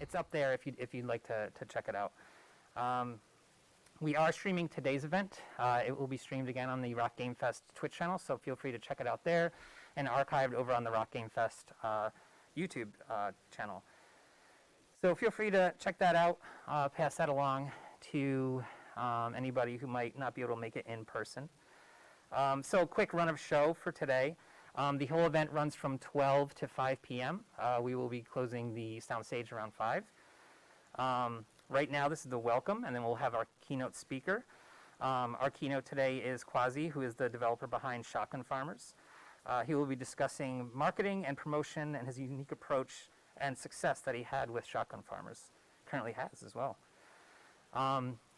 it's up there if you'd like to check it out. We are streaming today's event. It will be streamed again on the Rock Game Fest Twitch channel, so feel free to check it out there, and archived over on the Rock Game Fest YouTube channel. So feel free to check that out, pass that along to anybody who might not be able to make it in person. So a quick run of show for today. The whole event runs from 12 to 5 p.m. We will be closing the sound stage around 5. Right now, this is the welcome, and then we'll have our keynote speaker. Our keynote today is Quasi, who is the developer behind Shotgun Farmers. He will be discussing marketing and promotion and his unique approach and success that he had with Shotgun Farmers, currently has as well.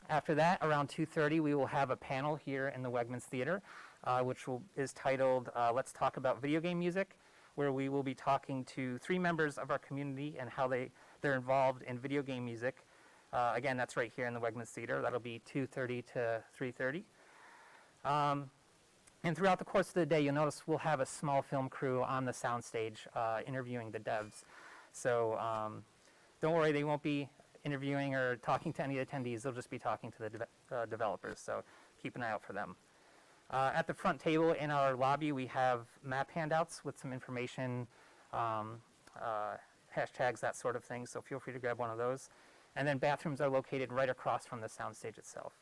After that, around 2:30, we will have a panel here in the Wegmans Theater, which is titled Let's Talk About Video Game Music, where we will be talking to 3 members of our community and how they're involved in video game music. Again, that's right here in the Wegmans Theater. That'll be 2:30 to 3:30. And throughout the course of the day, you'll notice we'll have a small film crew on the soundstage interviewing the devs. So don't worry, they won't be interviewing or talking to any attendees. They'll just be talking to the developers, so keep an eye out for them. At the front table in our lobby, we have map handouts with some information, hashtags, that sort of thing, so feel free to grab one of those. And then bathrooms are located right across from the soundstage itself.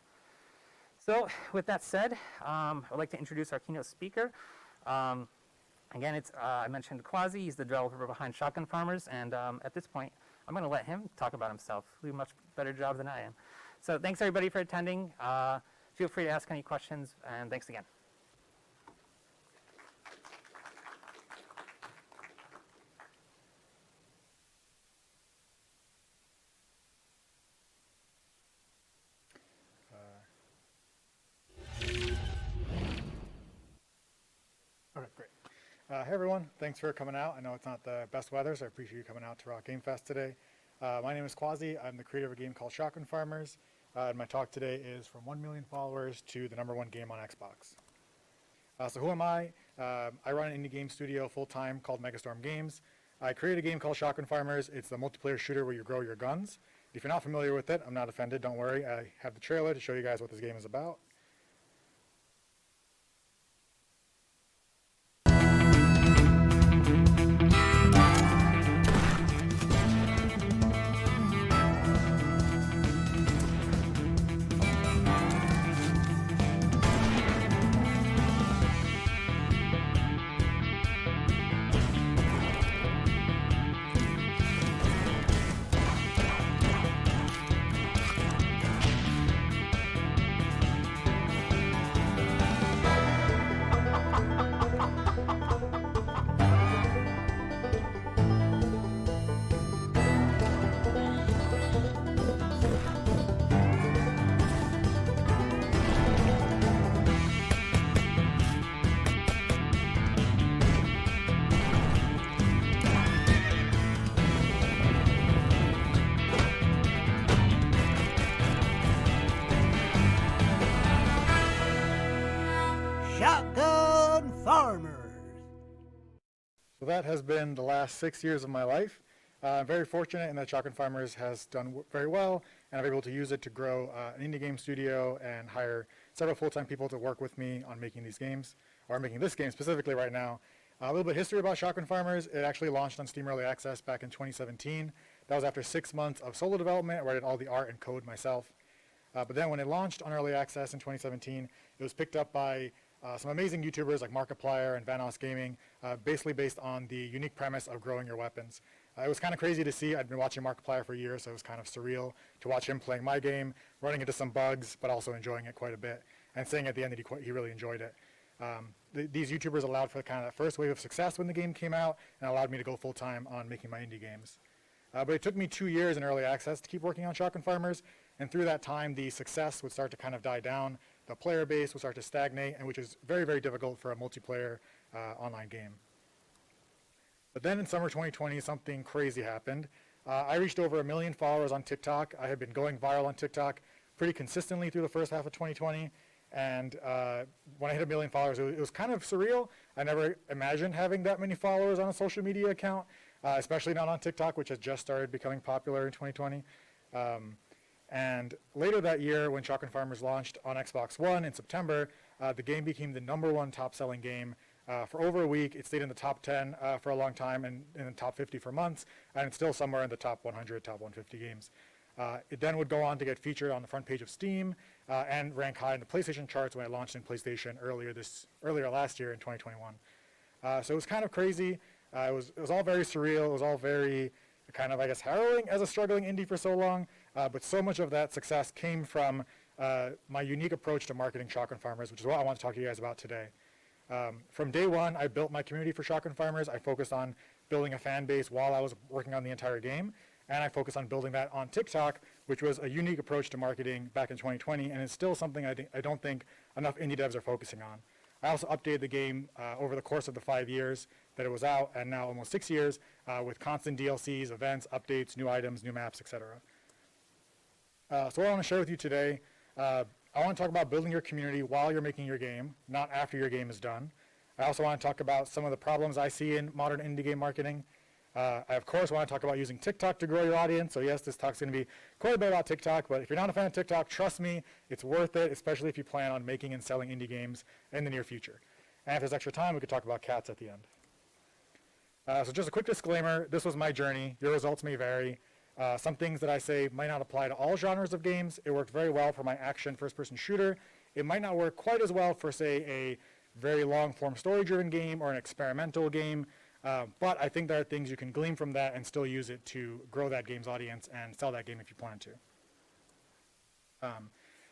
So with that said, I'd like to introduce our keynote speaker. Again, I mentioned Quasi. He's the developer behind Shotgun Farmers, and at this point, I'm going to let him talk about himself. He'll do a much better job than I am. So thanks, everybody, for attending. Feel free to ask any questions, and thanks again. Okay, great. Hey, everyone. Thanks for coming out. I know it's not the best weather, so I appreciate you coming out to Rock Game Fest today. My name is Quasi. I'm the creator of a game called Shotgun Farmers. And my talk today is from 1 million followers to the #1 game on Xbox. So who am I? I run an indie game studio full-time called Megastorm Games. I created a game called Shotgun Farmers. It's the multiplayer shooter where you grow your guns. If you're not familiar with it, I'm not offended, don't worry. I have the trailer to show you guys what this game is about. Shotgun Farmers. So that has been the last 6 years of my life. I'm very fortunate in that Shotgun Farmers has done very well, and I'm able to use it to grow an indie game studio and hire several full-time people to work with me on making these games, or making this game specifically right now. A little bit of history about Shotgun Farmers. It actually launched on Steam Early Access back in 2017. That was after 6 months of solo development where I did all the art and code myself. But then when it launched on Early Access in 2017, it was picked up by some amazing YouTubers like Markiplier and Vanos Gaming, basically based on the unique premise of growing your weapons. It was kind of crazy to see. I'd been watching Markiplier for years, so it was kind of surreal to watch him playing my game, running into some bugs, but also enjoying it quite a bit, and saying at the end that he really enjoyed it. These YouTubers allowed for kind of that first wave of success when the game came out, and allowed me to go full-time on making my indie games. But it took me 2 years in Early Access to keep working on Shotgun Farmers, and through that time, the success would start to kind of die down. The player base would start to stagnate, and which is very, very difficult for a multiplayer online game. But then in summer 2020, something crazy happened. I reached over 1 million followers on TikTok. I had been going viral on TikTok pretty consistently through the first half of 2020. And when I hit 1 million followers, it was kind of surreal. I never imagined having that many followers on a social media account. especially not on TikTok, which has just started becoming popular in 2020. And later that year, when Shotgun Farmers launched on Xbox One in September, the game became the #1 top-selling game for over a week. It stayed in the top 10 for a long time and in the top 50 for months, and it's still somewhere in the top 100, top 150 games. It then would go on to get featured on the front page of Steam and rank high in the PlayStation charts when it launched in PlayStation earlier last year in 2021. So it was kind of crazy. It was all very surreal. It was all very kind of, I guess, harrowing as a struggling indie for so long. But so much of that success came from my unique approach to marketing Shotgun Farmers, which is what I want to talk to you guys about today. From day one, I built my community for Shotgun Farmers. I focused on building a fan base while I was working on the entire game. And I focused on building that on TikTok, which was a unique approach to marketing back in 2020. And it's still something I don't think enough indie devs are focusing on. I also updated the game over the course of the 5 years that it was out, and now almost 6 years, with constant DLCs, events, updates, new items, new maps, etc. So what I want to share with you today, I want to talk about building your community while you're making your game, not after your game is done. I also want to talk about some of the problems I see in modern indie game marketing. I, of course, want to talk about using TikTok to grow your audience. So yes, this talk's going to be quite a bit about TikTok, but if you're not a fan of TikTok, trust me, it's worth it, especially if you plan on making and selling indie games in the near future. And if there's extra time, we could talk about cats at the end. So just a quick disclaimer, this was my journey. Your results may vary. Some things that I say might not apply to all genres of games. It worked very well for my action first-person shooter. It might not work quite as well for, say, a very long-form story-driven game or an experimental game. But I think there are things you can glean from that and still use it to grow that game's audience and sell that game if you plan to.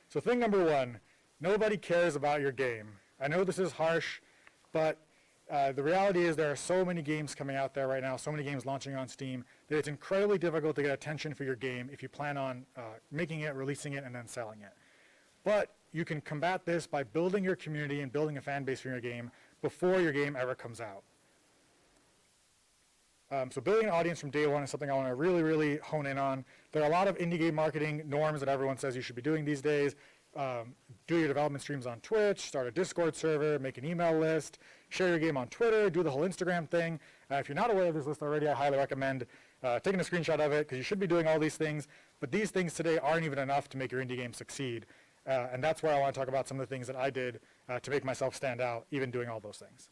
So thing number one, nobody cares about your game. I know this is harsh, but the reality is there are so many games coming out there right now, so many games launching on Steam, that it's incredibly difficult to get attention for your game if you plan on making it, releasing it, and then selling it. But you can combat this by building your community and building a fan base for your game before your game ever comes out. So building an audience from day one is something I want to really, really hone in on. There are a lot of indie game marketing norms that everyone says you should be doing these days. Do your development streams on Twitch, start a Discord server, make an email list, share your game on Twitter, do the whole Instagram thing. If you're not aware of this list already, I highly recommend taking a screenshot of it, because you should be doing all these things. But these things today aren't even enough to make your indie game succeed. And that's where I want to talk about some of the things that I did to make myself stand out, even doing all those things.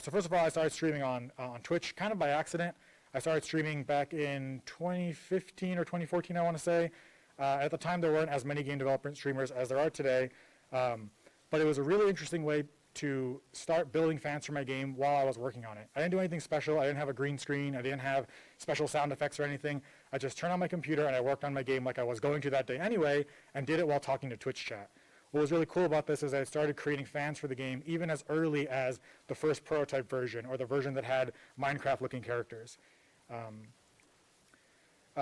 So first of all, I started streaming on Twitch kind of by accident. I started streaming back in 2015 or 2014, I want to say. At the time, there weren't as many game development streamers as there are today. But it was a really interesting way to start building fans for my game while I was working on it. I didn't do anything special. I didn't have a green screen. I didn't have special sound effects or anything. I just turned on my computer and I worked on my game like I was going to that day anyway, and did it while talking to Twitch chat. What was really cool about this is I started creating fans for the game even as early as the first prototype version, or the version that had Minecraft-looking characters.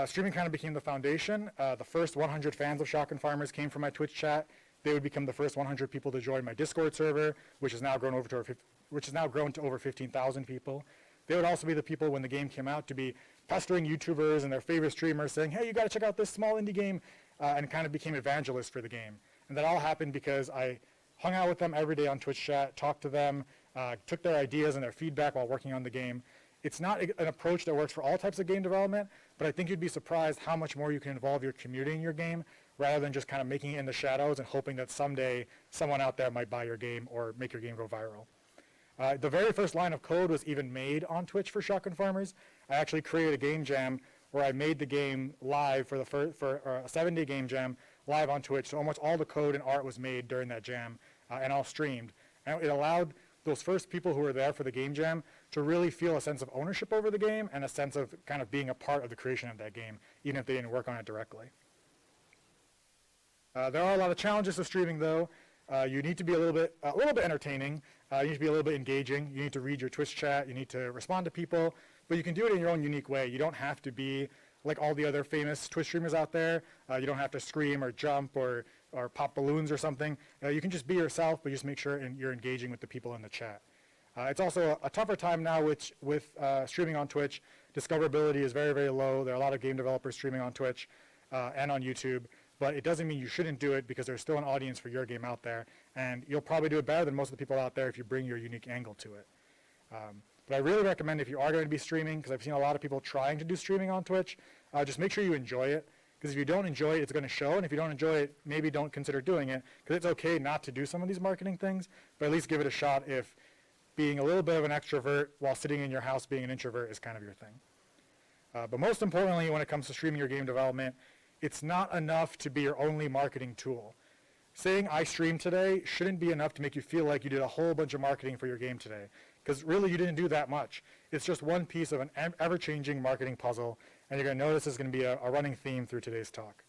Streaming kind of became the foundation. The first 100 fans of Shotgun Farmers came from my Twitch chat. They would become the first 100 people to join my Discord server, which has now grown to over 15,000 people. They would also be the people, when the game came out, to be pestering YouTubers and their favorite streamers, saying, "Hey, you got to check out this small indie game," and kind of became evangelists for the game. And that all happened because I hung out with them every day on Twitch chat, talked to them, took their ideas and their feedback while working on the game. It's not an approach that works for all types of game development, but I think you'd be surprised how much more you can involve your community in your game, rather than just kind of making it in the shadows and hoping that someday someone out there might buy your game or make your game go viral. The very first line of code was even made on Twitch for Shotgun Farmers. I actually created a game jam where I made the game live for a 7-day game jam live on Twitch. So almost all the code and art was made during that jam, and all streamed. And it allowed those first people who were there for the game jam to really feel a sense of ownership over the game and a sense of kind of being a part of the creation of that game, even if they didn't work on it directly. There are a lot of challenges to streaming, though. You need to be a little bit entertaining. You need to be a little bit engaging. You need to read your Twitch chat. You need to respond to people. But you can do it in your own unique way. You don't have to be like all the other famous Twitch streamers out there. You don't have to scream or jump or pop balloons or something. You can just be yourself, but just make sure you're engaging with the people in the chat. It's also a tougher time now with streaming on Twitch. Discoverability is very, very low. There are a lot of game developers streaming on Twitch and on YouTube. But it doesn't mean you shouldn't do it, because there's still an audience for your game out there. And you'll probably do it better than most of the people out there if you bring your unique angle to it. But I really recommend if you are going to be streaming, because I've seen a lot of people trying to do streaming on Twitch, just make sure you enjoy it. Because if you don't enjoy it, it's going to show. And if you don't enjoy it, maybe don't consider doing it. Because it's okay not to do some of these marketing things, but at least give it a shot if being a little bit of an extrovert while sitting in your house being an introvert is kind of your thing. But most importantly, when it comes to streaming your game development, it's not enough to be your only marketing tool. Saying I streamed today shouldn't be enough to make you feel like you did a whole bunch of marketing for your game today. Because really, you didn't do that much. It's just one piece of an ever-changing marketing puzzle, and you're going to notice this is going to be a running theme through today's talk.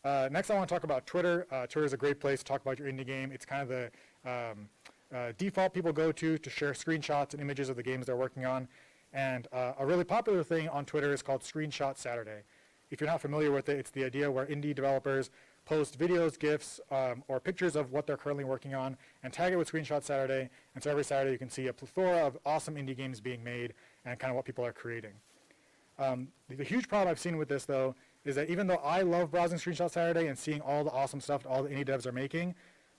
Next, I want to talk about Twitter. Twitter is a great place to talk about your indie game. It's kind of the default people go to share screenshots and images of the games they're working on. And a really popular thing on Twitter is called Screenshot Saturday. If you're not familiar with it, it's the idea where indie developers post videos, GIFs, or pictures of what they're currently working on and tag it with Screenshot Saturday. And so every Saturday you can see a plethora of awesome indie games being made and kind of what people are creating. The huge problem I've seen with this, though, is that even though I love browsing Screenshot Saturday and seeing all the awesome stuff all the indie devs are making,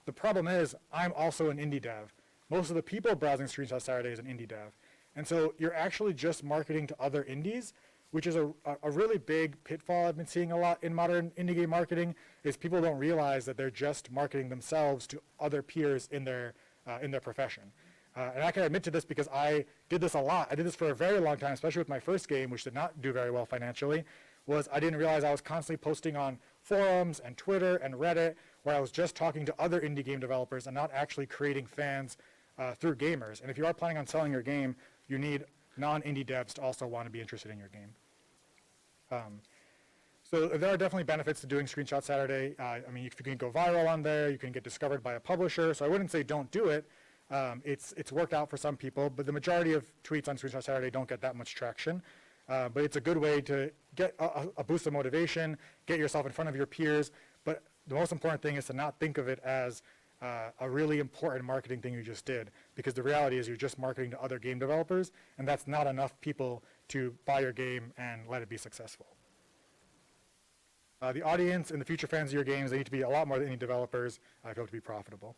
the problem is I'm also an indie dev. Most of the people browsing Screenshot Saturday is an indie dev. And so you're actually just marketing to other indies, which is a really big pitfall I've been seeing a lot in modern indie game marketing, is people don't realize that they're just marketing themselves to other peers in their profession. And I can admit to this because I did this a lot. I did this for a very long time, especially with my first game, which did not do very well financially, was I didn't realize I was constantly posting on forums and Twitter and Reddit where I was just talking to other indie game developers and not actually creating fans through gamers. And if you are planning on selling your game, you need non-indie devs to also want to be interested in your game. So there are definitely benefits to doing Screenshot Saturday. I mean, if you can go viral on there, you can get discovered by a publisher. So I wouldn't say don't do it. It's worked out for some people, but the majority of tweets on Screenshot Saturday don't get that much traction. But it's a good way to get a boost of motivation, get yourself in front of your peers. But the most important thing is to not think of it as a really important marketing thing you just did, because the reality is you're just marketing to other game developers, and that's not enough people to buy your game and let it be successful. The audience and the future fans of your games, they need to be a lot more than indie developers if you hope to be profitable.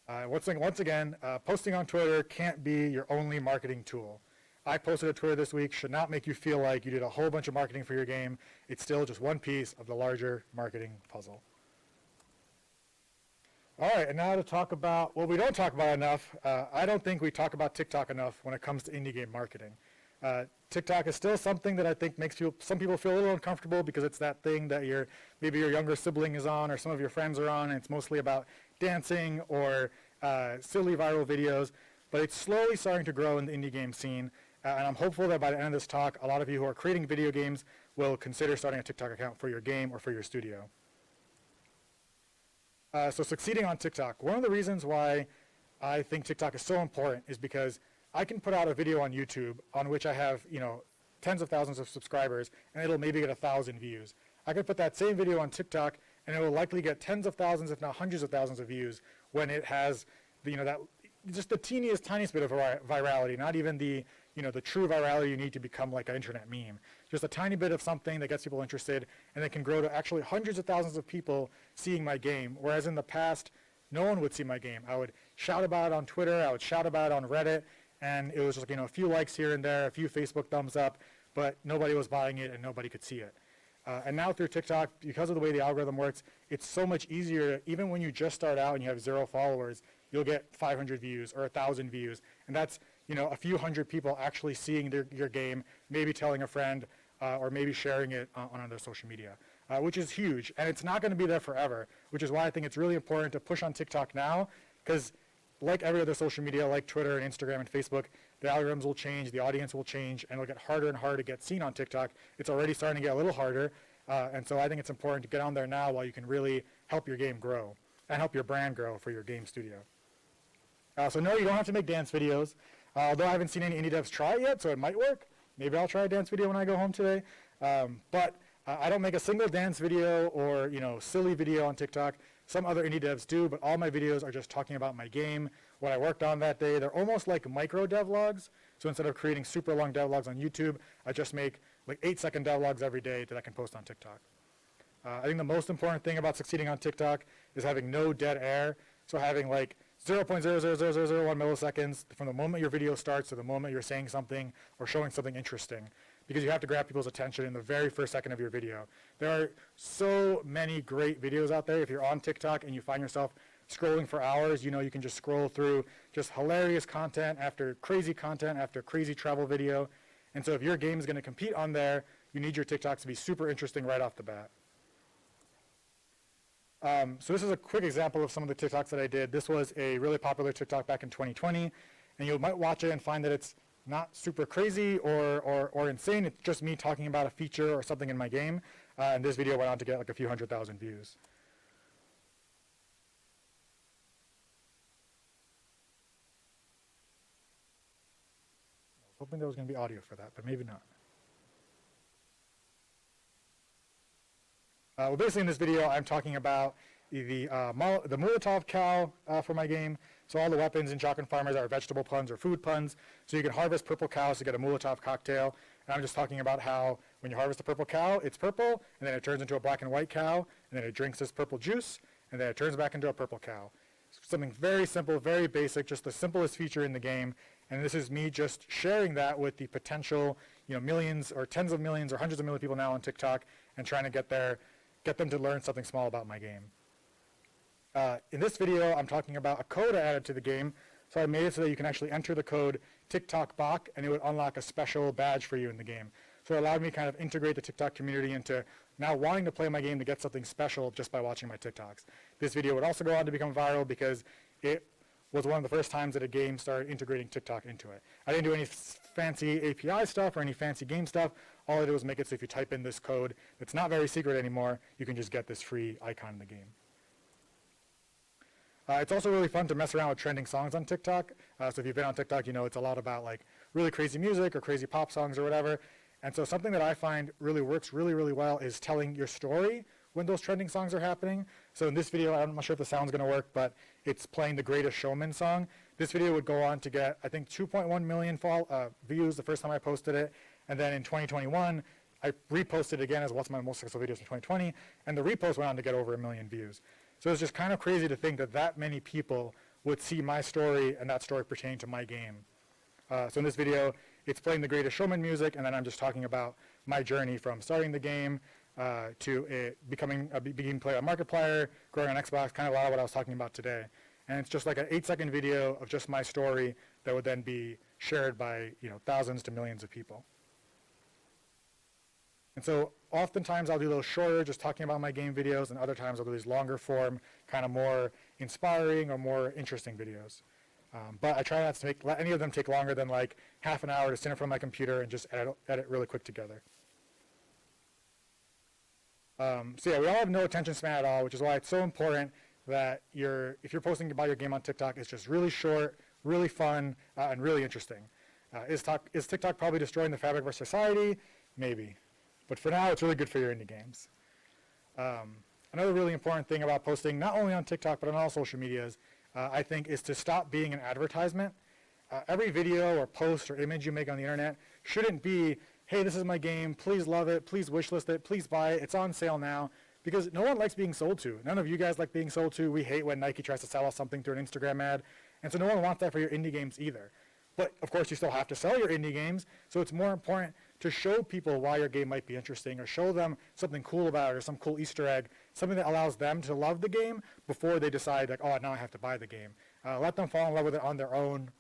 Once again, posting on Twitter can't be your only marketing tool. I posted to Twitter this week should not make you feel like you did a whole bunch of marketing for your game. It's still just one piece of the larger marketing puzzle. All right, and now to talk about what we don't talk about enough. I don't think we talk about TikTok enough when it comes to indie game marketing. TikTok is still something that I think makes some people feel a little uncomfortable because it's that thing that maybe your younger sibling is on or some of your friends are on, and it's mostly about dancing or silly viral videos. But it's slowly starting to grow in the indie game scene, and I'm hopeful that by the end of this talk, a lot of you who are creating video games will consider starting a TikTok account for your game or for your studio. So succeeding on TikTok. One of the reasons why I think TikTok is so important is because I can put out a video on YouTube on which I have, tens of thousands of subscribers, and it'll maybe get 1,000 views. I could put that same video on TikTok, and it will likely get tens of thousands, if not hundreds of thousands of views when it has, that just the tiniest bit of virality, not even the true virality you need to become like an internet meme. Just a tiny bit of something that gets people interested, and it can grow to actually hundreds of thousands of people seeing my game, whereas in the past, no one would see my game. I would shout about it on Twitter, I would shout about it on Reddit, and it was just a few likes here and there, a few Facebook thumbs up, but nobody was buying it and nobody could see it. And now through TikTok, because of the way the algorithm works, it's so much easier. Even when you just start out and you have 0 followers, you'll get 500 views or 1,000 views, and that's a few hundred people actually seeing your game, maybe telling a friend, or maybe sharing it on their social media, which is huge. And it's not going to be there forever, which is why I think it's really important to push on TikTok now, because like every other social media, like Twitter and Instagram and Facebook, the algorithms will change, the audience will change, and it'll get harder and harder to get seen on TikTok. It's already starting to get a little harder, and so I think it's important to get on there now while you can really help your game grow and help your brand grow for your game studio. So no, you don't have to make dance videos, although I haven't seen any indie devs try it yet, so it might work. Maybe I'll try a dance video when I go home today. But I don't make a single dance video or silly video on TikTok. Some other indie devs do, but all my videos are just talking about my game, what I worked on that day. They're almost like micro devlogs. So instead of creating super long devlogs on YouTube, I just make like 8-second devlogs every day that I can post on TikTok. I think the most important thing about succeeding on TikTok is having no dead air. So having like 0.00001 milliseconds from the moment your video starts to the moment you're saying something or showing something interesting, because you have to grab people's attention in the very first second of your video. There are so many great videos out there. If you're on TikTok and you find yourself scrolling for hours, you know you can just scroll through just hilarious content after crazy travel video. And so if your game is going to compete on there, you need your TikToks to be super interesting right off the bat. So this is a quick example of some of the TikToks that I did. This was a really popular TikTok back in 2020, and you might watch it and find that it's not super crazy or insane. It's just me talking about a feature or something in my game, and this video went on to get like a few 100,000 views. I was hoping there was going to be audio for that, but maybe not. Well, basically in this video, I'm talking about the Molotov cow for my game. So all the weapons in Shotgun Farmers are vegetable puns or food puns. So you can harvest purple cows to get a Molotov cocktail. And I'm just talking about how when you harvest a purple cow, it's purple, and then it turns into a black and white cow, and then it drinks this purple juice, and then it turns back into a purple cow. Something very simple, very basic, just the simplest feature in the game. And this is me just sharing that with the potential, millions or tens of millions or hundreds of millions of people now on TikTok, and trying to get them to learn something small about my game. In this video, I'm talking about a code I added to the game. So I made it so that you can actually enter the code TikTokBach, and it would unlock a special badge for you in the game. So it allowed me to kind of integrate the TikTok community into now wanting to play my game to get something special just by watching my TikToks. This video would also go on to become viral because it was one of the first times that a game started integrating TikTok into it. I didn't do any fancy API stuff or any fancy game stuff. All I did was make it so if you type in this code that's not very secret anymore, you can just get this free icon in the game. It's also really fun to mess around with trending songs on TikTok. So if you've been on TikTok, you know it's a lot about like really crazy music or crazy pop songs or whatever. And so something that I find really works really well is telling your story when those trending songs are happening. So in this video, I'm not sure if the sound's going to work, but it's playing the Greatest Showman song. This video would go on to get, I think, 2.1 million views the first time I posted it. And then in 2021, I reposted it again as what's my most successful videos from 2020, and the repost went on to get over 1 million views. So it's just kind of crazy to think that many people would see my story and that story pertaining to my game. So in this video, it's playing the Greatest Showman music, and then I'm just talking about my journey from starting the game to it becoming a beginning player on Markiplier, growing on Xbox, kind of a lot of what I was talking about today. And it's just like an 8-second video of just my story that would then be shared by thousands to millions of people. And so oftentimes I'll do those shorter, just talking about my game videos, and other times I'll do these longer form, kind of more inspiring or more interesting videos. But I try not to let any of them take longer than like half an hour to sit in front of my computer and just edit really quick together. So yeah, we all have no attention span at all, which is why it's so important that if you're posting about your game on TikTok, it's just really short, really fun, and really interesting. Is TikTok probably destroying the fabric of our society? Maybe. But for now, it's really good for your indie games. Another really important thing about posting, not only on TikTok, but on all social medias, I think, is to stop being an advertisement. Every video or post or image you make on the internet shouldn't be, hey, this is my game, please love it, please wishlist it, please buy it, it's on sale now. Because no one likes being sold to. None of you guys like being sold to. We hate when Nike tries to sell us something through an Instagram ad. And so no one wants that for your indie games either. But of course, you still have to sell your indie games, so it's more important to show people why your game might be interesting, or show them something cool about it, or some cool Easter egg, something that allows them to love the game before they decide, like, oh, now I have to buy the game. Let them fall in love with it on their own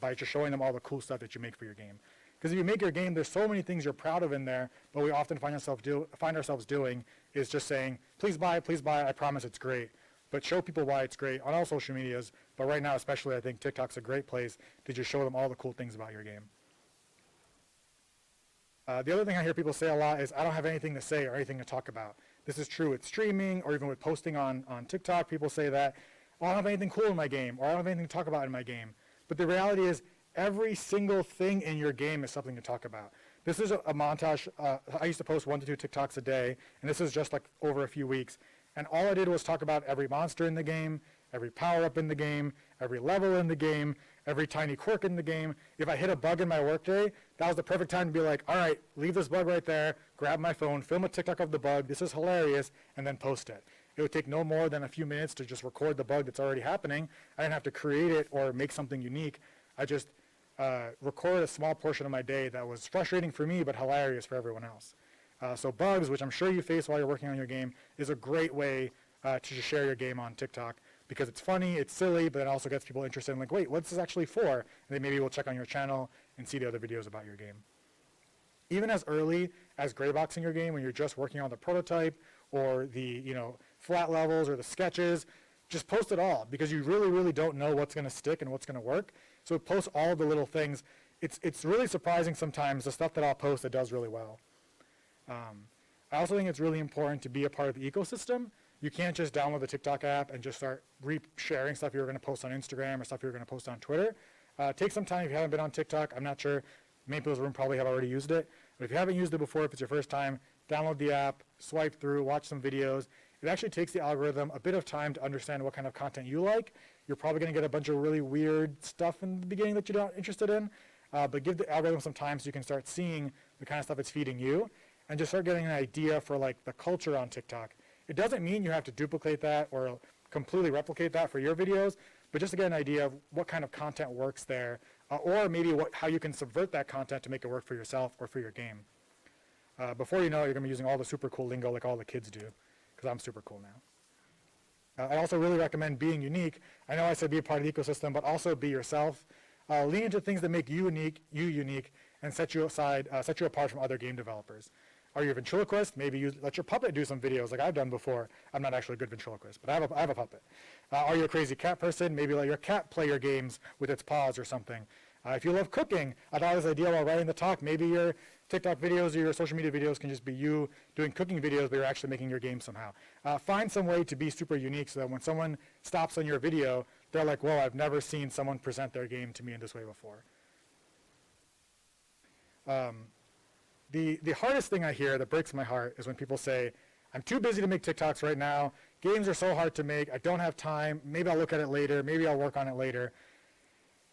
by just showing them all the cool stuff that you make for your game. Because if you make your game, there's so many things you're proud of in there, but we often find ourselves doing is just saying, please buy it, I promise it's great. But show people why it's great on all social medias. But right now, especially, I think TikTok's a great place to just show them all the cool things about your game. The other thing I hear people say a lot is, I don't have anything to say or anything to talk about. This is true with streaming or even with posting on TikTok. People say that, oh, I don't have anything cool in my game, or I don't have anything to talk about in my game. But the reality is, every single thing in your game is something to talk about. This is a montage. I used to post 1 to 2 TikToks a day, and this is just like over a few weeks. And all I did was talk about every monster in the game, every power-up in the game, every level in the game, every tiny quirk in the game. If I hit a bug in my workday, that was the perfect time to be like, all right, leave this bug right there, grab my phone, film a TikTok of the bug, this is hilarious, and then post it. It would take no more than a few minutes to just record the bug that's already happening. I didn't have to create it or make something unique. I just recorded a small portion of my day that was frustrating for me but hilarious for everyone else. So bugs, which I'm sure you face while you're working on your game, is a great way to just share your game on TikTok because it's funny, it's silly, but it also gets people interested in like, wait, what's this actually for? And they maybe will check on your channel and see the other videos about your game. Even as early as grayboxing your game when you're just working on the prototype or the flat levels or the sketches, just post it all because you really, really don't know what's going to stick and what's going to work. So post all the little things. It's really surprising sometimes the stuff that I'll post that does really well. I also think it's really important to be a part of the ecosystem. You can't just download the TikTok app and just start sharing stuff you're going to post on Instagram or stuff you're going to post on Twitter. Take some time if you haven't been on TikTok. I'm not sure. Many people in this room probably have already used it. But if you haven't used it before, if it's your first time, download the app, swipe through, watch some videos. It actually takes the algorithm a bit of time to understand what kind of content you like. You're probably going to get a bunch of really weird stuff in the beginning that you're not interested in. But give the algorithm some time so you can start seeing the kind of stuff it's feeding you and just start getting an idea for like the culture on TikTok. It doesn't mean you have to duplicate that or completely replicate that for your videos, but just to get an idea of what kind of content works there, or maybe how you can subvert that content to make it work for yourself or for your game. Before you know it, you're going to be using all the super cool lingo like all the kids do, because I'm super cool now. I also really recommend being unique. I know I said be a part of the ecosystem, but also be yourself. Lean into things that make you unique, and set you apart from other game developers. Are you a ventriloquist? Maybe let your puppet do some videos like I've done before. I'm not actually a good ventriloquist, but I have a puppet. Are you a crazy cat person? Maybe let your cat play your games with its paws or something. If you love cooking, I thought it was ideal while writing the talk. Maybe your TikTok videos or your social media videos can just be you doing cooking videos, but you're actually making your game somehow. Find some way to be super unique so that when someone stops on your video, they're like, whoa, I've never seen someone present their game to me in this way before. The hardest thing I hear that breaks my heart is when people say, I'm too busy to make TikToks right now. Games are so hard to make. I don't have time. Maybe I'll look at it later. Maybe I'll work on it later.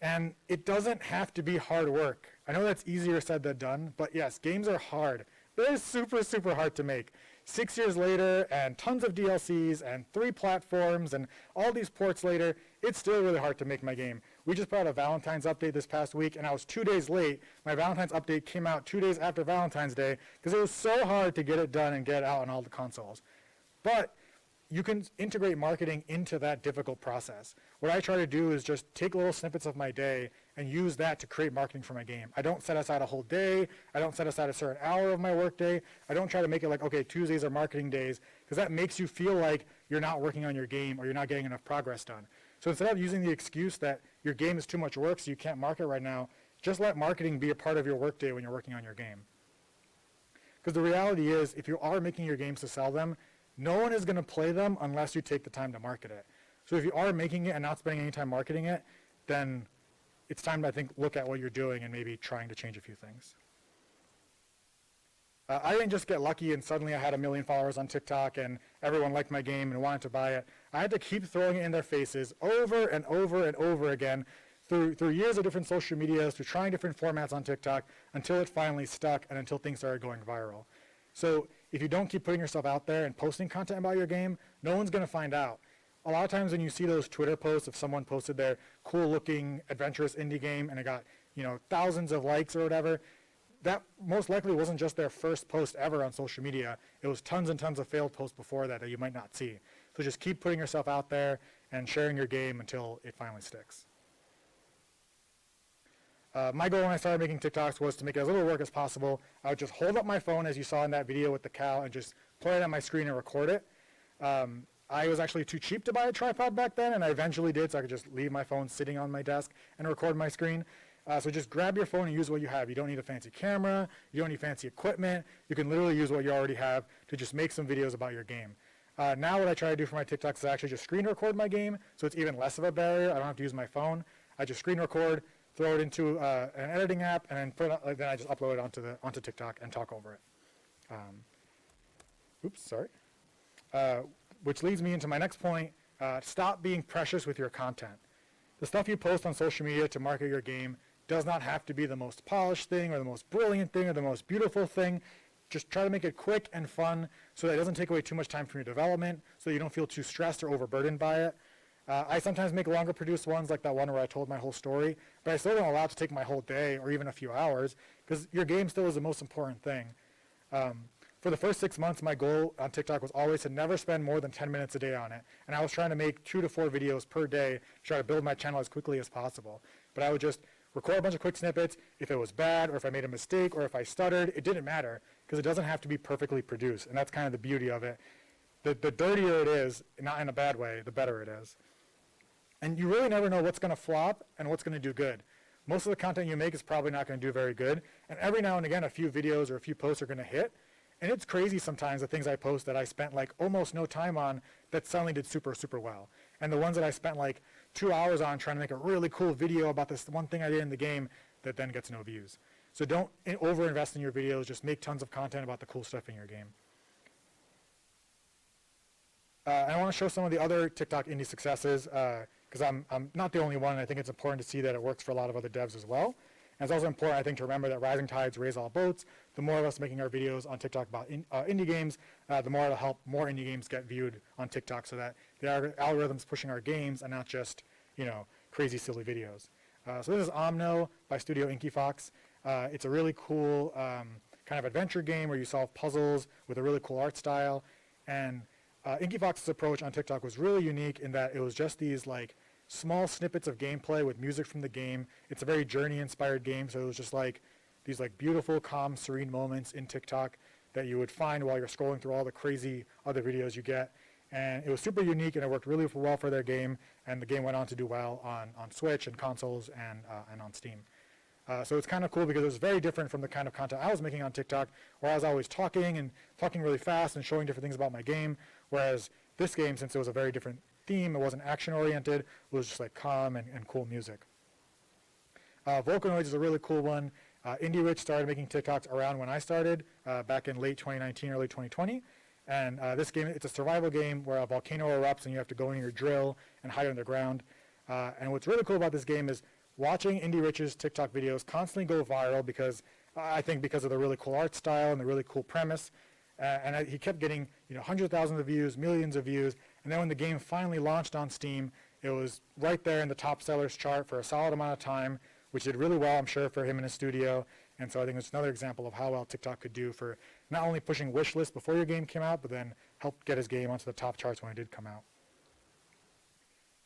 And it doesn't have to be hard work. I know that's easier said than done, but yes, games are hard. They're super, super hard to make. 6 years later and tons of DLCs and 3 platforms and all these ports later, it's still really hard to make my game. We just put out a Valentine's update this past week, and I was 2 days late. My Valentine's update came out 2 days after Valentine's Day because it was so hard to get it done and get it out on all the consoles. But you can integrate marketing into that difficult process. What I try to do is just take little snippets of my day and use that to create marketing for my game. I don't set aside a whole day. I don't set aside a certain hour of my work day. I don't try to make it like, okay, Tuesdays are marketing days, because that makes you feel like you're not working on your game or you're not getting enough progress done. So instead of using the excuse that your game is too much work so you can't market right now, just let marketing be a part of your workday when you're working on your game. Because the reality is, if you are making your games to sell them, no one is going to play them unless you take the time to market it. So if you are making it and not spending any time marketing it, then it's time to, I think, look at what you're doing and maybe trying to change a few things. I didn't just get lucky and suddenly I had 1 million followers on TikTok and everyone liked my game and wanted to buy it. I had to keep throwing it in their faces over and over and over again through years of different social medias, through trying different formats on TikTok until it finally stuck and until things started going viral. So if you don't keep putting yourself out there and posting content about your game, no one's going to find out. A lot of times when you see those Twitter posts of someone posted their cool-looking, adventurous indie game and it got, thousands of likes or whatever, that most likely wasn't just their first post ever on social media. It was tons and tons of failed posts before that you might not see. So just keep putting yourself out there and sharing your game until it finally sticks. My goal when I started making TikToks was to make as little work as possible. I would just hold up my phone, as you saw in that video with the cow, and just play it on my screen and record it. I was actually too cheap to buy a tripod back then, and I eventually did, so I could just leave my phone sitting on my desk and record my screen. So just grab your phone and use what you have. You don't need a fancy camera. You don't need fancy equipment. You can literally use what you already have to just make some videos about your game. Now what I try to do for my TikToks is actually just screen record my game, so it's even less of a barrier. I don't have to use my phone. I just screen record, throw it into an editing app, and then then I just upload it onto TikTok and talk over it. Oops, sorry. Which leads me into my next point. Stop being precious with your content. The stuff you post on social media to market your game does not have to be the most polished thing or the most brilliant thing or the most beautiful thing. just try to make it quick and fun so that it doesn't take away too much time from your development, so that you don't feel too stressed or overburdened by it. I sometimes make longer produced ones like that one where I told my whole story, but I still don't allow it to take my whole day or even a few hours, because your game still is the most important thing. For the first 6 months, my goal on TikTok was always to never spend more than 10 minutes a day on it. And I was trying to make 2 to 4 videos per day to try to build my channel as quickly as possible. But I would just record a bunch of quick snippets. If it was bad or if I made a mistake or if I stuttered, it didn't matter, because it doesn't have to be perfectly produced. And that's kind of the beauty of it. The dirtier it is, not in a bad way, the better it is. And you really never know what's going to flop and what's going to do good. Most of the content you make is probably not going to do very good. And every now and again, a few videos or a few posts are going to hit. And it's crazy sometimes the things I post that I spent like almost no time on that suddenly did super, super well. And the ones that I spent like 2 hours on trying to make a really cool video about this one thing I did in the game that then gets no views. So don't over-invest in your videos. Just make tons of content about the cool stuff in your game. I want to show some of the other TikTok indie successes because I'm not the only one. And I think it's important to see that it works for a lot of other devs as well. And it's also important, I think, to remember that rising tides raise all boats. The more of us making our videos on TikTok about indie games, the more it'll help more indie games get viewed on TikTok, so that the algorithm's pushing our games and not just, crazy, silly videos. So this is Omno by Studio Inky Fox. It's a really cool kind of adventure game where you solve puzzles with a really cool art style. And Inky Fox's approach on TikTok was really unique in that it was just these like small snippets of gameplay with music from the game. It's a very journey-inspired game, so it was just like these like beautiful, calm, serene moments in TikTok that you would find while you're scrolling through all the crazy other videos you get. And it was super unique, and it worked really well for their game, and the game went on to do well on Switch and consoles and on Steam. So it's kind of cool because it was very different from the kind of content I was making on TikTok, where I was always talking really fast and showing different things about my game, whereas this game, since it was a very different theme, it wasn't action-oriented, it was just like calm and cool music. Volcanoids is a really cool one. Indie Rich started making TikToks around when I started, back in late 2019, early 2020. And this game, it's a survival game where a volcano erupts and you have to go in your drill and hide underground. And what's really cool about this game is watching Indie Rich's TikTok videos constantly go viral because I think because of the really cool art style and the really cool premise. And he kept getting hundreds of thousands of views, millions of views. And then when the game finally launched on Steam, it was right there in the top sellers chart for a solid amount of time, which did really well, I'm sure, for him in his studio. And so I think it's another example of how well TikTok could do for not only pushing wish lists before your game came out, but then helped get his game onto the top charts when it did come out.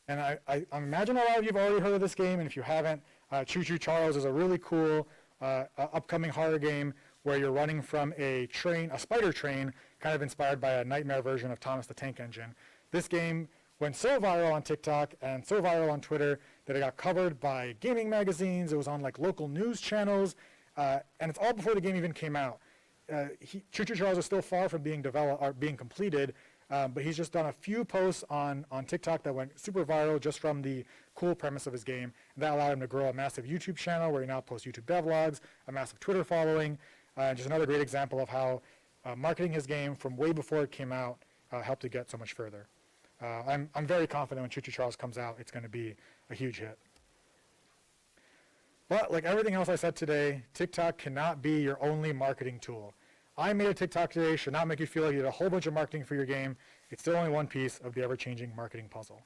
And I imagine a lot of you have already heard of this game, and if you haven't, Choo Choo Charles is a really cool upcoming horror game where you're running from a spider train, kind of inspired by a nightmare version of Thomas the Tank Engine. This game went so viral on TikTok and so viral on Twitter that it got covered by gaming magazines. It was on like local news channels, and it's all before the game even came out. Choo Choo Charles is still far from being developed or being completed, but he's just done a few posts on TikTok that went super viral just from the cool premise of his game. And that allowed him to grow a massive YouTube channel where he now posts YouTube devlogs, a massive Twitter following, just another great example of how marketing his game from way before it came out helped it get so much further. I'm very confident when Choo Choo Charles comes out, it's going to be a huge hit. But like everything else I said today, TikTok cannot be your only marketing tool. I made a TikTok today should not make you feel like you did a whole bunch of marketing for your game. It's still only one piece of the ever-changing marketing puzzle.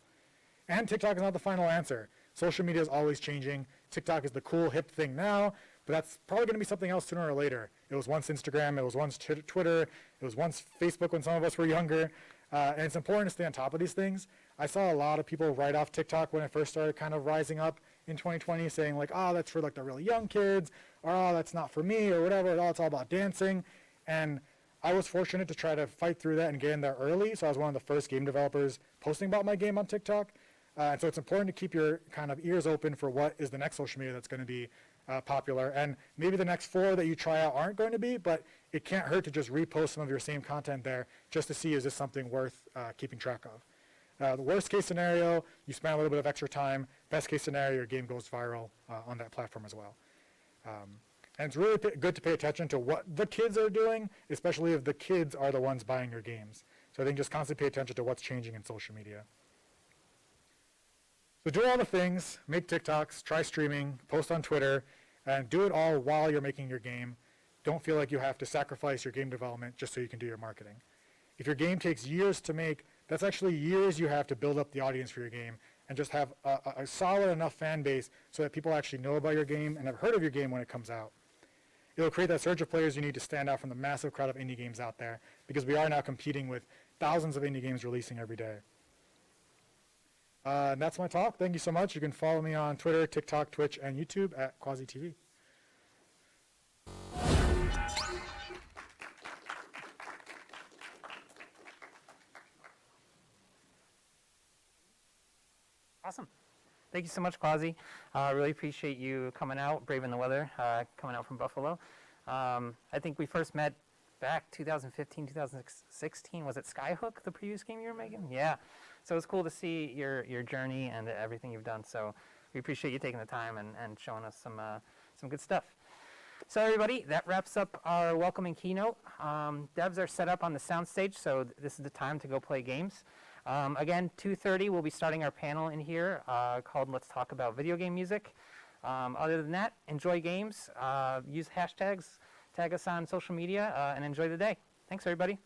And TikTok is not the final answer. Social media is always changing. TikTok is the cool, hip thing now, but that's probably going to be something else sooner or later. It was once Instagram, it was once Twitter, it was once Facebook when some of us were younger. And it's important to stay on top of these things. I saw a lot of people write off TikTok when it first started kind of rising up in 2020, saying like, oh, that's for like the really young kids, or oh, that's not for me, or whatever, it's all about dancing. And I was fortunate to try to fight through that and get in there early, so I was one of the first game developers posting about my game on TikTok. And so it's important to keep your kind of ears open for what is the next social media that's going to be popular. And maybe the next 4 that you try out aren't going to be, but it can't hurt to just repost some of your same content there just to see is this something worth keeping track of. The worst case scenario, you spend a little bit of extra time. Best case scenario, your game goes viral on that platform as well. And it's really good to pay attention to what the kids are doing, especially if the kids are the ones buying your games. So I think just constantly pay attention to what's changing in social media. So do all the things, make TikToks, try streaming, post on Twitter, and do it all while you're making your game. don't feel like you have to sacrifice your game development just so you can do your marketing. If your game takes years to make, that's actually years you have to build up the audience for your game and just have a solid enough fan base so that people actually know about your game and have heard of your game when it comes out. It'll create that surge of players you need to stand out from the massive crowd of indie games out there, because we are now competing with thousands of indie games releasing every day. And that's my talk. Thank you so much. You can follow me on Twitter, TikTok, Twitch, and YouTube at QuasiTV. Awesome. Thank you so much, Quasi. Really appreciate you coming out, braving the weather, coming out from Buffalo. I think we first met back 2015, 2016. Was it Skyhook, the previous game you were making? Yeah. So it's cool to see your journey and everything you've done. So we appreciate you taking the time and showing us some good stuff. So everybody, that wraps up our welcoming keynote. Devs are set up on the soundstage, so this is the time to go play games. Again, 2:30, we'll be starting our panel in here called Let's Talk About Video Game Music. Other than that, enjoy games, use hashtags, tag us on social media, and enjoy the day. Thanks, everybody.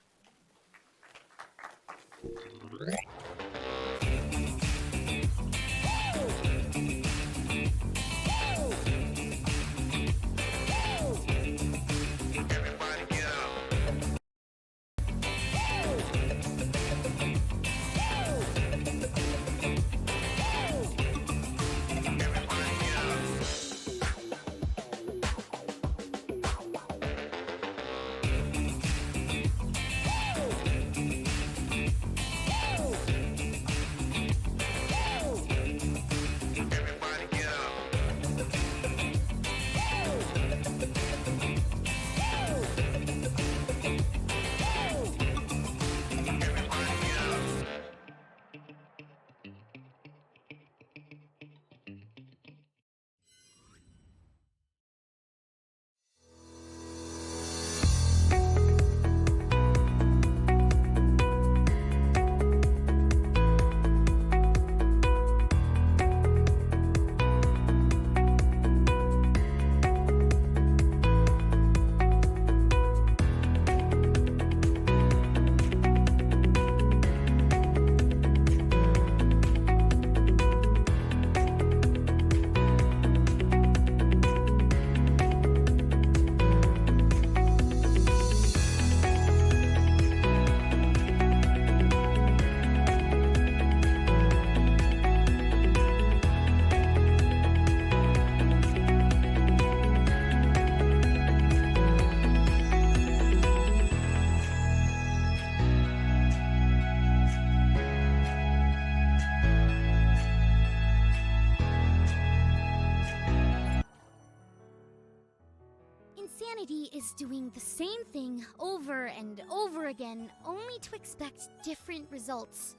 Insanity is doing the same thing over and over again, only to expect different results.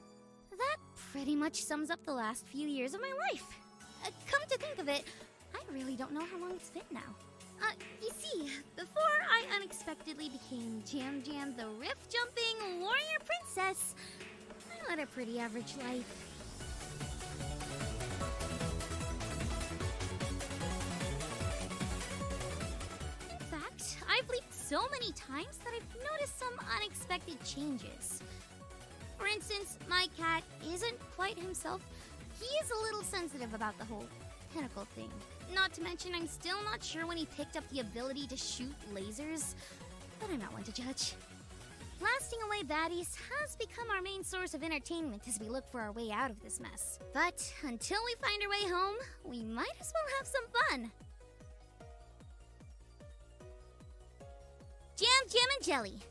That pretty much sums up the last few years of my life. Come to think of it, I really don't know how long it's been now. You see, before I unexpectedly became Jam Jam the riff-jumping warrior princess, I led a pretty average life. I've leaped so many times that I've noticed some unexpected changes. For instance, my cat isn't quite himself. He is a little sensitive about the whole pinnacle thing. Not to mention, I'm still not sure when he picked up the ability to shoot lasers, but I'm not one to judge. Blasting away baddies has become our main source of entertainment as we look for our way out of this mess. But until we find our way home, we might as well have some fun. Jam, jam, and jelly.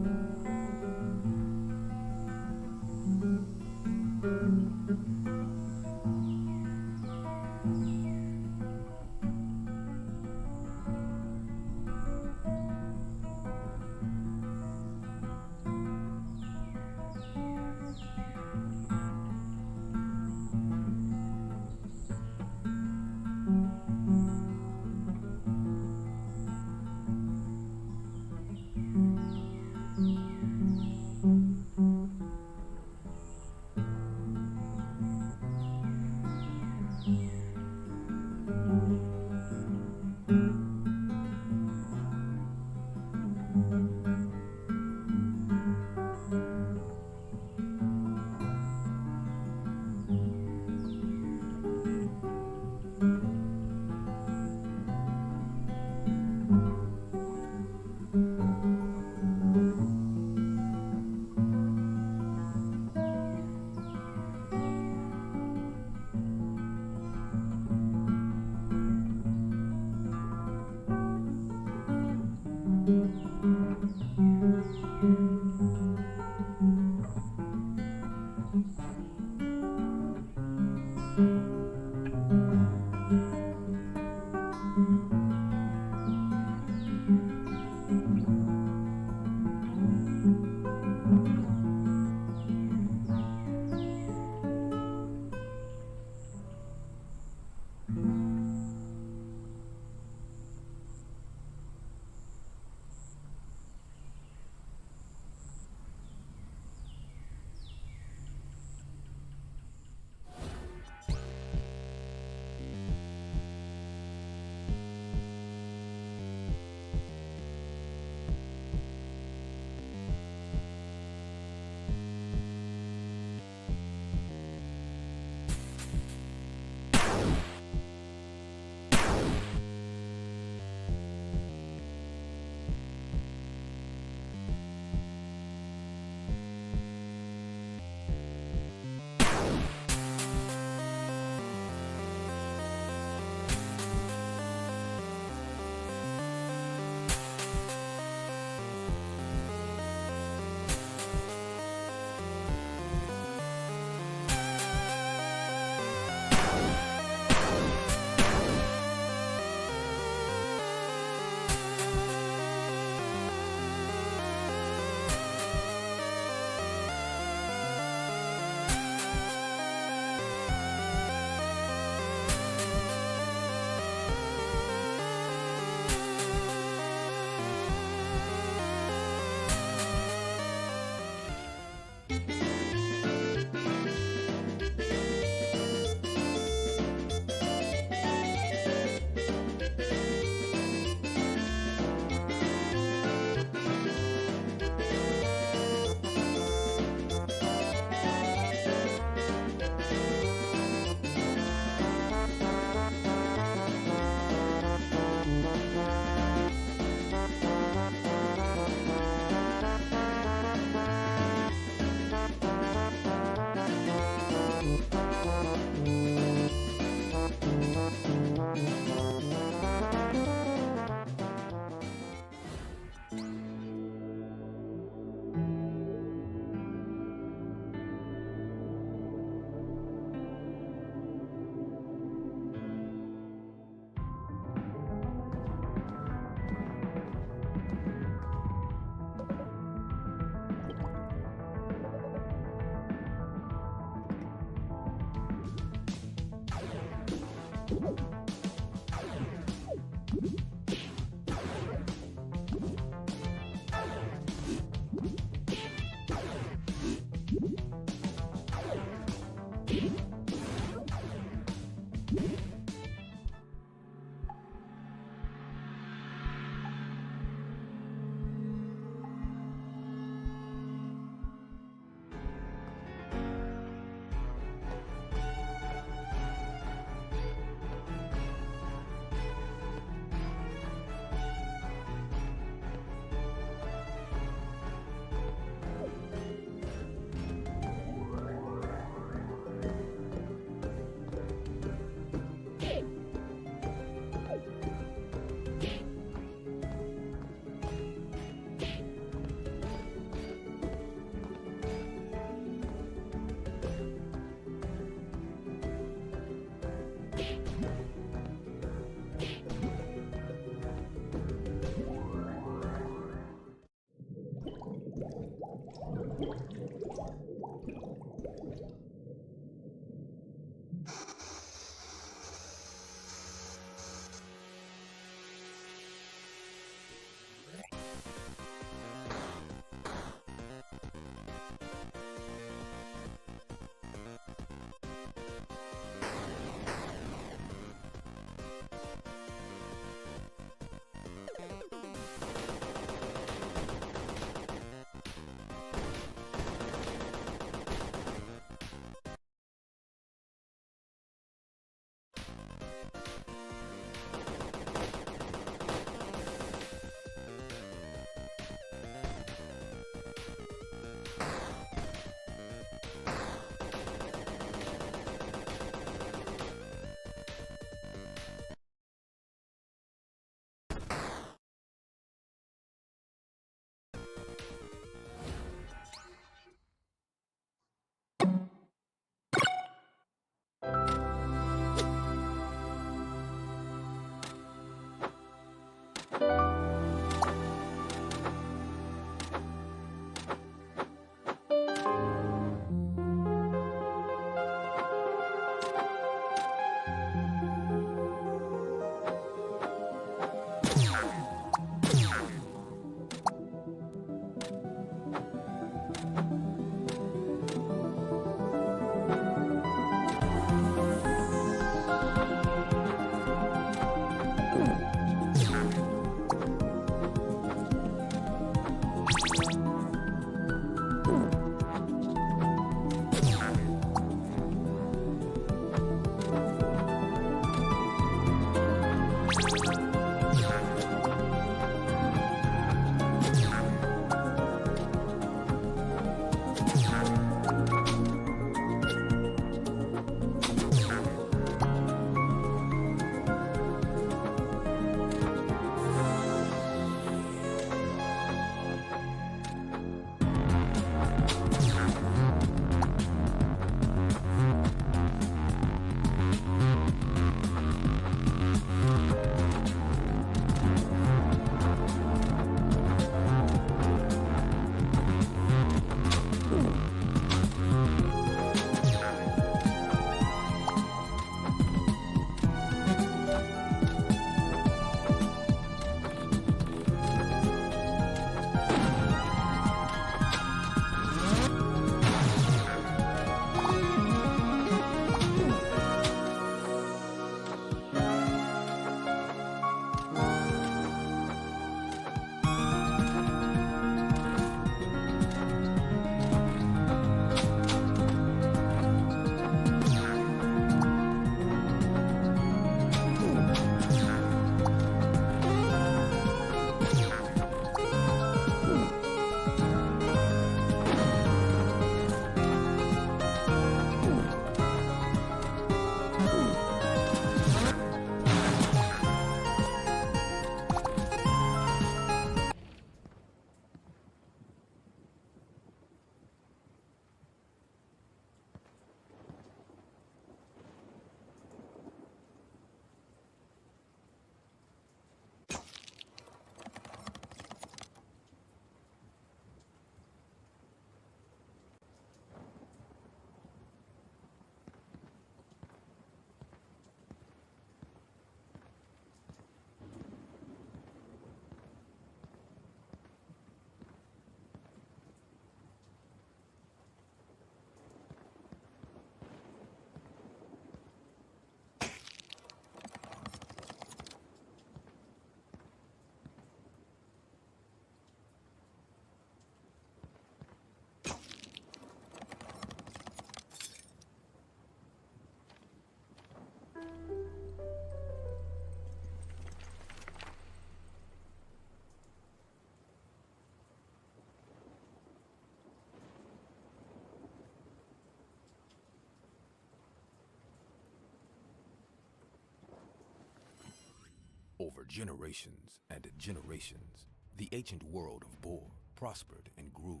Over generations and generations, the ancient world of Bor prospered and grew.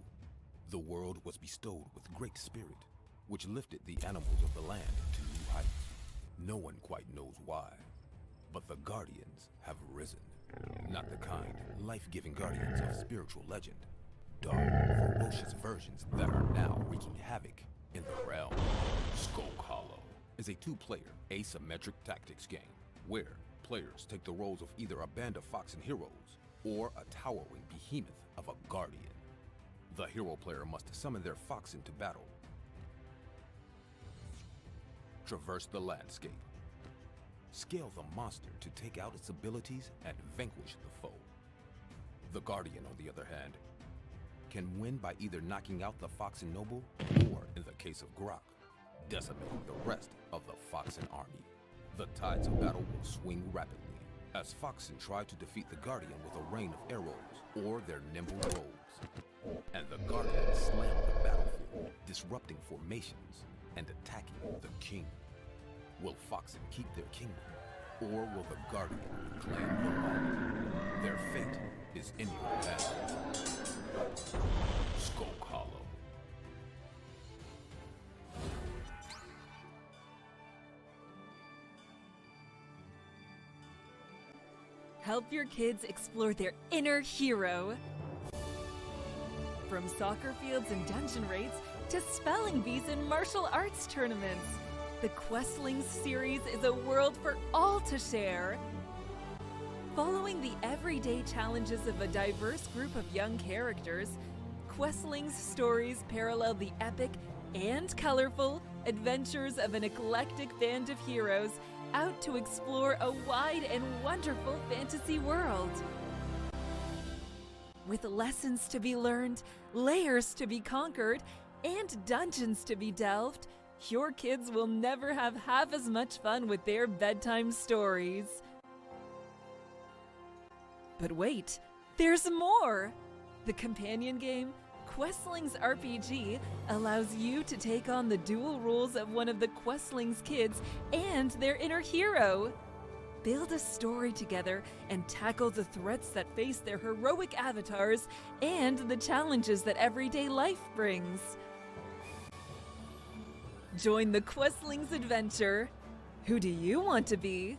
The world was bestowed with great spirit, which lifted the animals of the land to new heights. No one quite knows why, but the Guardians have risen. Not the kind, life-giving guardians of spiritual legend. Dark, ferocious versions that are now wreaking havoc in the realm. Skull Hollow is a two-player asymmetric tactics game where players take the roles of either a band of Foxen heroes or a towering behemoth of a Guardian. The hero player must summon their Foxen to battle, traverse the landscape, scale the monster to take out its abilities and vanquish the foe. The Guardian, on the other hand, can win by either knocking out the Foxen noble or, in the case of Grok, decimating the rest of the Foxen army. The tides of battle will swing rapidly as Foxen try to defeat the Guardian with a rain of arrows or their nimble rolls. And the Guardians slam the battlefield, disrupting formations and attacking the king. Will Foxen keep their kingdom, or will the Guardian reclaim the land? Their fate is in your hands. Skull Hollow. Help your kids explore their inner hero. From soccer fields and dungeon raids to spelling bees and martial arts tournaments, the Questlings series is a world for all to share. Following the everyday challenges of a diverse group of young characters, Questlings stories parallel the epic and colorful adventures of an eclectic band of heroes out to explore a wide and wonderful fantasy world. With lessons to be learned, layers to be conquered, and dungeons to be delved, your kids will never have half as much fun with their bedtime stories. But wait, there's more! The companion game, Questlings RPG, allows you to take on the dual roles of one of the Questlings kids and their inner hero. Build a story together and tackle the threats that face their heroic avatars and the challenges that everyday life brings. Join the Questlings adventure. Who do you want to be?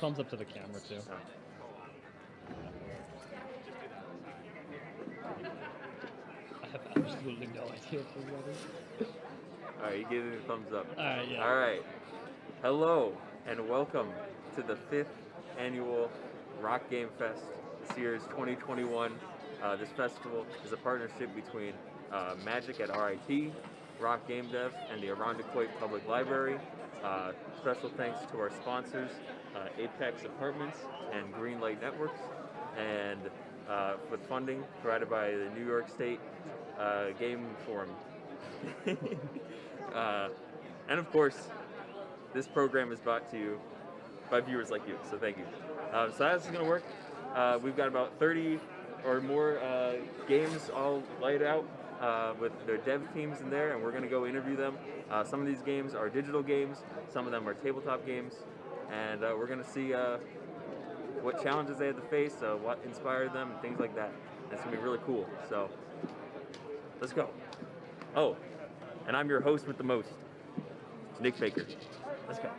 thumbs up to the camera too. I have absolutely no idea for whether. All right, you give it a thumbs up. All right, yeah. All right. Hello and welcome to the 5th annual Rock Game Fest. This year is 2021. This festival is a partnership between Magic at RIT, Rock Game Dev, and the Irondequoit Public Library. Special thanks to our sponsors, Apex Apartments and Greenlight Networks, and with funding provided by the New York State Game Forum. And of course, this program is brought to you by viewers like you, so thank you. So how this is going to work, we've got about 30 or more games all laid out with their dev teams in there, and we're going to go interview them. Some of these games are digital games, some of them are tabletop games, and we're going to see what challenges they had to face, what inspired them, and things like that. It's going to be really cool, so let's go. Oh, and I'm your host with the most, Nick Baker. Let's go.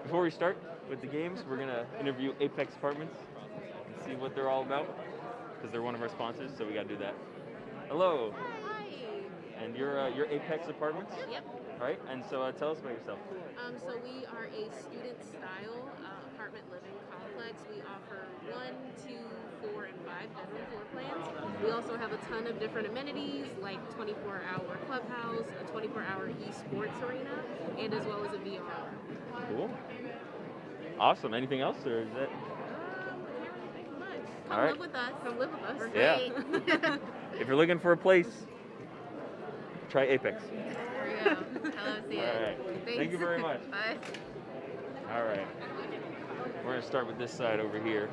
Before we start with the games, we're going to interview Apex Apartments and see what they're all about, because they're one of our sponsors, so we got to do that. Hello. Hi. And you're Apex Apartments? Yep. Right, and so tell us about yourself. So we are a student-style apartment living complex. We offer 1, 2, 4, and 5 bedroom floor plans. We also have a ton of different amenities like 24-hour clubhouse, a 24-hour esports arena, and as well as a VR room. Cool. Awesome. Anything else, or is that? I can't really think of much. All Come right. live with us. Come live with us. We're Yeah. great. If you're looking for a place, try Apex. There we go. Hello, see you. All right. Thank you very much. Bye. All right. We're going to start with this side over here.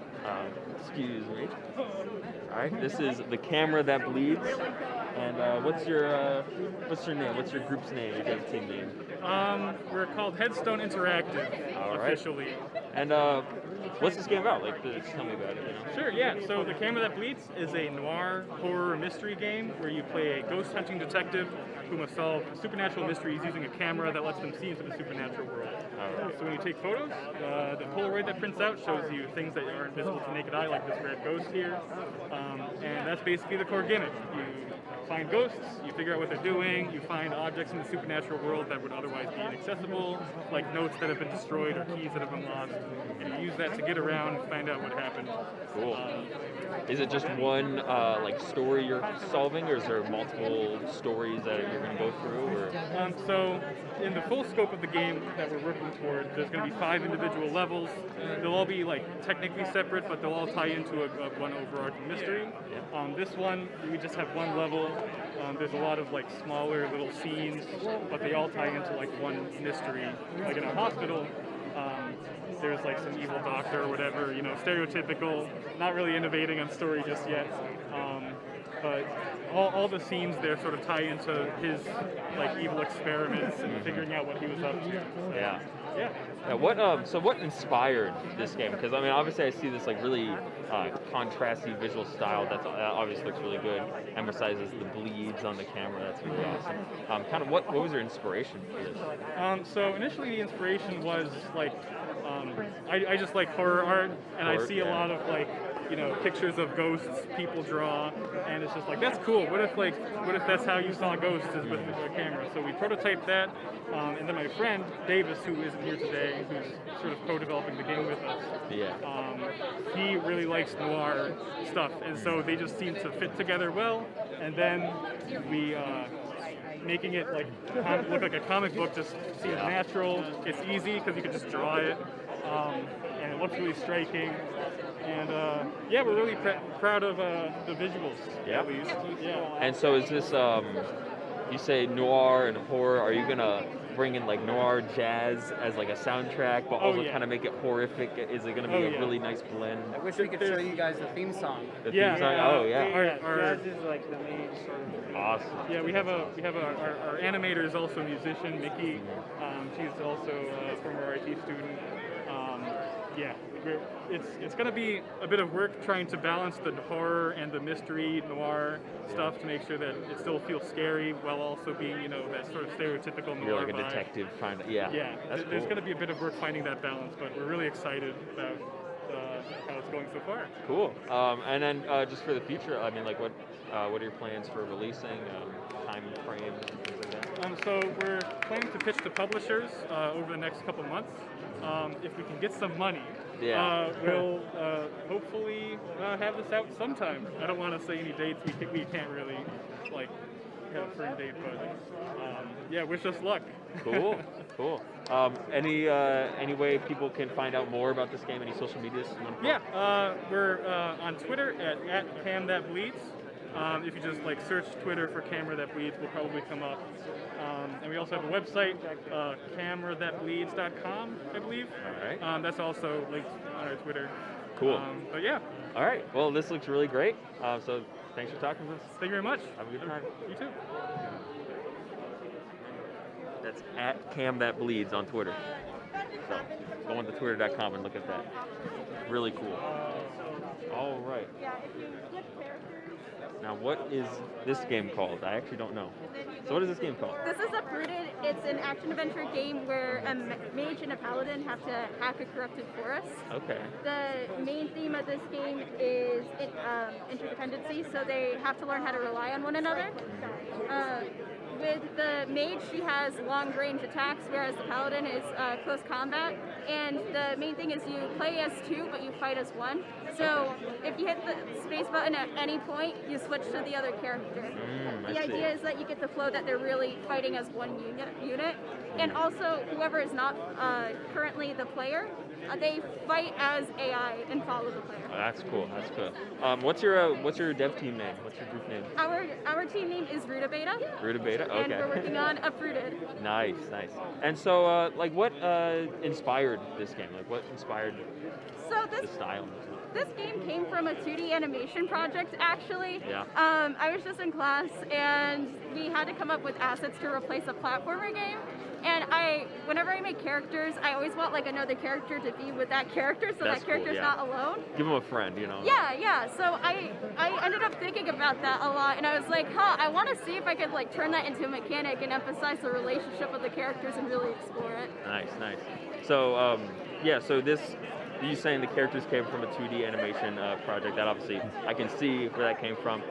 Excuse me. All right. This is the camera that bleeds. And what's your name? What's your group's name? Your guys' team name? We're called Headstone Interactive, All right. officially. And what's this game about? Like, just tell me about it. You know? Sure, yeah. So The Camera That Bleeds is a noir horror mystery game where you play a ghost hunting detective who must solve supernatural mysteries using a camera that lets them see into the supernatural world. All right. So when you take photos, the Polaroid that prints out shows you things that aren't visible to naked eye, like this red ghost here. And that's basically the core gimmick. You find ghosts, you figure out what they're doing, you find objects in the supernatural world that would otherwise be inaccessible, like notes that have been destroyed or keys that have been lost, and you use that to get around and find out what happened. Cool. Is it just one like story you're solving, or is there multiple stories that you're going to go through? Or? So in the full scope of the game that we're working toward, there's going to be 5 individual levels. They'll all be like technically separate, but they'll all tie into one overarching mystery. This one, we just have one level. There's a lot of like smaller little scenes, but they all tie into like one mystery. Like in a hospital, there's like some evil doctor or whatever, you know, stereotypical, not really innovating on story just yet. But all the scenes there sort of tie into his like evil experiments and figuring out what he was up to. So, Yeah. Yeah. Yeah. So what inspired this game? Because I mean, obviously, I see this like really contrasty visual style that obviously looks really good. Emphasizes the bleeds on the camera. That's really awesome. Kind of what was your inspiration for this? So initially, the inspiration was like I just like horror art, and I see a lot of like, you know, pictures of ghosts people draw, and it's just like, that's cool. What if that's how you saw ghosts, is with a camera? So we prototyped that, and then my friend Davis, who isn't here today, who's sort of co-developing the game with us, he really likes noir stuff, and so they just seem to fit together well. And then we making it like look like a comic book just seems natural. It's easy because you can just draw it, and it looks really striking. And yeah, we're really proud of the visuals. Yeah. At least. Yeah. And so is this? You say noir and horror. Are you gonna bring in like noir jazz as like a soundtrack, but also kind of make it horrific? Is it gonna be a really nice blend? I wish we could show you guys the theme song. The theme song? Oh yeah. Jazz is like the main sort of. Awesome. Yeah, we have our animator is also a musician, Mickey. She's also a former RIT student. Yeah, it's going to be a bit of work trying to balance the horror and the mystery noir stuff to make sure that it still feels scary while also being, you know, that sort of stereotypical noir You're like a vibe. detective trying to, yeah. Yeah, That's there's cool. going to be a bit of work finding that balance, but we're really excited about how it's going so far. Cool. And then just for the future, I mean, like what are your plans for releasing, time frame, and things like that? So we're planning to pitch to publishers over the next couple months. If we can get some money, we'll hopefully have this out sometime. I don't want to say any dates. We can't really like have a firm date, but yeah, wish us luck. Cool, cool. Any way people can find out more about this game? Any social medias? Yeah, we're on Twitter at CamThatBleeds. If you just like search Twitter for Camera That Bleeds, we'll probably come up. And we also have a website, camerathatbleeds.com, I believe. All right. That's also linked on our Twitter. Cool. But yeah. All right. Well, this looks really great. So thanks for talking with us. Thank you very much. Have a good time. You too. That's at CamThatBleeds on Twitter. So go on to twitter.com and look at that. Really cool. All right. Now, what is this game called? I actually don't know. So what is this game called? This is Uprooted. It's an action-adventure game where a mage and a paladin have to hack a corrupted forest. Okay. The main theme of this game is interdependency, so they have to learn how to rely on one another. With the mage, she has long-range attacks, whereas the paladin is close combat. And the main thing is you play as two, but you fight as one. So if you hit the space button at any point, you switch to the other character. The idea is that you get the flow that they're really fighting as one unit. And also, whoever is not currently the player, they fight as AI and follow the player. Oh, that's cool. That's cool. What's your dev team name? What's your group name? Our team name is Rootabeta. Rootabeta. Okay. And we're working on Uprooted. Nice, nice. And so, like, what inspired this game? Like, what inspired the style? This game came from a 2D animation project, actually. Yeah. I was just in class, and we had to come up with assets to replace a platformer game. And whenever I make characters, I always want like another character to be with that character, so That's that character's cool, yeah. not alone. Give them a friend, you know. Yeah. So I ended up thinking about that a lot, and I was like, I want to see if I could like turn that into a mechanic and emphasize the relationship of the characters and really explore it. Nice, nice. So, so this, you saying the characters came from a 2D animation project, that obviously, I can see where that came from.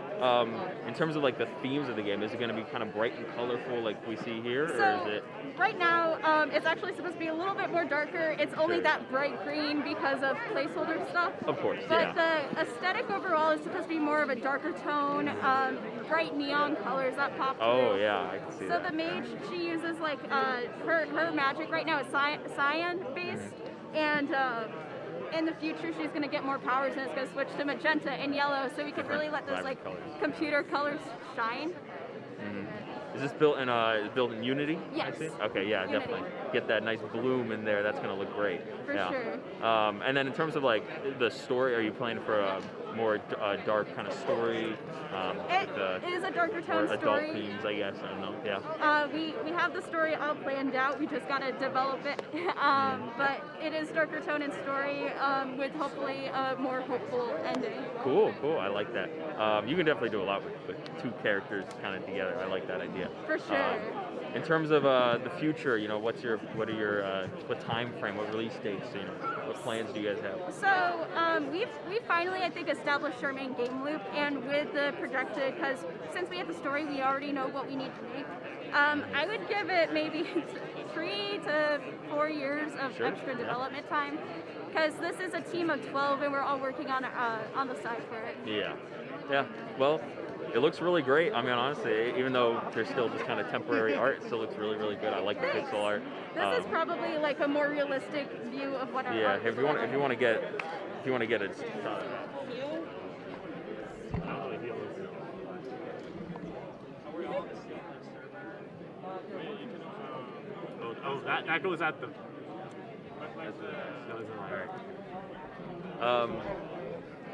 In terms of like the themes of the game, is it going to be kind of bright and colorful like we see here, or is it? Right now, it's actually supposed to be a little bit more darker. It's only that bright green because of placeholder stuff. Of course, but the aesthetic overall is supposed to be more of a darker tone, bright neon colors that pop through. Oh yeah, I can see that. So the mage, she uses like her magic right now is cyan based, and in the future she's going to get more powers and it's going to switch to magenta and yellow, so we can really let those like computer colors shine. Is this built in Unity? Yes. I see? Okay, yeah, Unity. definitely. Get that nice bloom in there. That's going to look great. For sure. sure. And then in terms of like the story, are you playing for a more dark kind of story? It is a darker tone adult story. themes, I guess. I don't know. Yeah. We have the story all planned out. We just got to develop it. But it is darker tone and story with hopefully a more hopeful ending. Cool. I like that. You can definitely do a lot with two characters kind of together. I like that idea. For sure. In terms of the future, you know, what time frame, what release dates, you know, what plans do you guys have? So we finally, I think, established our main game loop, and with the projected, because since we have the story, we already know what we need to make. I would give it maybe 3 to 4 years of extra development time, because this is a team of 12, and we're all working on the side for it. Yeah. Well, it looks really great. I mean, honestly, even though there's still just kind of temporary art, it still looks really, really good. I like the pixel art. This is probably like a more realistic view of what our art if you want to get a that goes at the.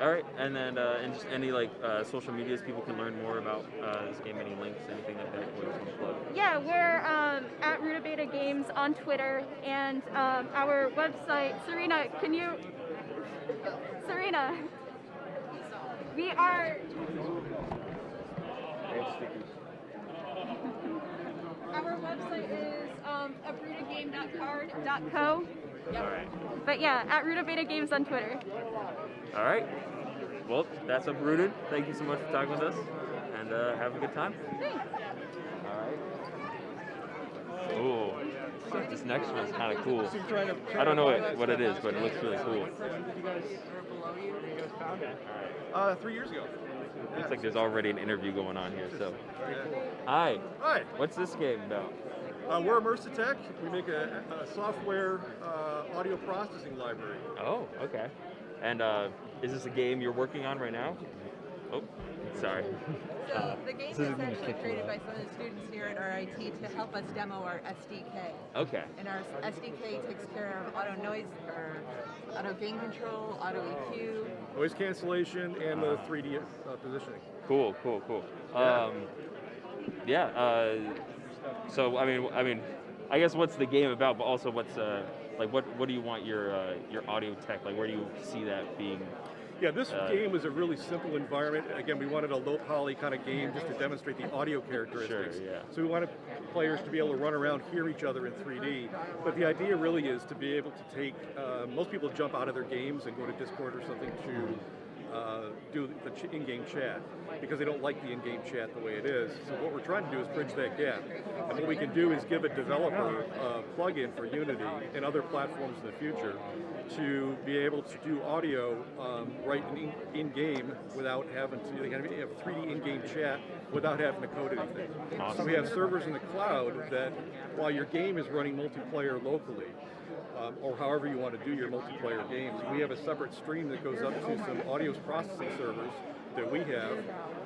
All right, and then and just any like social medias people can learn more about this game. Any links, anything like that? You want to plug? Yeah, we're at Rutabaga Games on Twitter, and our website. Serena, Serena, we are. Our website is abrutagame.card.co. All right. But yeah, at Rutabaga Games on Twitter. All right. Well, that's Uprooted. Thank you so much for talking with us, and have a good time. All right. Ooh, this next one's kind of cool. I don't know what it is, but it looks really cool. 3 years ago. Looks like there's already an interview going on here. So, hi. Hi. What's this game about? We're Immersive Tech. We make a software audio processing library. Oh, okay. And is this a game you're working on right now? Oh, sorry. So the game is actually created by some of the students here at RIT to help us demo our SDK. Okay. And our SDK takes care of auto noise, or auto gain control, auto EQ. Noise cancellation and the 3D positioning. Cool. Yeah. So I mean, I guess what's the game about, but also what's like what do you want your audio tech, like where do you see that being? Yeah, this game is a really simple environment. Again, we wanted a low poly kind of game just to demonstrate the audio characteristics. Sure, yeah. So we wanted players to be able to run around, hear each other in 3D. But the idea really is to be able to take, most people jump out of their games and go to Discord or something to do the in-game chat because they don't like the in-game chat the way it is. So what we're trying to do is bridge that gap. And what we can do is give a developer a plug-in for Unity and other platforms in the future to be able to do audio right in-game without having to have 3D in-game chat without having to code anything. Awesome. So we have servers in the cloud that while your game is running multiplayer locally, or however you want to do your multiplayer games, we have a separate stream that goes up to some audio processing servers that we have.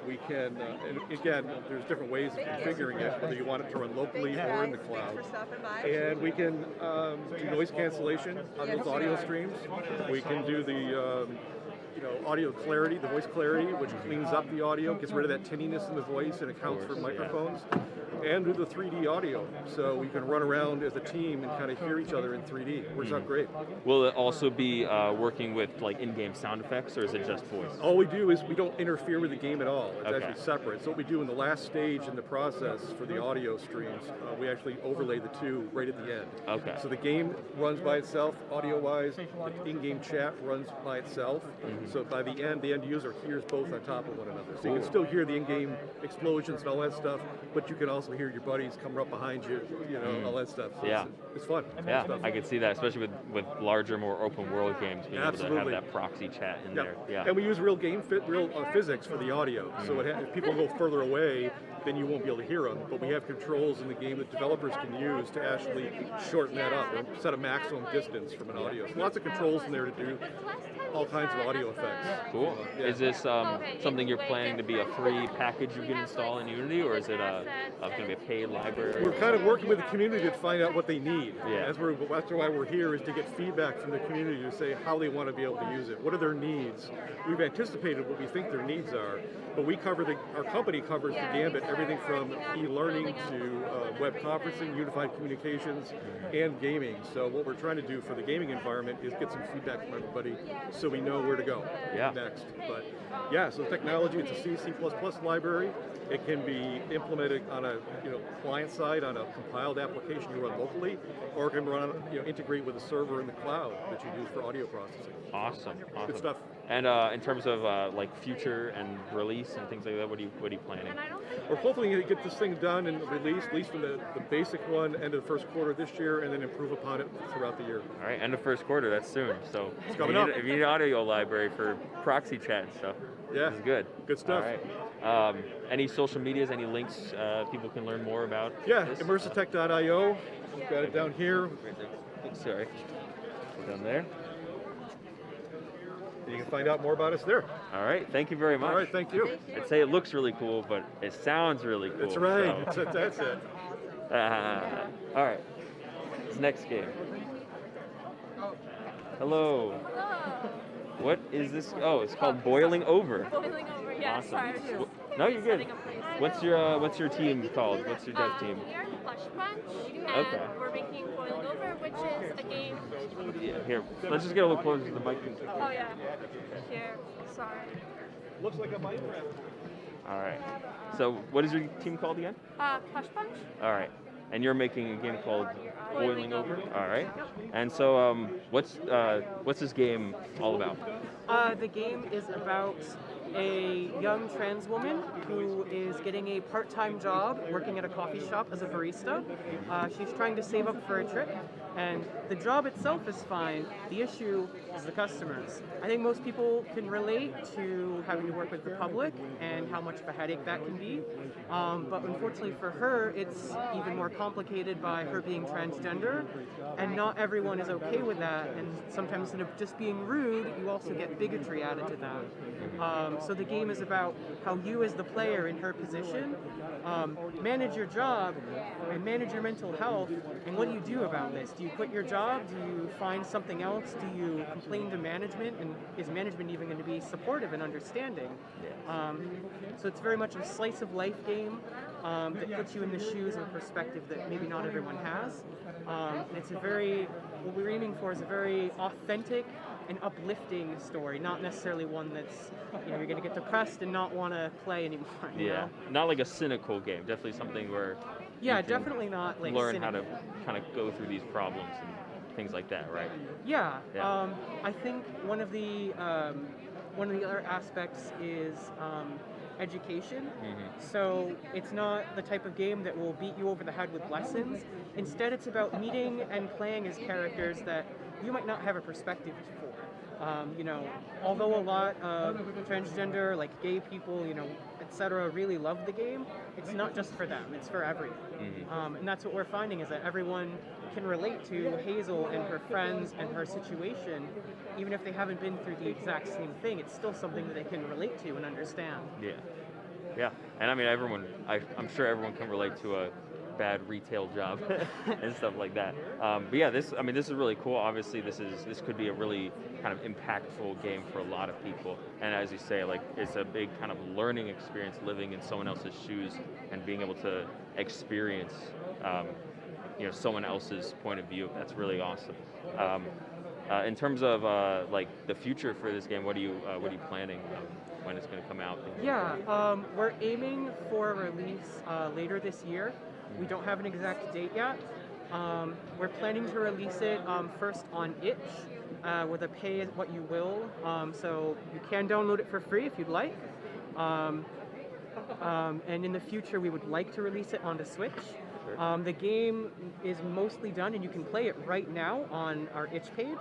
We can, and again, there's different ways of configuring it, whether you want it to run locally or in the cloud. And we can do noise cancellation on those audio streams. We can do the audio clarity, the voice clarity, which cleans up the audio, gets rid of that tinniness in the voice and accounts for microphones. And do the 3D audio, so we can run around as a team and kind of hear each other in 3D. Works out great. Will it also be working with like in-game sound effects, or is it just voice? All we do is we don't interfere with the game at all. It's Okay. actually separate. So what we do in the last stage in the process for the audio streams, we actually overlay the two right at the end. Okay. So the game runs by itself, audio-wise. The in-game chat runs by itself. So by the end user hears both on top of one another. So you can still hear the in-game explosions and all that stuff, but you can also hear your buddies come up behind you, all that stuff. So Yeah. it's fun. Yeah, Stuff. I can see that, especially with larger, more open world games, being able to have Absolutely. that proxy chat in Yep. there. Yeah. And we use real physics for the audio. So if people go further away, then you won't be able to hear them. But we have controls in the game that developers can use to actually shorten that up or set a maximum distance from an audio. So lots of controls in there to do all kinds of audio effects. Cool. Yeah. Is this something you're planning to be a free package you can install in Unity, or is it going to be a paid library? We're kind of working with the community to find out what they need. Yeah. That's why we're here, is to get feedback from the community to say how they want to be able to use it. What are their needs? We've anticipated what we think their needs are, but our company covers the gambit, everything from e-learning to web conferencing, unified communications, and gaming. So what we're trying to do for the gaming environment is get some feedback from everybody so we know where to go next. But yeah, so technology, it's a C++ library. It can be implemented on a client side on a compiled application you run locally, or it can run integrate with a server in the cloud that you use for audio processing. Awesome. Good stuff. And in terms of like future and release and things like that, what are you planning? We're hoping to get this thing done and released, at least for the basic one, end of the first quarter this year, and then improve upon it throughout the year. All right, end of first quarter, that's soon. So It's coming up. If you need an audio library for proxy chat and stuff, yeah, this is good. Good stuff. All right. Any social medias, any links people can learn more about? Yeah, this? immersivetech.io. We've got it down here. Sorry. Down there. You can find out more about us there. All right, thank you very much. All right, thank you. I'd say it looks really cool, but it sounds really cool. That's right. So. That's it. All right, this next game. Hello. What is this? Oh, it's called Boiling Over. Boiling Over, yeah, Awesome. sorry. No, you're good. What's your team called? What's your dev team? We are Plush Punch, and Okay. we're making Boiling Over, which is a game. Yeah, here, let's just get a little closer to the mic. Oh yeah, here. Sorry. Looks like a Minecraft. All right. So, what is your team called again? Plush Punch. All right. And you're making a game called Boiling Over. All right. Yep. And so, what's this game all about? The game is about a young trans woman who is getting a part-time job working at a coffee shop as a barista. She's trying to save up for a trip, and the job itself is fine. The issue is the customers. I think most people can relate to having to work with the public and how much of a headache that can be. But unfortunately for her, it's even more complicated by her being transgender, and not everyone is okay with that. And sometimes instead of just being rude, you also get bigotry added to that. So the game is about how you as the player in her position manage your job and manage your mental health, and what do you do about this? Do you quit your job? Do you find something else? Do you complain to management? And is management even going to be supportive and understanding? So it's very much a slice of life game that puts you in the shoes and perspective that maybe not everyone has. And it's what we're aiming for is a very authentic and uplifting story, not necessarily one that's, you're going to get depressed and not want to play anymore. You know? Not like a cynical game. Definitely something where Yeah, you can definitely not like learn how to cynical. kind of go through these problems and things like that, right? Yeah, Yeah. I think one of the other aspects is education. So it's not the type of game that will beat you over the head with lessons. Instead, it's about meeting and playing as characters that you might not have a perspective for. Although a lot of transgender, like gay people, etc., really love the game, it's not just for them, it's for everyone. And that's what we're finding, is that everyone can relate to Hazel and her friends and her situation. Even if they haven't been through the exact same thing, it's still something that they can relate to and understand. Yeah. And I mean, I'm sure everyone can relate to a bad retail job and stuff like that. But yeah, this is really cool. Obviously, this could be a really kind of impactful game for a lot of people. And as you say, like, it's a big kind of learning experience living in someone else's shoes and being able to experience, someone else's point of view. That's really awesome. In terms of like the future for this game, what are you planning when it's going to come out? Yeah, we're aiming for a release later this year. We don't have an exact date yet. We're planning to release it first on itch with a pay what you will. So you can download it for free if you'd like. And in the future, we would like to release it onto Switch. The game is mostly done, and you can play it right now on our itch page.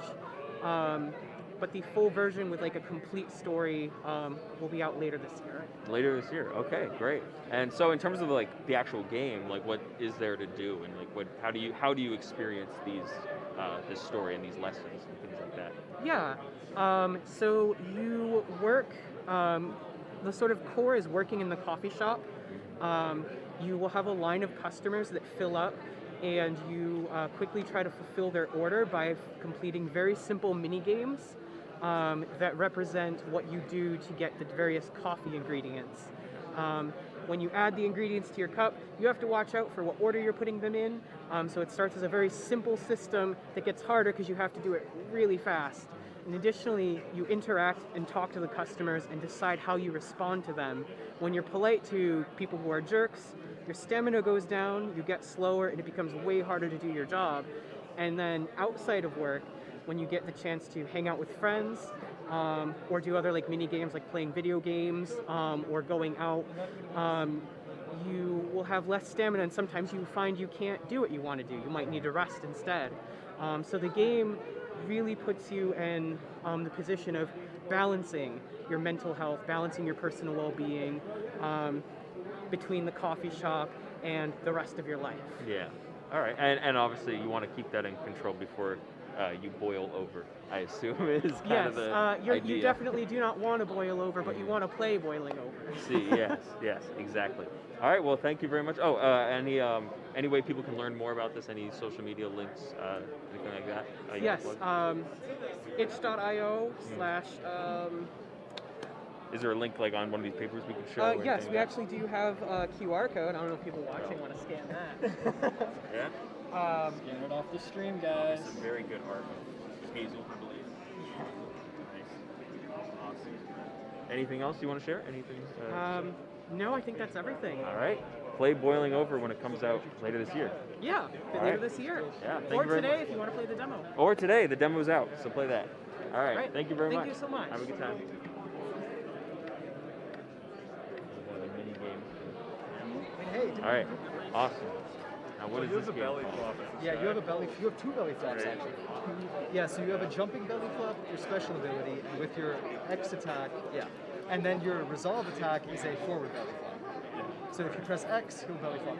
But the full version with like a complete story will be out later this year. Later this year. Okay, great. And so, in terms of like the actual game, like what is there to do, and like how do you experience this story and these lessons and things like that? Yeah. So you work. The sort of core is working in the coffee shop. You will have a line of customers that fill up, and you quickly try to fulfill their order by completing very simple mini games that represent what you do to get the various coffee ingredients. When you add the ingredients to your cup, you have to watch out for what order you're putting them in. So it starts as a very simple system that gets harder because you have to do it really fast. And additionally, you interact and talk to the customers and decide how you respond to them. When you're polite to people who are jerks, your stamina goes down, you get slower, and it becomes way harder to do your job. And then outside of work, when you get the chance to hang out with friends, or do other like mini games like playing video games, or going out, you will have less stamina, and sometimes you find you can't do what you want to do. You might need to rest instead. So the game really puts you in the position of balancing your mental health, balancing your personal well-being between the coffee shop and the rest of your life. Yeah. All right. And obviously you want to keep that in control before you boil over, I assume is kind Yes, of the you idea. definitely do not want to boil over, but you want to play boiling over. See, yes, exactly. All right, well, thank you very much. Oh, any way people can learn more about this? Any social media links, anything like that? You Yes, wanna plug? itch.io slash. Is there a link like on one of these papers we could show? or Yes, anything we like actually do have a QR code. I don't know if people watching want to scan that. that? Yeah. Scan it off the stream, guys. Some very good art. Hazel, I believe. Nice. Awesome. Anything else you want to share? Anything? No, I think that's everything. All right. Play Boiling Over when it comes out later this year. Yeah, All later right. this year. Yeah, thank Or you very today much. if you want to play the demo. Or today, the demo's out, so play that. All right. Right. Thank you very much. Thank you so much. Have a good time. Mini game. Hey. All right. Awesome. Now, what is this game? Yeah, you have a belly. You have two belly flops Right. actually. Yeah, so you have a jumping belly flop with your special ability, and with your X attack, yeah, and then your resolve attack is a forward belly flop. So if you press X, he'll belly flop.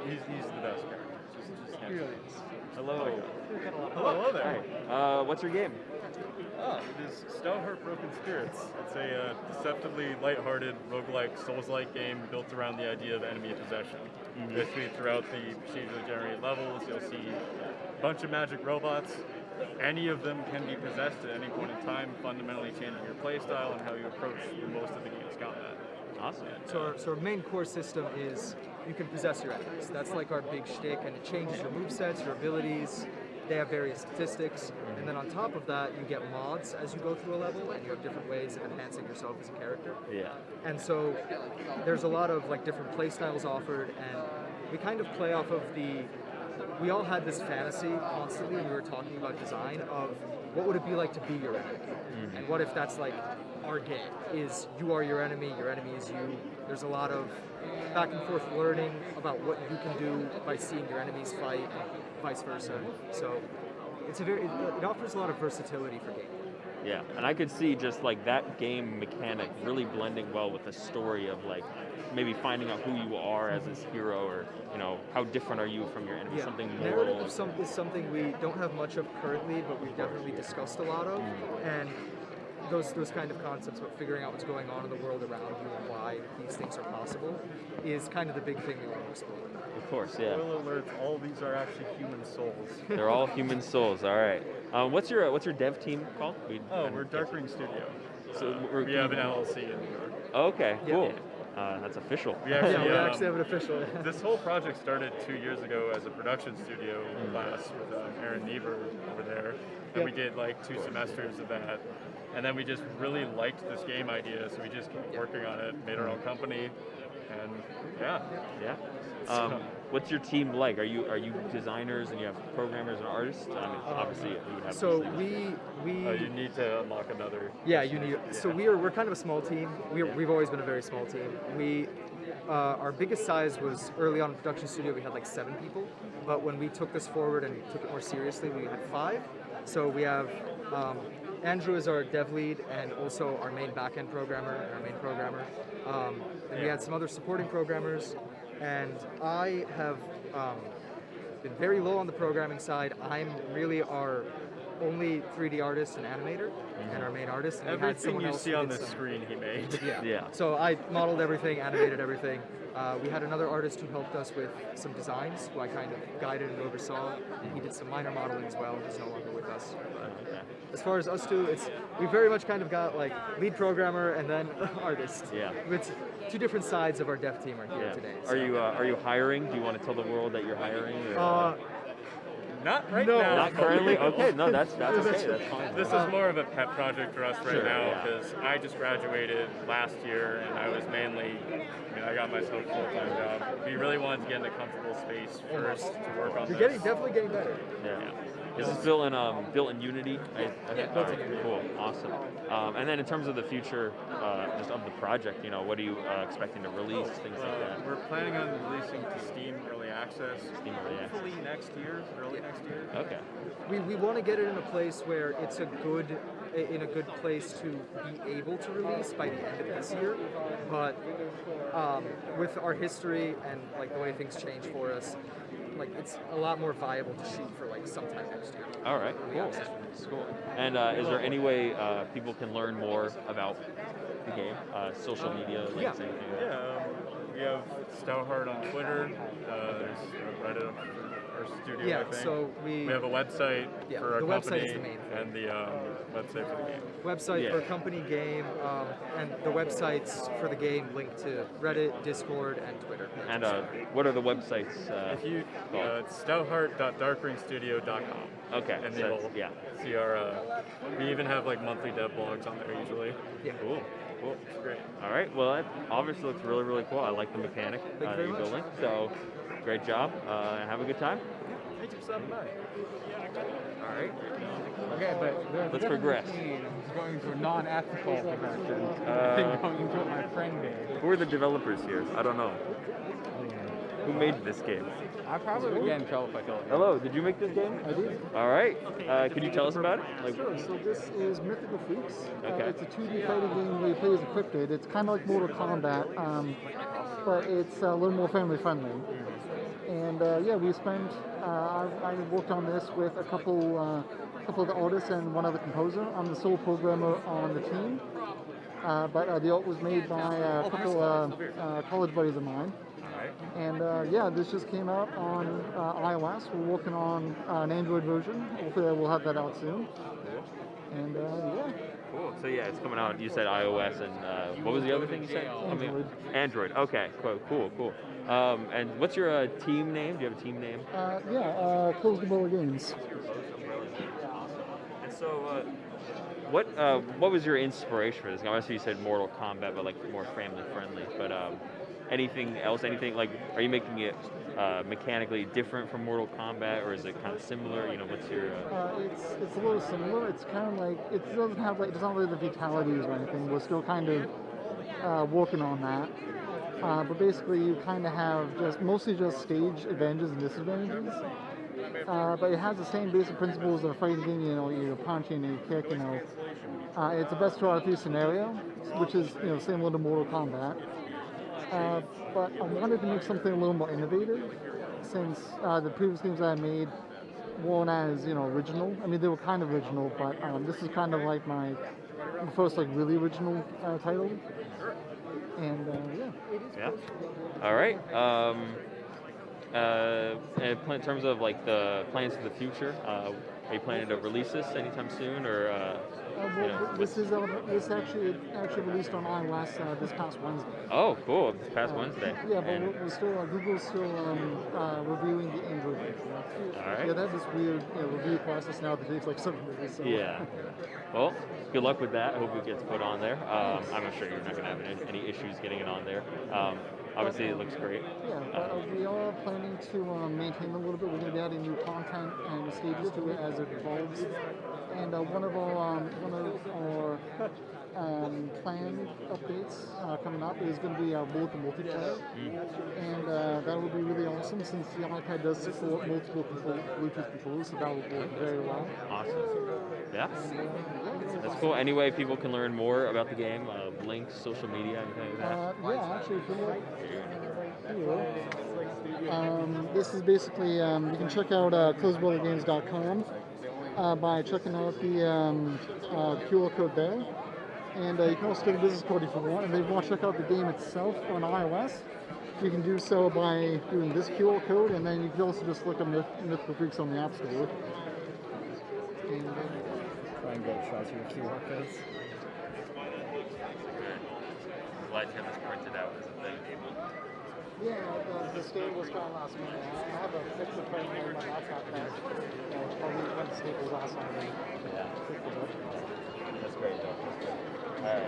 He's the best character. He really is. Hello. Hello there. Hi. What's your game? Oh, it is Stoutheart Broken Spirits. It's a deceptively lighthearted, roguelike, Souls-like game built around the idea of enemy possession. Basically, throughout the procedurally generated levels, you'll see a bunch of magic robots. Any of them can be possessed at any point in time, fundamentally changing your playstyle and how you approach most of the game's combat. Awesome. So our main core system is you can possess your enemies. That's like our big shtick, and it changes your movesets, your abilities. They have various statistics, and then on top of that, you get mods as you go through a level, and you have different ways of enhancing yourself as a character. Yeah. And so there's a lot of like different play styles offered, and we kind of play off of we all had this fantasy constantly when we were talking about design of what would it be like to be your enemy, and what if that's like our game is you are your enemy is you. There's a lot of back and forth learning about what you can do by seeing your enemies fight and vice versa. So it offers a lot of versatility for gameplay. Yeah, and I could see just like that game mechanic really blending well with the story of like maybe finding out who you are as this hero, or how different are you from your enemy, something Narrative moral. is something we don't have much of currently, but we've definitely discussed a lot of, and those kind of concepts about figuring out what's going on in the world around you and why these things are possible is kind of the big thing we want to explore. Of course, yeah. Spoiler alert, all these are actually human souls. They're all human souls. All right. What's your dev team called? We're Darkring Studio. So we have an LLC in New York. Okay, cool. That's official. We actually, we actually have an official. This whole project started 2 years ago as a production studio class with Aaron Never over there, and we did like 2 semesters of that. And then we just really liked this game idea, so we just kept working on it, made our own company, and yeah. What's your team like? Are you designers and you have programmers and artists? I mean, obviously you would have. So these things. you need to unlock another. Yeah, you need. So we're kind of a small team. We've always been a very small team. Our biggest size was early on in production studio. We had like 7 people, but when we took this forward and took it more seriously, we had 5. So we have Andrew is our dev lead and also our main backend programmer and our main programmer. And we had some other supporting programmers, and I have been very low on the programming side. I'm really our only 3D artist and animator, and our main artist. And we had Everything someone you else see who on did the some- screen, he made. Yeah. So I modeled everything, animated everything. We had another artist who helped us with some designs, who I kind of guided and oversaw, and he did some minor modeling as well. He's no longer with us. As far as us two, we very much kind of got like lead programmer and then artist. Yeah. With 2 different sides of our dev team are here today. Are you hiring? Do you want to tell the world that you're hiring? Or, Not right No. now. Not currently? Okay, no, that's okay. That's fine. This is more of a pet project for us right Sure, now yeah. because I just graduated last year and I was mainly, I got myself a full-time job. We really wanted to get in a comfortable space first to work on You're this. definitely getting better. Yeah. Is this built in Unity? I think. built in Alright, Unity. Cool, awesome. And then in terms of the future, just of the project, what are you expecting to release, things like that? We're planning on releasing to Steam Early Access. Steam Early Access. Hopefully next year, early next year. Okay. We want to get it in a place where it's in a good place to be able to release by the end of this year. But with our history and like the way things change for us, like it's a lot more viable to shoot for like sometime next next year. All right, cool. Cool. And is there any way people can learn more about the game? Social media, links, anything? Yeah, we have Stoutheart on Twitter. There's Reddit for our studio, Yeah, I think. so we have a website for our the company website is the main thing. and the website for the game. Website for company game, and the websites for the game link to Reddit, Discord, and Twitter. And what are the websites? If you, it's stoutheart.darkwingstudio.com. Okay, And so you'll see our, we even have like monthly dev blogs on there usually. Yeah. Cool. Cool. It's great. All right. Well, that obviously looks really, really cool. I like the mechanic that you're building. So, great job. Have a good time. Thank you for stopping by. All right. Okay, but Let's progress. Going to a non-ethical profession Uh, going to what my friend did. Who are the developers here? I don't know. Who made this game? I probably would get in trouble if I told you. Hello, did you make this game? I did. All right. Can you tell us about it? Sure. So this is Mythical Freaks. Okay. It's a 2D fighting game where you play as a cryptid. It's kind of like Mortal Kombat, but it's a little more family friendly. And yeah, we spent. I worked on this with a couple of the artists and one other composer. I'm the sole programmer on the team, but the art was made by a couple college buddies of mine. And yeah, this just came out on iOS. We're working on an Android version. Hopefully we'll have that out soon. And yeah. Cool. So yeah, it's coming out. You said iOS, and what was the other thing you said? Android. Android. Okay. Cool. And what's your team name? Do you have a team name? Yeah, Closed Umbrella Games. And so, what was your inspiration for this? Obviously, you said Mortal Kombat, but like more family friendly. But anything else? Anything like? Are you making it mechanically different from Mortal Kombat, or is it kind of similar? You know, what's your? It's a little similar. It's kind of like it doesn't have like it's not really the fatalities or anything. We're still kind of working on that. But basically, you kind of have mostly just stage advantages and disadvantages. But it has the same basic principles of a fighting game. You know, you punch and you kick. You know, it's a best 2 out of 3 scenario, which is similar to Mortal Kombat. But I wanted to make something a little more innovative, since the previous games I made weren't as original. I mean, they were kind of original, but this is kind of like my first like really original title. And yeah. All right. And in terms of like the plans for the future, are you planning to release this anytime soon, or? This actually released on iOS this past Wednesday. Oh, cool! This past Wednesday. Yeah, but we're still Google's still reviewing the Android version. All right. Yeah, they have this weird review process now that takes like 7 days. So. Yeah. Well, good luck with that. I hope it gets put on there. I'm sure you're not going to have any issues getting it on there. Obviously, it looks great. Yeah, but we are planning to maintain a little bit. We're going to be adding new content and stages to it as it evolves. And one of our planned updates coming up is going to be our bulletin multiplayer, and that will be really awesome since the iPad does support multiple Bluetooth controllers, so that will work very well. Awesome. Yeah. That's cool. Any way people can learn more about the game? Links, social media, anything like that? Yeah, actually, if you look right here, this is basically, you can check out closedumbrellagames.com by checking out the QR code there. And you can also get a business card if you want. And if you want to check out the game itself on iOS, you can do so by doing this QR code, and then you can also just look up Mythical Freaks on the App Store. And try and get shots of your QR codes. Glad you have this printed out as a thing. yeah, this game was kind of last minute. I have a picture frame on my laptop that probably went to Staples last night. Yeah. That's great, though. Alright.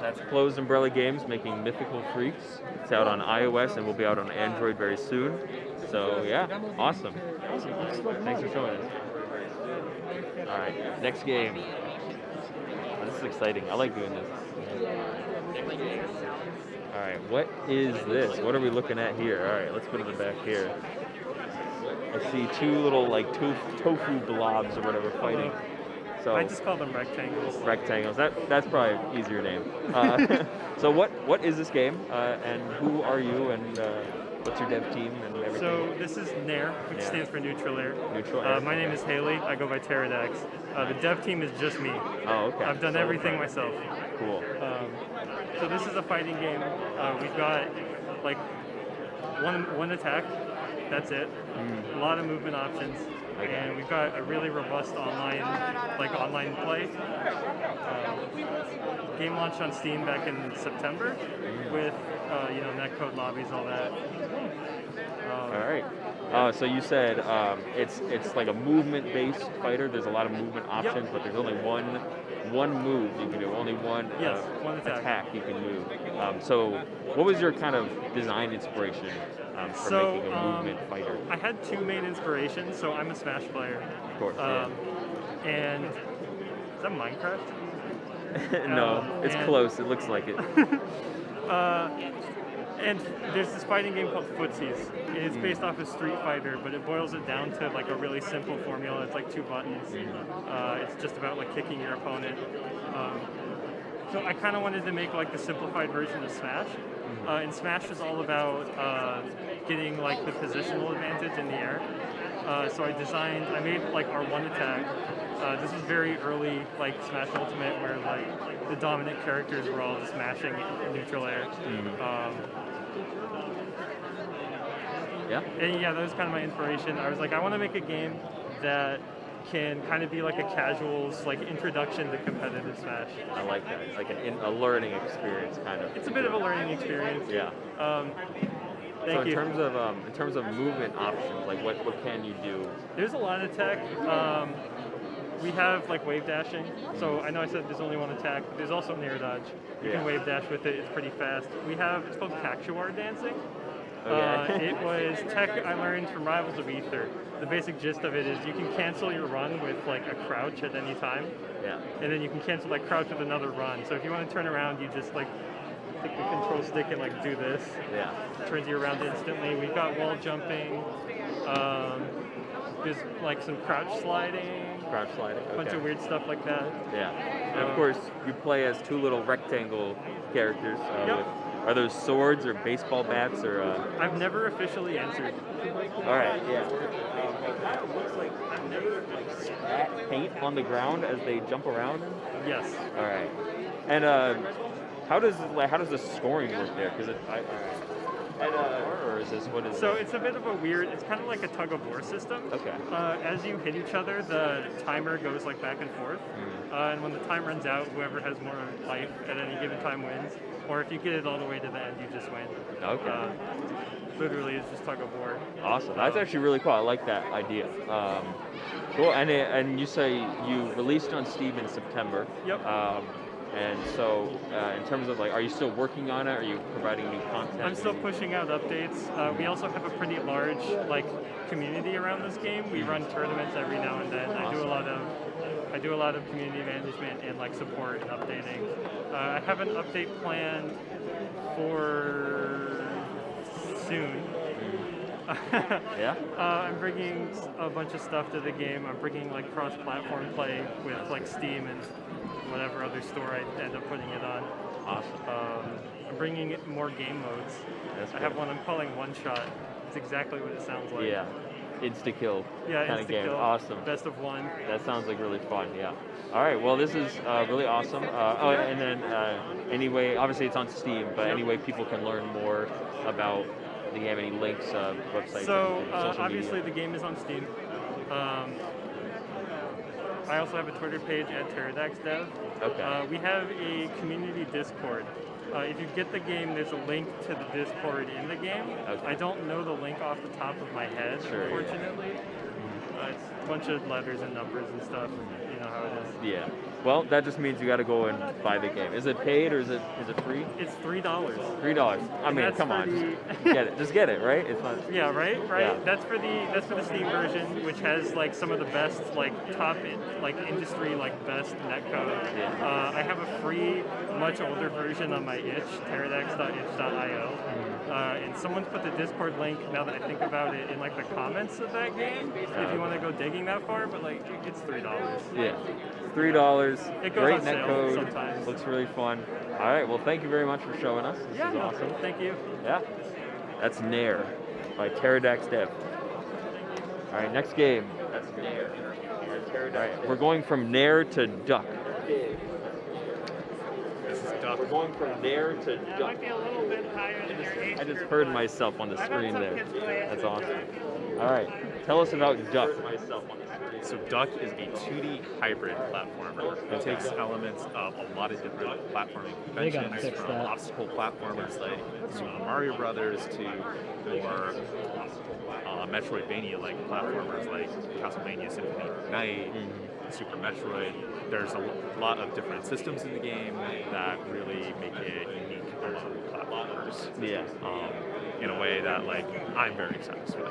That's Closed Umbrella Games making Mythical Freaks. It's out on iOS and will be out on Android very soon. So, yeah, awesome. Thanks for showing us. Alright, next game. Oh, this is exciting. I like doing this. Alright, what is this? What are we looking at here? Alright, let's go to the back here. I see 2 little, like, tofu blobs or whatever fighting. So, I just call them rectangles. Rectangles. That's probably an easier name. So what is this game, and who are you, and What's your dev team and everything? So this is NAIR, which NAIR. stands for Neutral Air. Neutral Air, My name okay. is Haley. I go by Pterodax. The dev team is just me. Oh, okay. I've done Solo everything project. myself. Cool. So this is a fighting game. We've got like one attack. That's it. A lot of movement options. Okay. And we've got a really robust online play. Game launched on Steam back in September with netcode lobbies, all that. All right. So you said it's like a movement-based fighter. There's a lot of movement options, but there's only one move you can do. Only one, one attack you can move. So what was your kind of design inspiration for making a movement fighter? I had two main inspirations. So I'm a Smash player. Of course. And is that Minecraft? No, it's close. It looks like it. And there's this fighting game called Footsies. It's based off of Street Fighter, but it boils it down to like a really simple formula. It's like 2 buttons. It's just about like kicking your opponent. So I kind of wanted to make like the simplified version of Smash. And Smash is all about getting like the positional advantage in the air. So I made like our one attack. This was very early, like Smash Ultimate, where like the dominant characters were all just mashing neutral air. And yeah, that was kind of my inspiration. I was like, I want to make a game that can kind of be like a casual's like introduction to competitive Smash. I like that. It's like a learning experience, kind of. It's a bit of a learning experience. Yeah. Thank so you. in terms of movement options, like what can you do? There's a lot of tech. We have like wave dashing. So I know I said there's only one attack, but there's also near dodge. You can wave dash with it. It's pretty fast. It's called Cactuar dancing. Okay. It was tech I learned from Rivals of Ether. The basic gist of it is you can cancel your run with like a crouch at any time. Yeah. And then you can cancel that crouch with another run. So if you want to turn around, you just like take the control stick and like do this. Yeah. It turns you around instantly. We've got wall jumping. There's like some crouch sliding. A bunch of weird stuff like that. Yeah. And of course, you play as 2 little rectangle characters. Are those swords or baseball bats or? I've never officially answered. All right. Yeah. It looks like I've never like spat paint on the ground as they jump around. Yes. All right. And how does the scoring work there? Because or is this what is? So it's a bit of a weird. It's kind of like a tug of war system. Okay. As you hit each other, the timer goes like back and forth, and when the time runs out, whoever has more life at any given time wins. Or if you get it all the way to the end, you just win. Okay. Literally, it's just tug of war. Awesome. That's actually really cool. I like that idea. Cool. And you say you released on Steam in September. Yep. And so, in terms of like, are you still working on it? Are you providing new content? I'm still pushing out updates. We also have a pretty large like community around this game. We run tournaments every now and then. Awesome. I do a lot of community management and like support and updating. I have an update planned for soon. Yeah. I'm bringing a bunch of stuff to the game. I'm bringing like cross-platform play with like Steam and whatever other store I end up putting it on. Awesome. I'm bringing more game modes. I have one I'm calling One Shot. It's exactly what it sounds like. Yeah. Insta-kill kind of game. Insta-kill, Awesome. Best of one. That sounds like really fun, yeah. All right, well, this is really awesome. And then anyway, obviously it's on Steam, but any way people can learn more about the game, any links, websites, So and social obviously media? the game is on Steam. I also have a Twitter page at PterodaxDev. Okay. We have a community Discord. If you get the game, there's a link to the Discord in the game. Okay. I don't know the link off the top of my head, unfortunately. It's a bunch of letters and numbers and stuff. You know how it is. Yeah. Well, that just means you got to go and buy the game. Is it paid or is it free? It's $3. $3. I mean, come on, just get it. Just get it, right? It's not. Yeah, right. Yeah. That's for the Steam version, which has like some of the best top industry best netcode. Yeah. I have a free, much older version on my itch, pterodax.itch.io. And someone's put the Discord link, now that I think about it, in the comments of that game. If you want to go digging that far, but it's $3. Yeah. $3. It goes Great on sale netcode. sometimes. Looks really fun. All right. Well, thank you very much for showing us. This is awesome. Thank you. Yeah. That's Nair by Pterodax Dev. All right, next game. That's Nair. All right, we're going from Nair to Duck. This is Duck. We're going from Nair to Duck. I just heard myself on the screen there. That's awesome. All right, tell us about Duck. So Duck is a 2D hybrid platformer. It takes elements of a lot of different platforming conventions, from obstacle platformers like Super Mario Brothers to more Metroidvania-like platformers like Castlevania Symphony of the Night, Super Metroid. There's a lot of different systems in the game that really make it unique among platformers. Yeah. In a way that, like, I'm very satisfied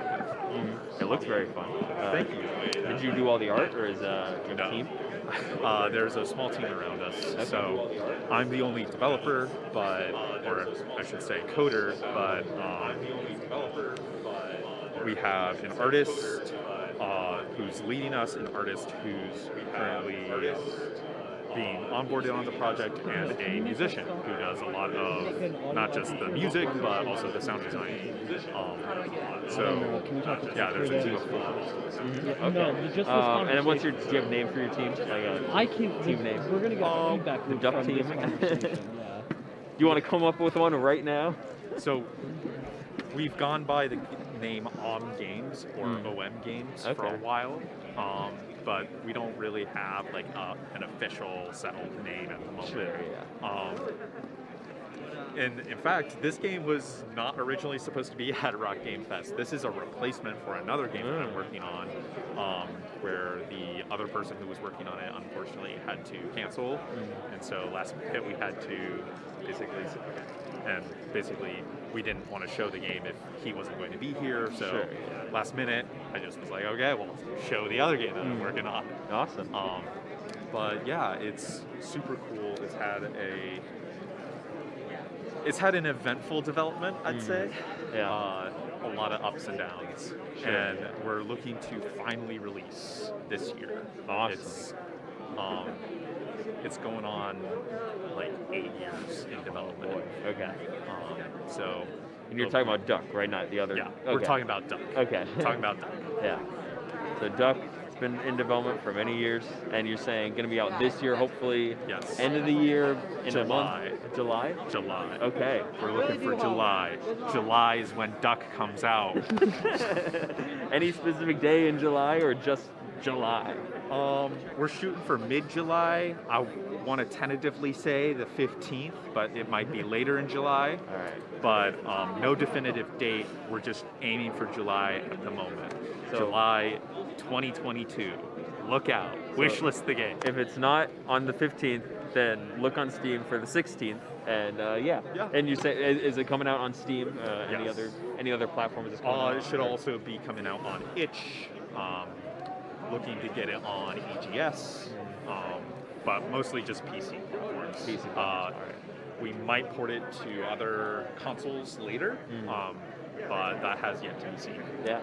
with. It looks very fun. Thank you. Did you do all the art, or is a team? There's a small team around us. Okay. So I'm the only developer, or I should say coder, but we have an artist who's leading us, an artist who's currently being onboarded on the project, and a musician who does a lot of not just the music but also the sound design. Yeah, there's a team of four. Okay. And then do you have a name for your team? Like a team name? We're gonna get feedback. The Duck team. Yeah. You want to come up with one right now? So we've gone by the name OM Games or OM Games for a while. But we don't really have like an official settled name at the moment. Sure, yeah. And in fact, this game was not originally supposed to be at Rock Game Fest. This is a replacement for another game that I'm working on, where the other person who was working on it unfortunately had to cancel, and so last minute we had to basically we didn't want to show the game if he wasn't going to be here. So last minute, I just was like, okay, well, show the other game that I'm working on. Awesome. But yeah, it's super cool. It's had an eventful development, I'd say. Yeah. A lot of ups and downs. Sure. And we're looking to finally release this year. Awesome. It's going on like 8 years in development. Okay. So. And you're talking about Duck, right? Not the other. Yeah. Okay. We're talking about Duck. Okay. Talking about Duck. Yeah. So Duck has been in development for many years, and you're saying going to be out this year, hopefully. Yes. End of the year in July. a month. July. July. Okay. We're looking for July. July is when Duck comes out. Any specific day in July or just July? We're shooting for mid-July. I want to tentatively say the 15th, but it might be later in July. All right. But no definitive date. We're just aiming for July at the moment. So, July 2022. Look out. Wishlist the game. If it's not on the 15th, then look on Steam for the 16th. And yeah. And you say, is it coming out on Steam? Yes. Any other platforms? It should also be coming out on itch. Looking to get it on EGS, but mostly just PC platforms. We might port it to other consoles later, but that has yet to be seen. Yeah,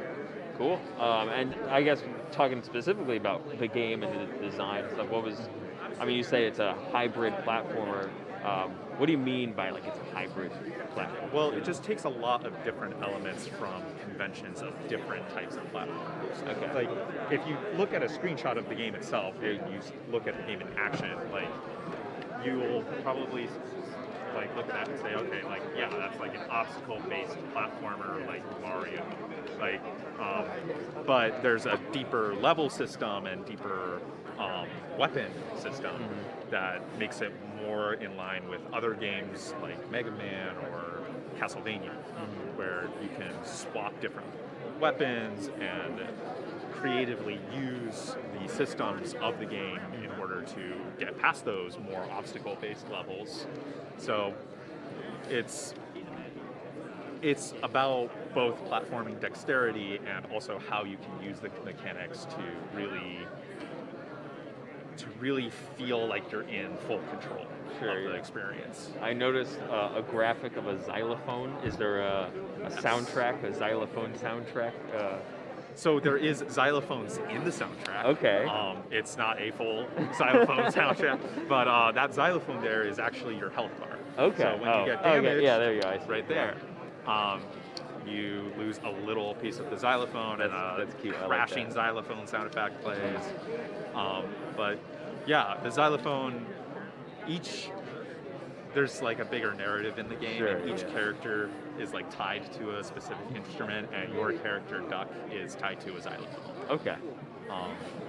cool. And I guess talking specifically about the game and the design and stuff, you say it's a hybrid platformer. What do you mean by it's a hybrid platform? Well, it just takes a lot of different elements from conventions of different types of platformers. Okay. Like, if you look at a screenshot of the game itself, or you look at the game in action, you will probably look at that and say, okay, that's an obstacle-based platformer like Mario. But there's a deeper level system and deeper weapon system that makes it more in line with other games like Mega Man or Castlevania, where you can swap different weapons and creatively use the systems of the game in order to get past those more obstacle-based levels. So it's about both platforming dexterity and also how you can use the mechanics to really feel like you're in full control of the experience. I noticed a graphic of a xylophone. Is there a soundtrack, a xylophone soundtrack? So there is xylophones in the soundtrack. Okay. It's not a full xylophone soundtrack, but that xylophone there is actually your health bar. Okay. So when you get damaged, there you go. right there. you lose a little piece of the xylophone, and That's cute. I like crashing that. xylophone sound effect plays. But yeah, the xylophone, there's like a bigger narrative in the game, Sure, and each yeah. character is like tied to a specific instrument, and your character Duck is tied to a xylophone. Okay.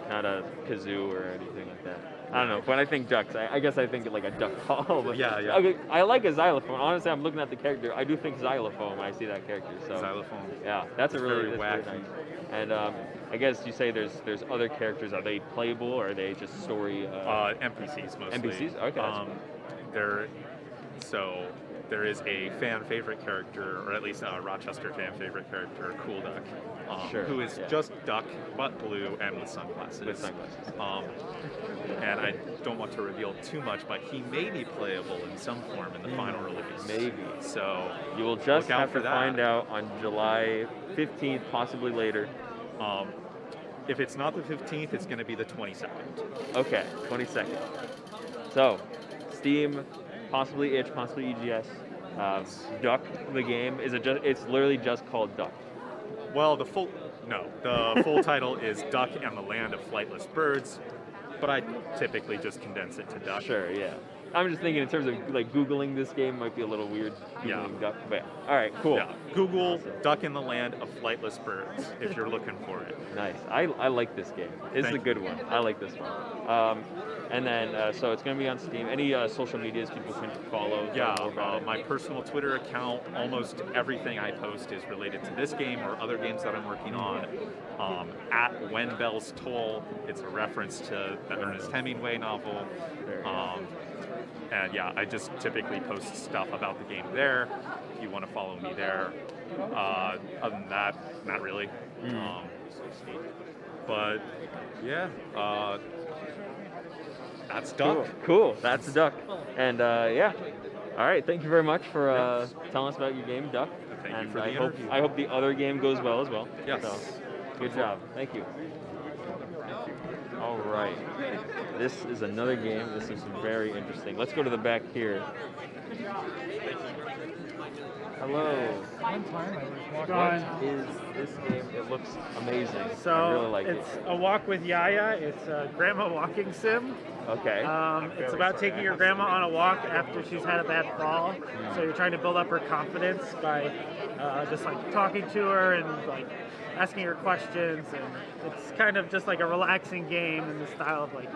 Not a kazoo or anything like that. I don't know. When I think ducks, I guess I think like a duck call. But Yeah. Okay, I like a xylophone. Honestly, I'm looking at the character. I do think xylophone when I see that character. So Xylophone. Yeah, that's It's a really very that's wacky. nice. And I guess you say there's other characters. Are they playable or are they just story? NPCs mostly. NPCs. Okay. There is a fan favorite character, or at least a Rochester fan favorite character, Cool Duck, Sure, who is yeah. just Duck but blue and with sunglasses. With sunglasses. And I don't want to reveal too much, but he may be playable in some form in the final release. Maybe. So You will just look out have for to that. find out on July 15th, possibly later. If it's not the 15th, it's going to be the 22nd. Okay, 22nd. So, Steam, possibly itch, possibly EGS. Duck, the game, is it just? It's literally just called Duck. Well, the full title is Duck and the Land of Flightless Birds, but I typically just condense it to Duck. Sure, yeah. I'm just thinking in terms of like Googling this game might be a little weird. Googling Duck, but yeah. All right, cool. Yeah. Google Duck in the Land of Flightless Birds if you're looking for it. Nice. I like this game. It's a good one. I like this one. And then, so it's going to be on Steam. Any social medias people can follow? Yeah, my personal Twitter account, almost everything I post is related to this game or other games that I'm working on. At When Bells Toll, it's a reference to the Ernest Hemingway novel. And yeah, I just typically post stuff about the game there. If you want to follow me there. Other than that, not really. But yeah, that's Duck. Cool. That's Duck. And yeah. All right. Thank you very much for telling us about your game, Duck. Thank you and for the I interview. hope the other game goes well as well. Yes. So, good job. Thank you. All right. This is another game. This is very interesting. Let's go to the back here. Hello. What is this game? It looks amazing. So I really like it's it. a walk with Yaya. It's a grandma walking sim. Okay. It's about taking your grandma on a walk after she's had a bad fall. So you're trying to build up her confidence by just like talking to her and like asking her questions, and it's kind of just like a relaxing game in the style of like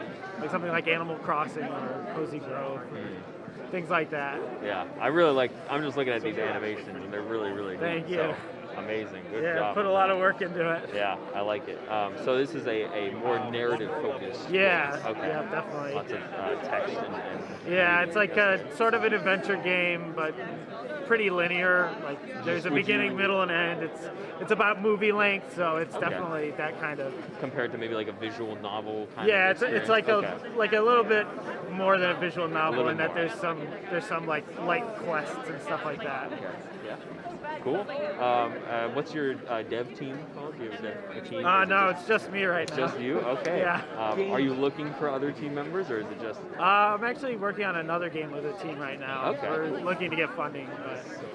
something like Animal Crossing or Cozy Grove. Things like that. Yeah, I really like. I'm just looking at these animations, and they're really, really good. Thank you. So, amazing. Good Yeah, job. put a lot of work into it. Yeah, I like it. So this is a more narrative focused. Yeah, Okay. yeah, definitely. Lots of text and Yeah, it's like a sort of an adventure game, but pretty linear. Like there's a Would beginning, you- middle, and end. It's about movie length, so it's Okay. definitely that kind of. compared to maybe like a visual novel kind Yeah, of. it's like experience? like a little bit more than a visual novel little in that more. there's some like light quests and stuff like that. Yeah. Cool. What's your dev team called? Do you have a team? Or is it No, just- it's just me right It's now. just you? Okay. Yeah. Are you looking for other team members, or is it just? I'm actually working on another game with a team right now. Okay. We're looking to get funding,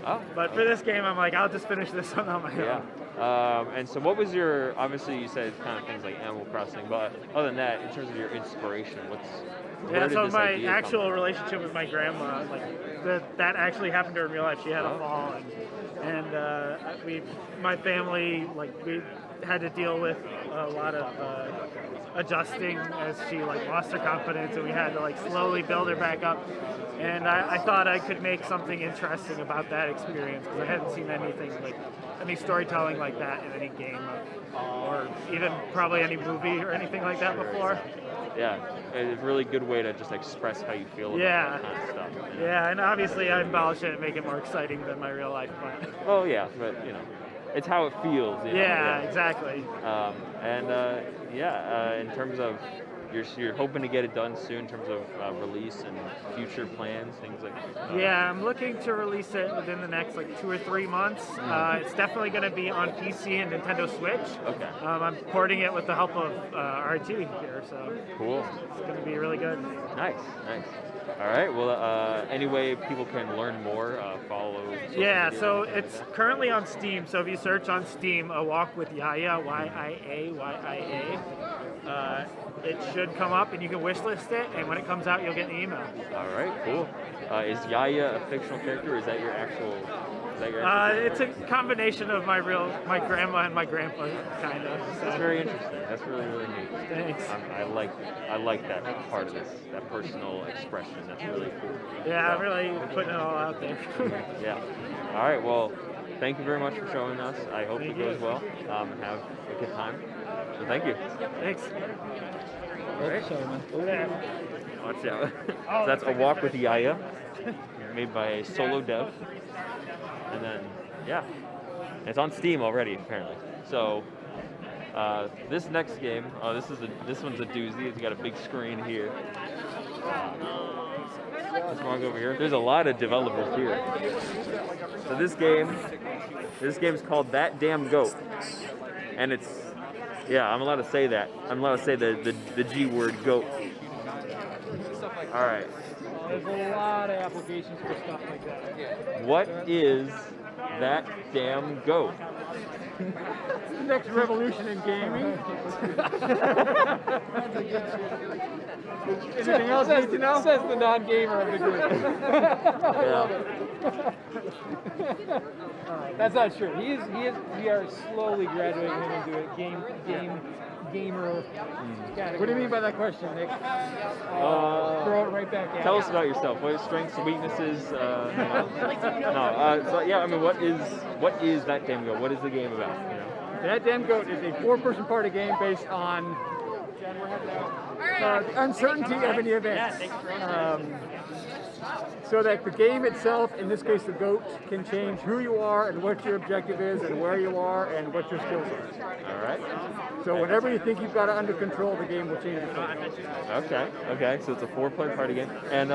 Oh. but for this game, I'm like, I'll just finish this one on my Yeah. own. And so what was your, obviously you said kind of things like Animal Crossing, but other than that, in terms of your inspiration, where Yeah, did so this my idea come actual from? relationship with my grandma, like that actually happened to her in real life. She had a fall, and my family, like we had to deal with a lot of adjusting as she like lost her confidence, and we had to like slowly build her back up. And I thought I could make something interesting about that experience because I hadn't seen anything like any storytelling like that in any game or even probably any movie or anything like that before. Yeah, it's a really good way to just express how you feel about Yeah. that kind of stuff. Yeah, and obviously I embellish it and make it more exciting than my real life. But Oh yeah, but you know, it's how it feels. You know? yeah, exactly. In terms of you're hoping to get it done soon in terms of release and future plans, things like that? Yeah, I'm looking to release it within the next like 2 or 3 months. It's definitely going to be on PC and Nintendo Switch. Okay. I'm porting it with the help of RT here, so Cool. it's going to be really good. Nice. All right. Well, any way people can learn more, follow. social Yeah, media, so anything like it's that? currently on Steam. So if you search on Steam, A Walk with Yaya, YIA, it should come up, and you can wishlist it. And when it comes out, you'll get an email. All right. Cool. Is Yaya a fictional character, or is that your actual? Is that your actual It's a combination of my grandma and my grandpa, kind of. So. That's very interesting. That's really neat. Thanks. I like that part of this, that personal expression. That's really cool. Yeah, So- really putting it all out there. Yeah. All right. Well, thank you very much for showing us. I hope Thank it goes you. well. Have a good time. So thank you. Thanks. All right. Watch out. So that's A Walk with Yaya, made by a solo dev. And then, yeah, it's on Steam already, apparently. So, this next game, this one's a doozy. It's got a big screen here. Let's walk over here. There's a lot of developers here. So this game's called That Damn Goat, and it's, yeah, I'm allowed to say that. I'm allowed to say the G word, goat. All right. There's a lot of applications for stuff like that. What is That Damn Goat? The next revolution in gaming. Anything else you need to know? Says the non-gamer of the group. I love it. That's not true. We are slowly graduating him into a gamer category. What do you mean by that question, Nick? Throw it right back at Tell you. us about yourself. What are strengths, weaknesses? So yeah, I mean, what is That Damn Goat? What is the game about? You know? That Damn Goat is a 4-person party game based on the uncertainty of any event. So that the game itself, in this case the goat, can change who you are and what your objective is and where you are and what your skills are. All right. So whenever you think you've got it under control, the game will change it for you. Okay. So it's a 4-player party game. And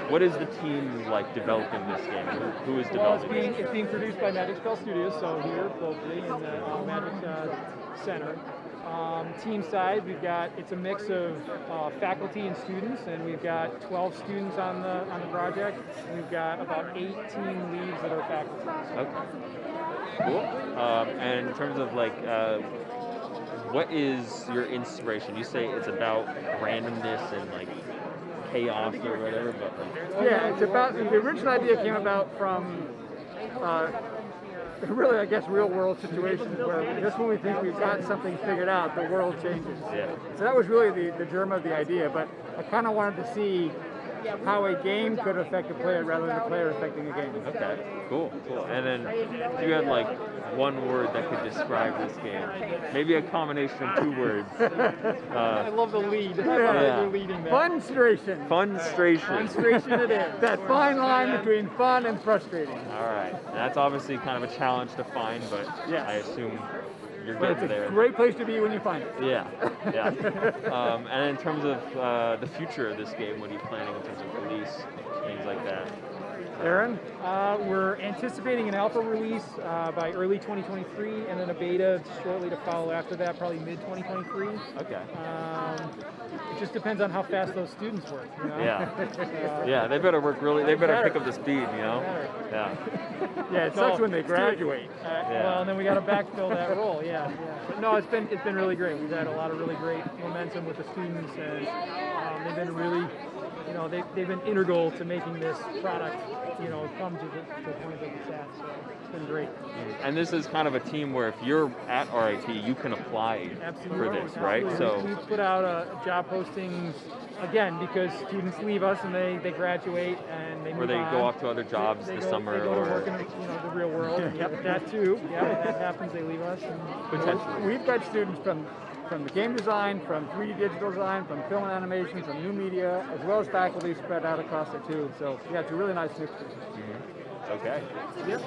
what is the team like developing this game? Who is Well, developing it's being produced by Magic Spell Studios, so here locally in the Magic Center. Team side, it's a mix of faculty and students, and we've got 12 students on the project. And we've got about 8 team leads that are faculty. Okay. Cool. And in terms of like, what is your inspiration? You say it's about randomness and like chaos or whatever, but like, Yeah, it's about, the original idea came about from really, I guess, real world situations where just when we think we've got something figured out, the world changes. Yeah. So that was really the germ of the idea, but I kind of wanted to see how a game could affect a player rather than a player affecting a game. Okay, cool. And then if you had like one word that could describe this game, maybe a combination of 2 words. I love the lead. Yeah. You're leading that. Funstration. Funstration it is. That fine line between fun and frustrating. All right. That's obviously kind of a challenge to find, but Yes. I assume you're But getting it's there. a great place to be when you find it. Yeah. And in terms of the future of this game, what are you planning in terms of release, things like that? Aaron? We're anticipating an alpha release by early 2023, and then a beta shortly to follow after that, probably mid-2023. Okay. It just depends on how fast those students work. You know? Yeah, they better work really. They better pick up the speed, you know. Yeah. Yeah, it sucks when they graduate. Yeah. Well, and then we got to backfill that role. Yeah. But no, it's been really great. We've had a lot of really great momentum with the students, and they've been really, they've been integral to making this product, come to the point that it's at. So it's been great. And this is kind of a team where if you're at RIT, you can apply for this, right? Absolutely. We put out job postings again because students leave us and they graduate and they move on. Or they go off to other jobs this summer, they go or to work in the real world. Yep, that too. Yeah, that happens. They leave us. And Potentially. we've got students from the game design, from 3D digital design, from film and animation, from new media, as well as faculty spread out across it too. So yeah, it's a really nice mixture. Okay. Yep.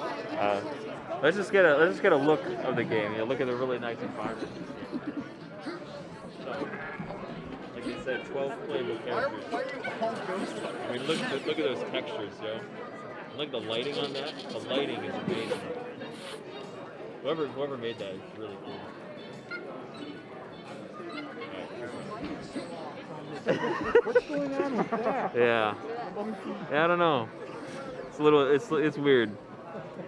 Let's just get a look of the game. You look at the really nice environment. So, like you said 12 playable characters. I mean, look at those textures, yo. Look at the lighting on that. The lighting is amazing. Whoever made that is really cool. What's going on with that? Yeah, I don't know. It's weird.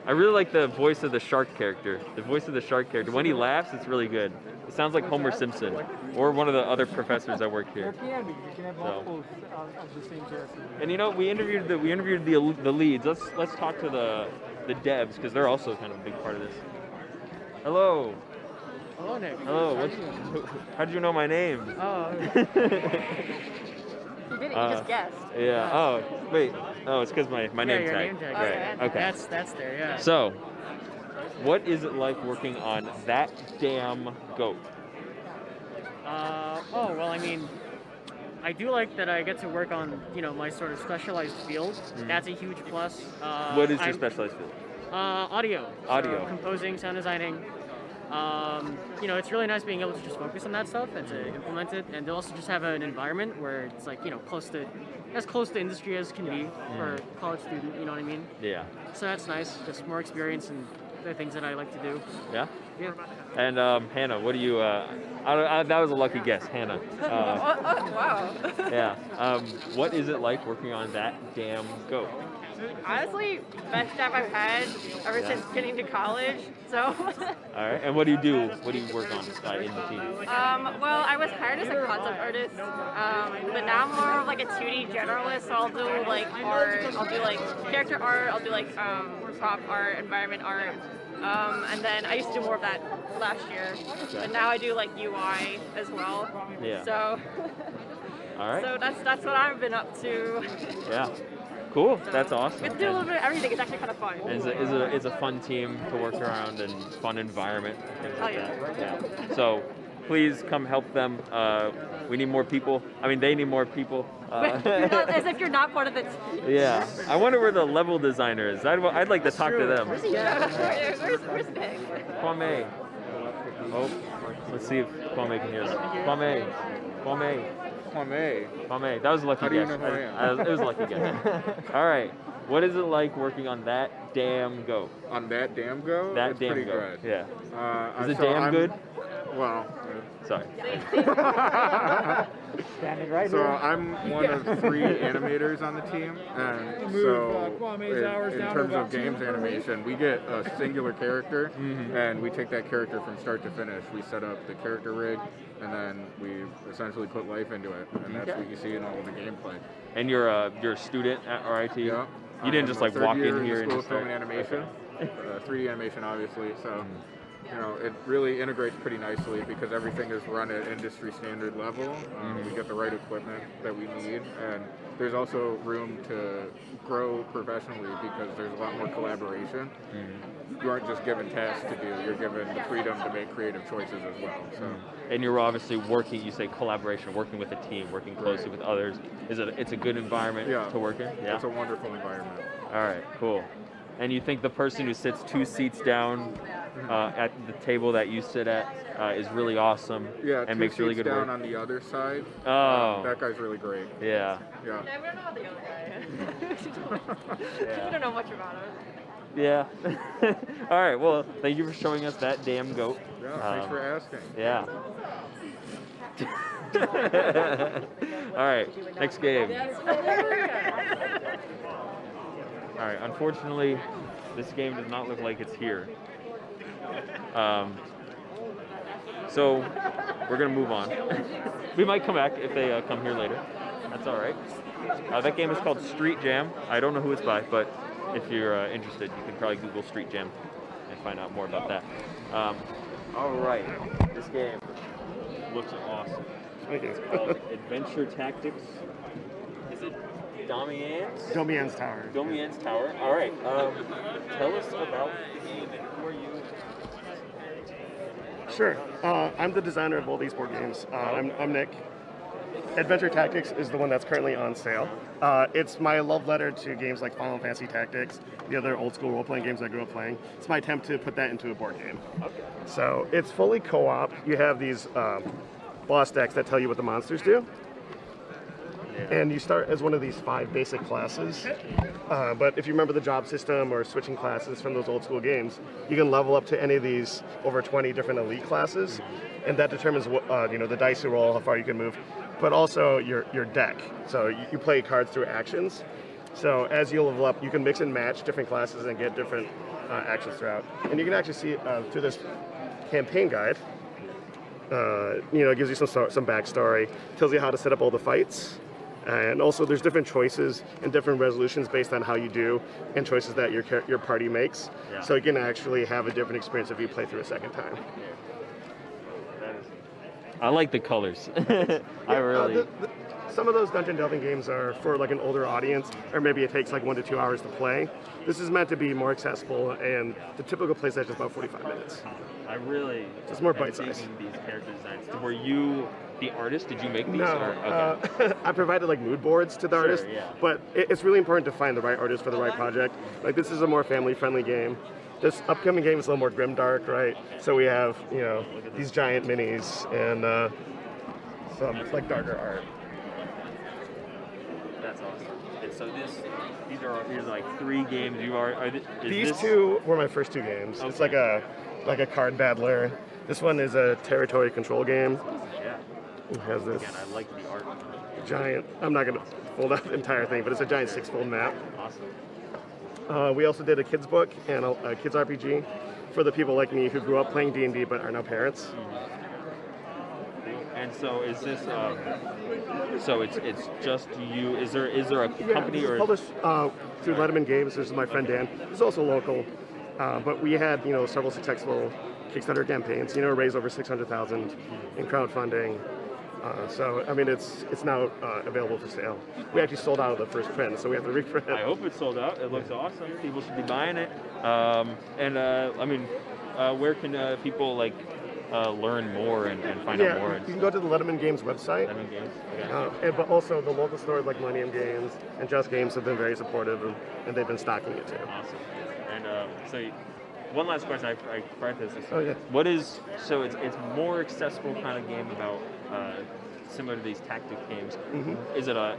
I really like the voice of the shark character. The voice of the shark character. When he laughs, it's really good. It sounds like Homer Simpson or one of the other professors that work here. It can be. You can have multiple of the same character. And you know, we interviewed the leads. Let's talk to the devs because they're also kind of a big part of this. Hello. Hello, Nick. Hello. How did you know my name? Oh. You didn't. You just guessed. Yeah. Oh, wait. Oh, it's because my name your tag. name tag. Right. Okay. That's there. Yeah. So, what is it like working on that damn goat? Oh well, I mean, I do like that I get to work on my sort of specialized field. That's a huge plus. What is your specialized field? Audio. Audio. So, composing, sound designing. It's really nice being able to just focus on that stuff and to implement it, and to also just have an environment where it's like as close to industry as can be for a college student. You know what I mean? Yeah. So that's nice. Just more experience and the things that I like to do. Yeah. Yeah. And Hannah, what do you? That was a lucky guess, Hannah. Wow. Yeah. What is it like working on that damn goat? Honestly, best job I've had ever since getting to college. So. All right. And what do you do? What do you work on in the team? Well, I was hired as a concept artist, but now I'm more of like a 2D generalist. So I'll do like art. I'll do like character art. I'll do like prop art, environment art. And then I used to do more of that last year, but now I do like UI as well. Yeah. So. All right. So that's what I've been up to. Yeah. Cool. That's awesome. We have to do a little bit of everything. It's actually kind of fun. And it's a fun team to work around and fun environment. Things like that. Yeah. So please come help them. We need more people. I mean, they need more people. As if you're not part of the team. Yeah. I wonder where the level designer is. I'd like to talk to them. Where's he? Where's Nick? Kwame. Oh, let's see if Kwame can hear us. Kwame. That was a lucky How do you guess. know who I am? It was a lucky guess. All right. What is it like working on that damn goat? On that damn goat? That it's damn pretty goat. good. Yeah. Is it damn good? Well, sorry. Standing right so here. I'm one of 3 animators on the team, and so in terms of games animation, we get a singular character, and we take that character from start to finish. We set up the character rig, and then we essentially put life into it, and that's what you see in all of the gameplay. And you're a student at RIT? Yeah. You didn't just like walk in here and school just of film start? and animation, 3D animation, obviously. So. It really integrates pretty nicely because everything is run at industry standard level. We get the right equipment that we need, and there's also room to grow professionally because there's a lot more collaboration. You aren't just given tasks to do, you're given the freedom to make creative choices as well. So. And you're obviously working, you say collaboration, working with a team, working closely with others. It's a good environment to work in? Yeah. It's a wonderful environment. All right, cool. And you think the person who sits 2 seats down at the table that you sit at is really awesome and makes really good work? down on the other side. Oh. That guy's really great. Yeah. Yeah. We don't know about the other guy. We don't know much about him. Yeah. All right, well, thank you for showing us that damn goat. Yeah, thanks for asking. Yeah. All right, next game. All right, unfortunately, this game does not look like it's here. So we're gonna move on. We might come back if they come here later. That's all right. That game is called Street Jam. I don't know who it's by, but if you're interested, you can probably Google Street Jam and find out more about that. All right, this game looks awesome. It's called Adventure Tactics. Is it Domien's Tower. Domien's Tower. All right. Tell us about the game and who are you? Sure. I'm the designer of all these board games. I'm Nick. Adventure Tactics is the one that's currently on sale. It's my love letter to games like Final Fantasy Tactics, the other old school role-playing games I grew up playing. It's my attempt to put that into a board game. Okay. So it's fully co-op. You have these boss decks that tell you what the monsters do. And you start as one of these 5 basic classes. But if you remember the job system or switching classes from those old school games, you can level up to any of these over 20 different elite classes, and that determines what the dice you roll, how far you can move, but also your deck. So you play cards through actions. So as you level up, you can mix and match different classes and get different actions throughout. And you can actually see through this campaign guide. It gives you some backstory, tells you how to set up all the fights, and also there's different choices and different resolutions based on how you do, and choices that your party makes. Yeah. So you can actually have a different experience if you play through a second time. I like the colors. I really. Some of those dungeon delving games are for like an older audience, or maybe it takes like 1 to 2 hours to play. This is meant to be more accessible, and the typical play set is about 45 minutes. I really. It's more am bite-sized. digging these character designs. Were you the artist? Did you make these? No, Or? Okay. I provided like mood boards to the Sure, artist, yeah. but it's really important to find the right artist for the right project. Like this is a more family-friendly game. This upcoming game is a little more grimdark, right? So we have these giant minis and some like darker art. That's awesome. And so these are like 3 games you are. These 2 were my first 2 games. It's like a card battler. This one is a territory control game. Yeah. It has this Again, I like the art. giant. I'm not gonna fold out the entire thing, but it's a giant 6-fold map. Awesome. We also did a kids book and a kids RPG for the people like me who grew up playing D&D but are now parents. And so is this? So it's just you? Is there a company this or? is published through Letterman Games. This is my friend Dan. It's also local, but we had several successful Kickstarter campaigns. Raised over $600,000 in crowdfunding. So I mean, it's now available for sale. We actually sold out of the first print, so we have to reprint. I hope it's sold out. It looks awesome. People should be buying it. Where can people learn more and find out more? You can go to the Letterman Games website. Letterman Games. Okay. But also the local stores like Millennium Games and Just Games have been very supportive, and they've been stocking it too. Awesome. And so, one last question. I practiced this. Oh yeah. What is it's more accessible kind of game about similar to these tactic games. Mhm. Is it a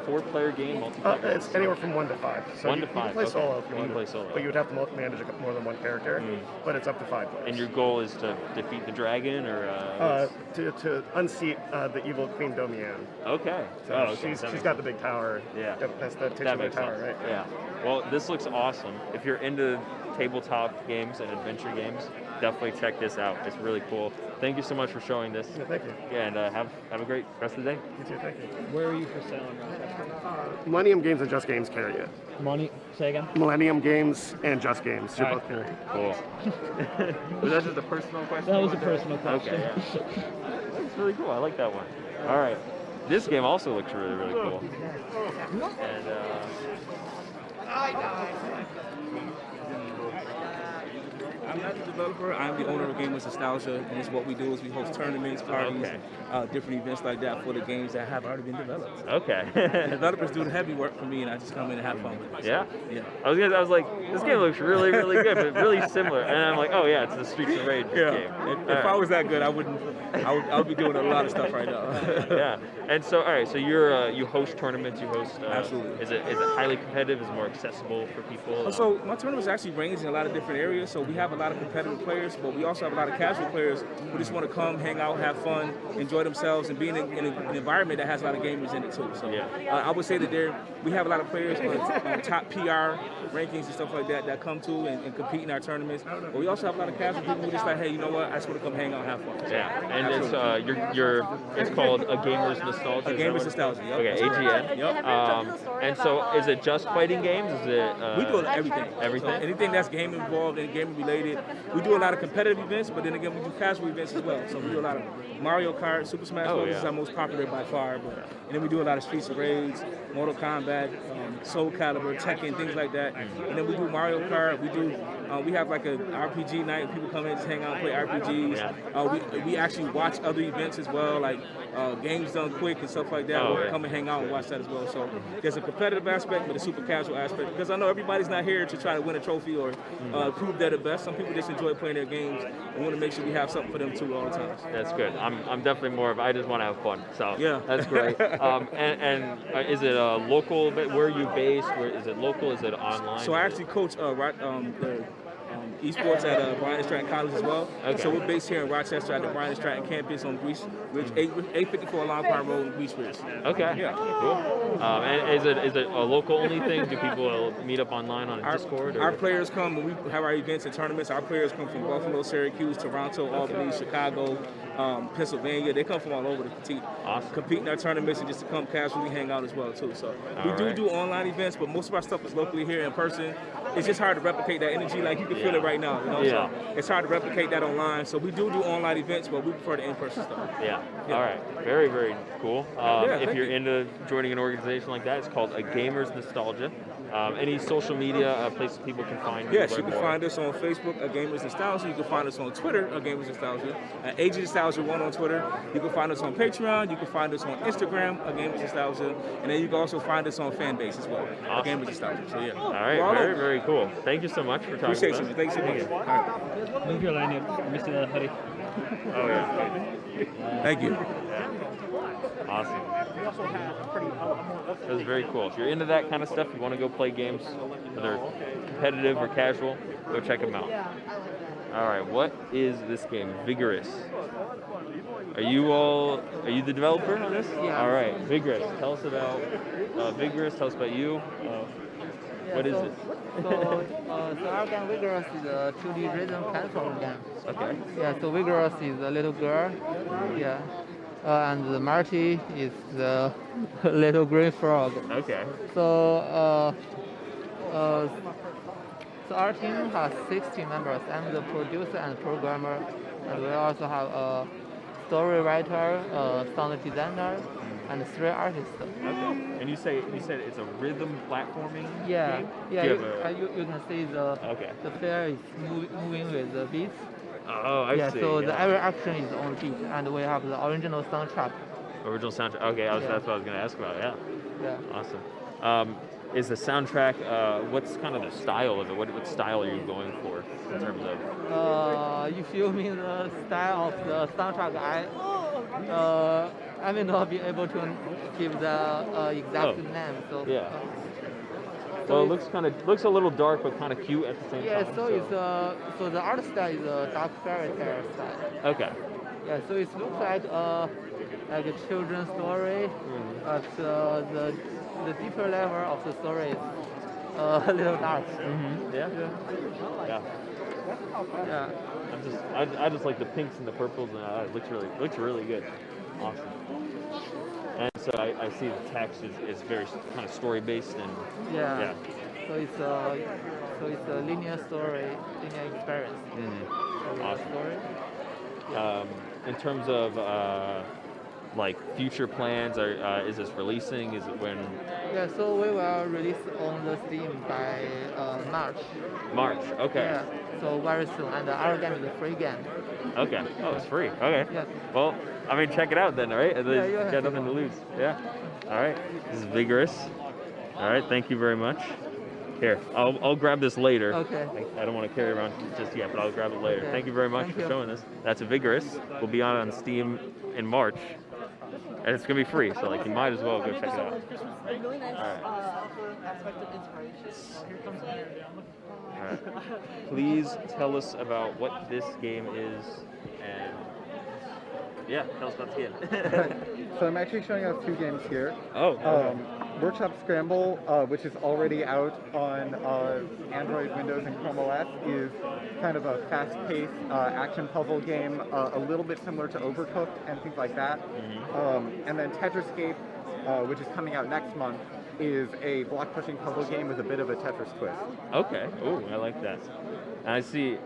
4-player game, multiplayer? It's anywhere from 1 to 5. So 1 to you 5. can play solo if you want to. Play solo. But you would have to manage more than 1 character. But it's up to 5 players. And your goal is to defeat the dragon, or to unseat the evil Queen Domian. Okay. So Okay. she's got the big tower. Yeah. That's the That titular makes tower, sense. right? Yeah. Well, this looks awesome. If you're into tabletop games and adventure games, definitely check this out. It's really cool. Thank you so much for showing this. Yeah, thank you. Yeah, and have a great rest of the day. You too, thank you. Where are you for sale in Rochester? Millennium Games and Just Games carry it. Say again? Millennium Games and Just Games. You're All both right, carry. Cool. Was that just a personal question? That was a personal question. Okay, yeah. That's really cool. I like that one. All right. This game also looks really, really cool. And I'm not the developer. I'm the owner of Gamers Nostalgia, and it's what we do is we host tournaments, parties, different events like that for the games that have already been developed. Okay. The developers do the heavy work for me, and I just come in and have fun with it. yeah? Yeah. I was like, this game looks really, really good, but really similar. And I'm like, oh yeah, it's the Streets of Rage game. If I was that good, I would be doing a lot of stuff right now. Yeah. And so, all right, so you host tournaments, you host. Absolutely. Is it highly competitive? Is it more accessible for people? So my tournaments actually range in a lot of different areas. So we have a lot of competitive players, but we also have a lot of casual players who just want to come, hang out, have fun, enjoy themselves, and be in an environment that has a lot of gamers in it too. So I would say that we have a lot of players on top PR rankings and stuff like that come to and compete in our tournaments. But we also have a lot of casual people who just like, hey, you know what? I just want to come hang out, and have fun. So, Yeah, and it's called A Gamer's Nostalgia. A Gamer's Nostalgia. Yep. Okay, AGN. Yep. And so, is it just fighting games? Is it? We do everything. Everything. So anything that's game involved and game related. We do a lot of competitive events, but then again, we do casual events as well. So we do a lot of Mario Kart, Super Smash Bros. Is our most popular by far. And then we do a lot of Streets of Rage, Mortal Kombat, Soul Calibur, Tekken, things like that. And then we do Mario Kart. We have like a RPG night. People come in, just hang out, and play RPGs. We actually watch other events as well, like games done quick and stuff like that. Oh, We'll yeah. come and hang out and watch that as well. So there's a competitive aspect, but a super casual aspect, because I know everybody's not here to try to win a trophy or prove they're the best. Some people just enjoy playing their games and want to make sure we have something for them too all the time. That's good. I'm definitely more of I just want to have fun. So Yeah. that's great. And is it local? Where are you based? Where is it local? Is it online? So I actually coach the esports at Bryan Stratton College as well. Okay. So we're based here in Rochester at the Bryan Stratton campus on Greece, which 854 Long Pine Road in Greece. Okay. Yeah. Cool. And is it a local only thing? Do people meet up online on Discord? Our players come when we have our events and tournaments. Our players come from Buffalo, Syracuse, Toronto, Albany, Chicago, Pennsylvania. They come from all over to compete in our tournaments and just to come casually hang out as well too. So we do online events, but most of our stuff is locally here in person. It's just hard to replicate that energy. Like you can feel it right now. You know? Yeah. So it's hard to replicate that online. So we do online events, but we prefer the in-person stuff. Yeah. All right. Very, very cool. If thank you're you. into joining an organization like that, it's called A Gamer's Nostalgia. Any social media places people can find you? Yes, you learn can more? find us on Facebook, A Gamer's Nostalgia. You can find us on Twitter, A Gamer's Nostalgia. Age of Nostalgia 1 on Twitter. You can find us on Patreon. You can find us on Instagram, A Gamer's Nostalgia. And then you can also find us on Fanbase as well, A Gamer's Nostalgia. So yeah. All right. We're all Very, over. very cool. Thank you so much for talking Appreciate with you. us. Thanks so much. All right. Move your line up, Mr. Hari. Oh, yeah. Thank you. Awesome. That was very cool. If you're into that kind of stuff, you want to go play games, whether competitive or casual, go check them out. All right, what is this game? Vigorous. Are you the developer on this? Yeah. All right, Vigorous. Tell us about Vigorous. Tell us about you. What is it? So our game Vigorous is a 2D rhythm platform game. Okay. Yeah, so Vigorous is a little girl. Yeah. And the Marty is the little green frog. Okay. So our team has 16 members. I'm the producer and programmer, and we also have a story writer, a sound designer, and 3 artists. Okay. And you said it's a rhythm platforming Yeah, game? yeah. Do You, you have a- you can see the player is moving with the beats. Oh, I see. So yeah. every action is on beat, and we have the original soundtrack. Original soundtrack. Okay, Yeah. that's what I was going to ask about. Yeah. Yeah. Awesome. Is the soundtrack? What's kind of the style of it? What style are you going for in terms of? If you mean the style of the soundtrack, I may not be able to give the exact name. So Yeah. Well, it looks a little dark, but kind of cute at the same yeah, time. so it's so the art style is a dark fairy tale style. Okay. Yeah, so it looks like a children's story, but the deeper level of the story is a little dark. Yeah. Yeah. Yeah. I just like the pinks and the purples, and it looks really good. Awesome. And so I see the text is very kind of story based and Yeah. So it's a linear story, linear experience. Awesome. Story. In terms of like future plans, is this releasing? Is it when? Yeah, so we will release on the Steam by March. March. Okay. Yeah, so very soon, and our game is a free game. Okay. Oh, it's free. Okay. Yeah. Well, I mean, check it out then, all right? Yeah, you have got to. nothing to lose. Yeah. All right. This is Vigorous. All right. Thank you very much. Here, I'll grab this later. Okay. I don't want to carry it around just yet, but I'll grab it later. Okay. Thank you very much Thank for you. showing this. That's a Vigorous. We'll be on Steam in March. And it's going to be free, so like you might as well go check it out. A really nice aspect of inspiration. Here comes All right. Please tell us about what this game is and yeah, tell us about the game. So I'm actually showing us 2 games here. Oh, okay. Workshop Scramble, which is already out on Android, Windows, and Chrome OS, is kind of a fast-paced action puzzle game, a little bit similar to Overcooked and things like that. And then Tetriscape, which is coming out next month, is a block-pushing puzzle game with a bit of a Tetris twist. Okay. Oh, I like that. And I see.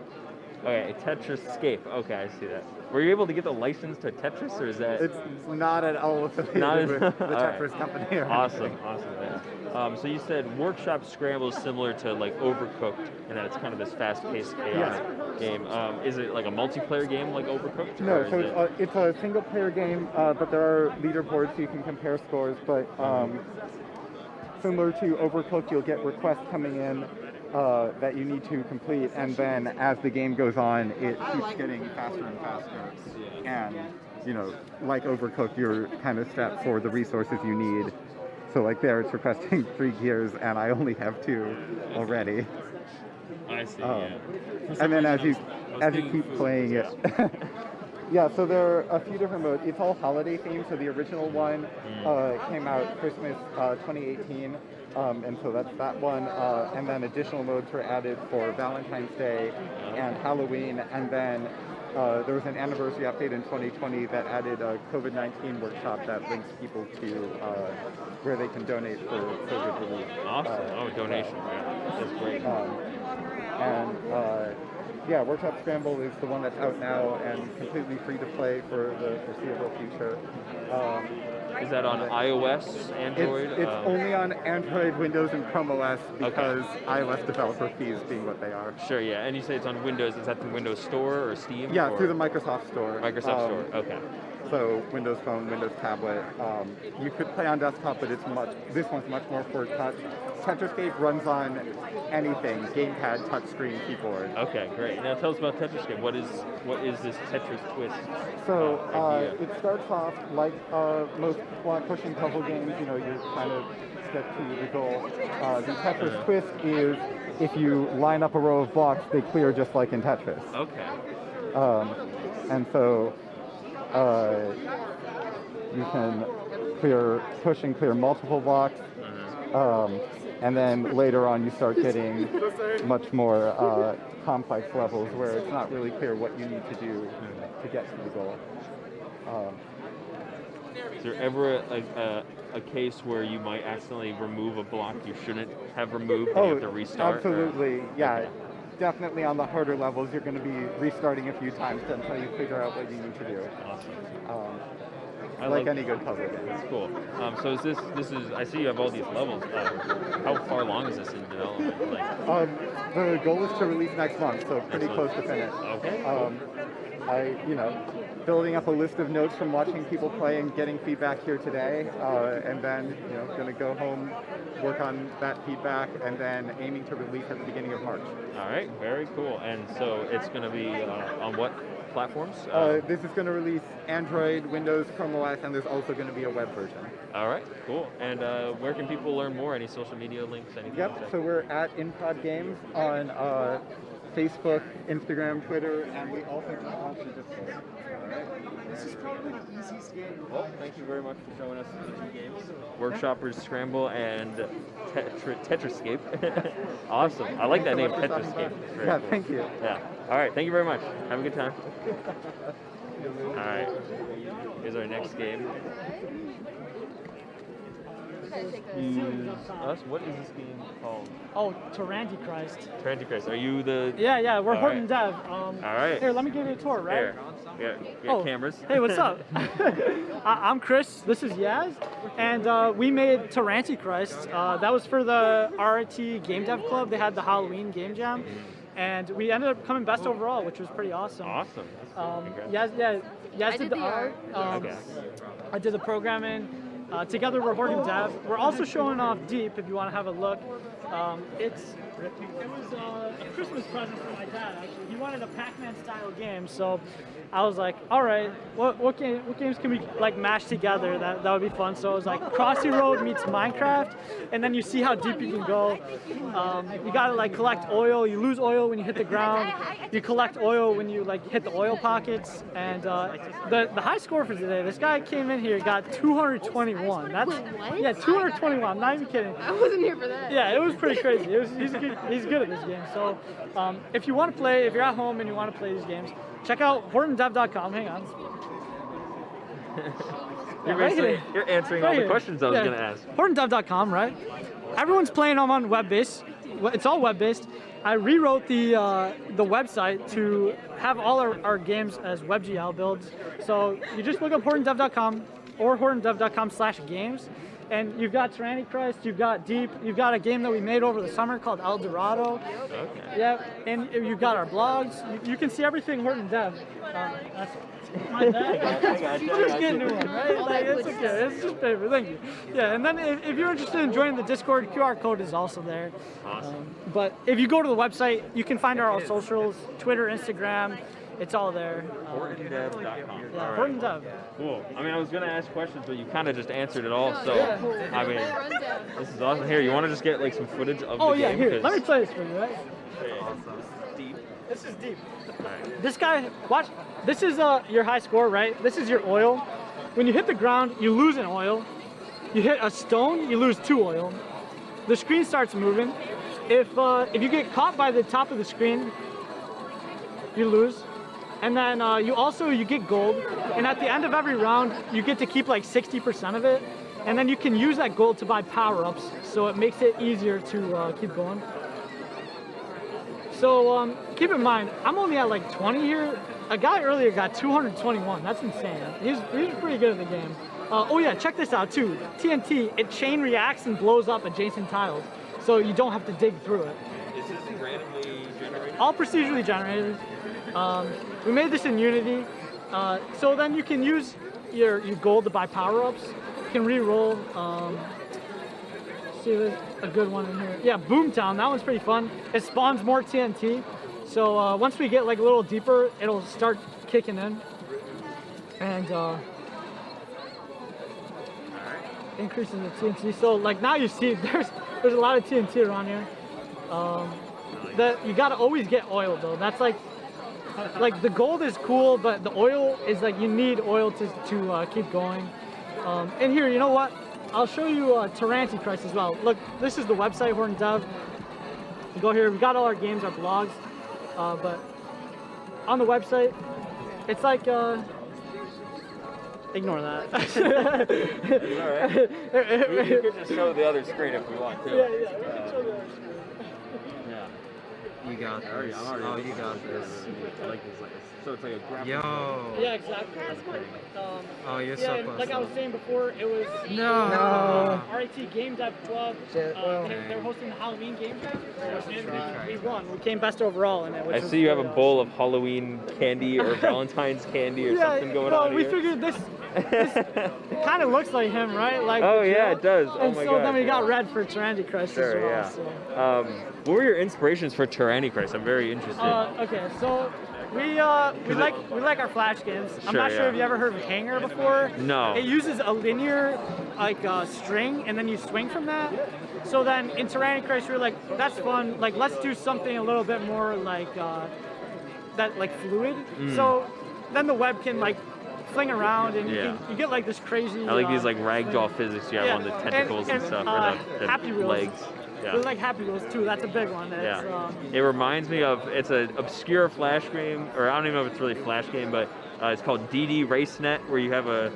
Okay, Tetriscape. Okay, I see that. Were you able to get the license to Tetris, or is that? It's not at all affiliated with the Tetris company. Or Awesome, anything. awesome. Yeah. So you said Workshop Scramble is similar to like Overcooked, and that it's kind of this fast-paced chaos. Yeah. game. Is it like a multiplayer game like Overcooked? No, or so is it's a single player game, but there are leaderboards so you can compare scores. But similar to Overcooked, you'll get requests coming in that you need to complete, and then as the game goes on, it keeps getting faster and faster. And like Overcooked, you're kind of strapped for the resources you need. So like there, it's requesting 3 gears, and I only have 2 already. I see. And then as you keep playing it, yeah. So there are a few different modes. It's all holiday themed. So the original one came out Christmas 2018, and so that's that one. And then additional modes were added for Valentine's Day and Halloween, and then there was an anniversary update in 2020 that added a COVID-19 workshop that links people to where they can donate for COVID relief. Awesome. Donation. Yeah. That's great. Yeah, Workshop Scramble is the one that's out now and completely free to play for the foreseeable future. Is that on iOS, Android? It's only on Android, Windows, and Chrome OS because iOS developer fees being what they are. Sure, yeah. And you say it's on Windows. Is that the Windows Store or Steam? Yeah, or? through the Microsoft Store. Microsoft Store, okay. So Windows Phone, Windows Tablet. You could play on desktop, but this one's much more for touch. Tetriscape runs on anything, gamepad, touchscreen, keyboard. Okay, great. Now tell us about Tetriscape. What is this Tetris twist? So it starts off like most block-pushing puzzle games. You kind of get to the goal. The Tetris twist is if you line up a row of blocks, they clear just like in Tetris. Okay. And so you can push and clear multiple blocks. And then later on you start getting much more complex levels where it's not really clear what you need to do to get to the goal. Is there ever a case where you might accidentally remove a block you shouldn't have removed and you have to restart? Absolutely, yeah. Definitely on the harder levels, you're going to be restarting a few times until you figure out what you need to do. Awesome. Like any good puzzle game. That's cool. So is this is, I see you have all these levels. How far along is this in development? The goal is to release next month, so pretty close to finish. Okay. Building up a list of notes from watching people play and getting feedback here today, and then going to go home, work on that feedback, and then aiming to release at the beginning of March. All right, very cool. And so it's going to be on what platforms? This is going to release Android, Windows, Chrome OS, and there's also going to be a web version. All right, cool. And where can people learn more? Any social media links? Anything? Yep. So we're at Improd Games on Facebook, Instagram, Twitter, and we also have the Discord. This is probably the easiest game. Well, thank you very much for showing us the 2 games. Workshoppers Scramble and Tetriscape. Awesome. I like that name, Tetriscape. Yeah, thank you. Yeah. All right, thank you very much. Have a good time. All right. Here's our next game. What is this game called? Oh, Tyrantichrist. Tyrantichrist. Are you the... Yeah, we're All Horton right. Dev. All right. Here, let me give you a tour, right? Here. Yeah, cameras. Hey, what's up? I'm Chris. This is Yaz. And we made Tyrantichrist. That was for the RT Game Dev Club. They had the Halloween Game Jam. And we ended up coming best overall, which was pretty awesome. Awesome. Yaz did the art. I did the programming. Together we're Horton Dev. We're also showing off Deep if you want to have a look. It was a Christmas present for my dad, actually. He wanted a Pac-Man style game, so I was like, all right, what games can we mash together that would be fun? So it was like Crossy Road meets Minecraft, and then you see how deep you can go. You gotta collect oil. You lose oil when you hit the ground. You collect oil when you hit the oil pockets. And the high score for today, this guy came in here, got 221. That's what? Yeah, 221. I'm not even kidding. I wasn't here for that. Yeah, it was pretty crazy. He's good at this game. So if you want to play, if you're at home and you want to play these games, check out HortonDev.com. Hang on. You're answering all the questions I was going to ask. HortonDev.com, right? Everyone's playing them on web-based. It's all web-based. I rewrote the website to have all our games as WebGL builds. So you just look up HortonDev.com or HortonDev.com/games. And you've got Tyrannichrist, you've got Deep, you've got a game that we made over the summer called El Dorado. Okay. Yeah, and you've got our blogs. You can see everything Horton Dev. That's my bad. Just get a new one, right? Like, it's okay. It's just paper. Thank you. Yeah, and then if you're interested in joining the Discord, QR code is also there. Awesome. But if you go to the website, you can find our socials, Twitter, Instagram. It's all there. HortonDev.com. Yeah, All right. Horton Dev. Cool. I mean, I was going to ask questions, but you kind of just answered it all. So, Yeah. I mean, this is awesome. Here, you want to just get like some footage of Oh the yeah, game? here. 'Cause- Let me play this for you, right? Awesome. Deep. This is Deep. Alright. This guy, watch. This is your high score, right? This is your oil. When you hit the ground, you lose an oil. You hit a stone, you lose 2 oil. The screen starts moving. If you get caught by the top of the screen, you lose. And then you get gold. And at the end of every round, you get to keep like 60% of it. And then you can use that gold to buy power-ups, so it makes it easier to keep going. So keep in mind, I'm only at like 20 here. A guy earlier got 221. That's insane. He's pretty good at the game. Oh yeah, check this out too. TNT, it chain reacts and blows up adjacent tiles, so you don't have to dig through it. Is this randomly generated? All procedurally generated. We made this in Unity, so then you can use your gold to buy power-ups. You can re-roll. See, there's a good one in here. Yeah, Boomtown, that one's pretty fun. It spawns more TNT, so once we get like a little deeper, it'll start kicking in. And increasing the TNT. So like now you see there's a lot of TNT around here. That you gotta always get oil though. That's like the gold is cool, but the oil is like you need oil to keep going. And here, you know what? I'll show you Tyrannichrist as well. Look, this is the website, Horton Dev. You go here, we got all our games, our blogs, but on the website, it's like, ignore that. It's all right. You could just show the other screen if we want to. Yeah, we can show the other screen. You got this. Oh, you got this. I like this. So it's like a graphic. Yo. Yeah, exactly. Oh, you're yeah, so and close. like I was saying before, it was No. RIT Game Dev Club. They were hosting the Halloween game jam, and we won. We came best overall in it. Which I was see you have a really bowl of Halloween candy or Valentine's candy or something going on we here. figured this kind of looks like him, right? Like Oh the yeah, trail. it does. Oh And my so god. then we got red for Tyrannichrist Sure, as well. yeah. So. What were your inspirations for Tyrannichrist? I'm very interested. Okay, so we like our Flash games. I'm Sure, not sure yeah. if you ever heard of Hanger before. No. It uses a linear string, and then you swing from that. So then in Tyrannichrist, we were like, that's fun. Like let's do something a little bit more like fluid. Mm. So then the web can like fling around, and Yeah. you get like this crazy. I like these like ragdoll physics you have yeah, on the tentacles and stuff, or the Happy Wheels. legs. Yeah. We like Happy Wheels too. That's a big one. It's, Yeah. It reminds me of, it's an obscure Flash game, or I don't even know if it's really a Flash game, but it's called DD RaceNet, where you have a,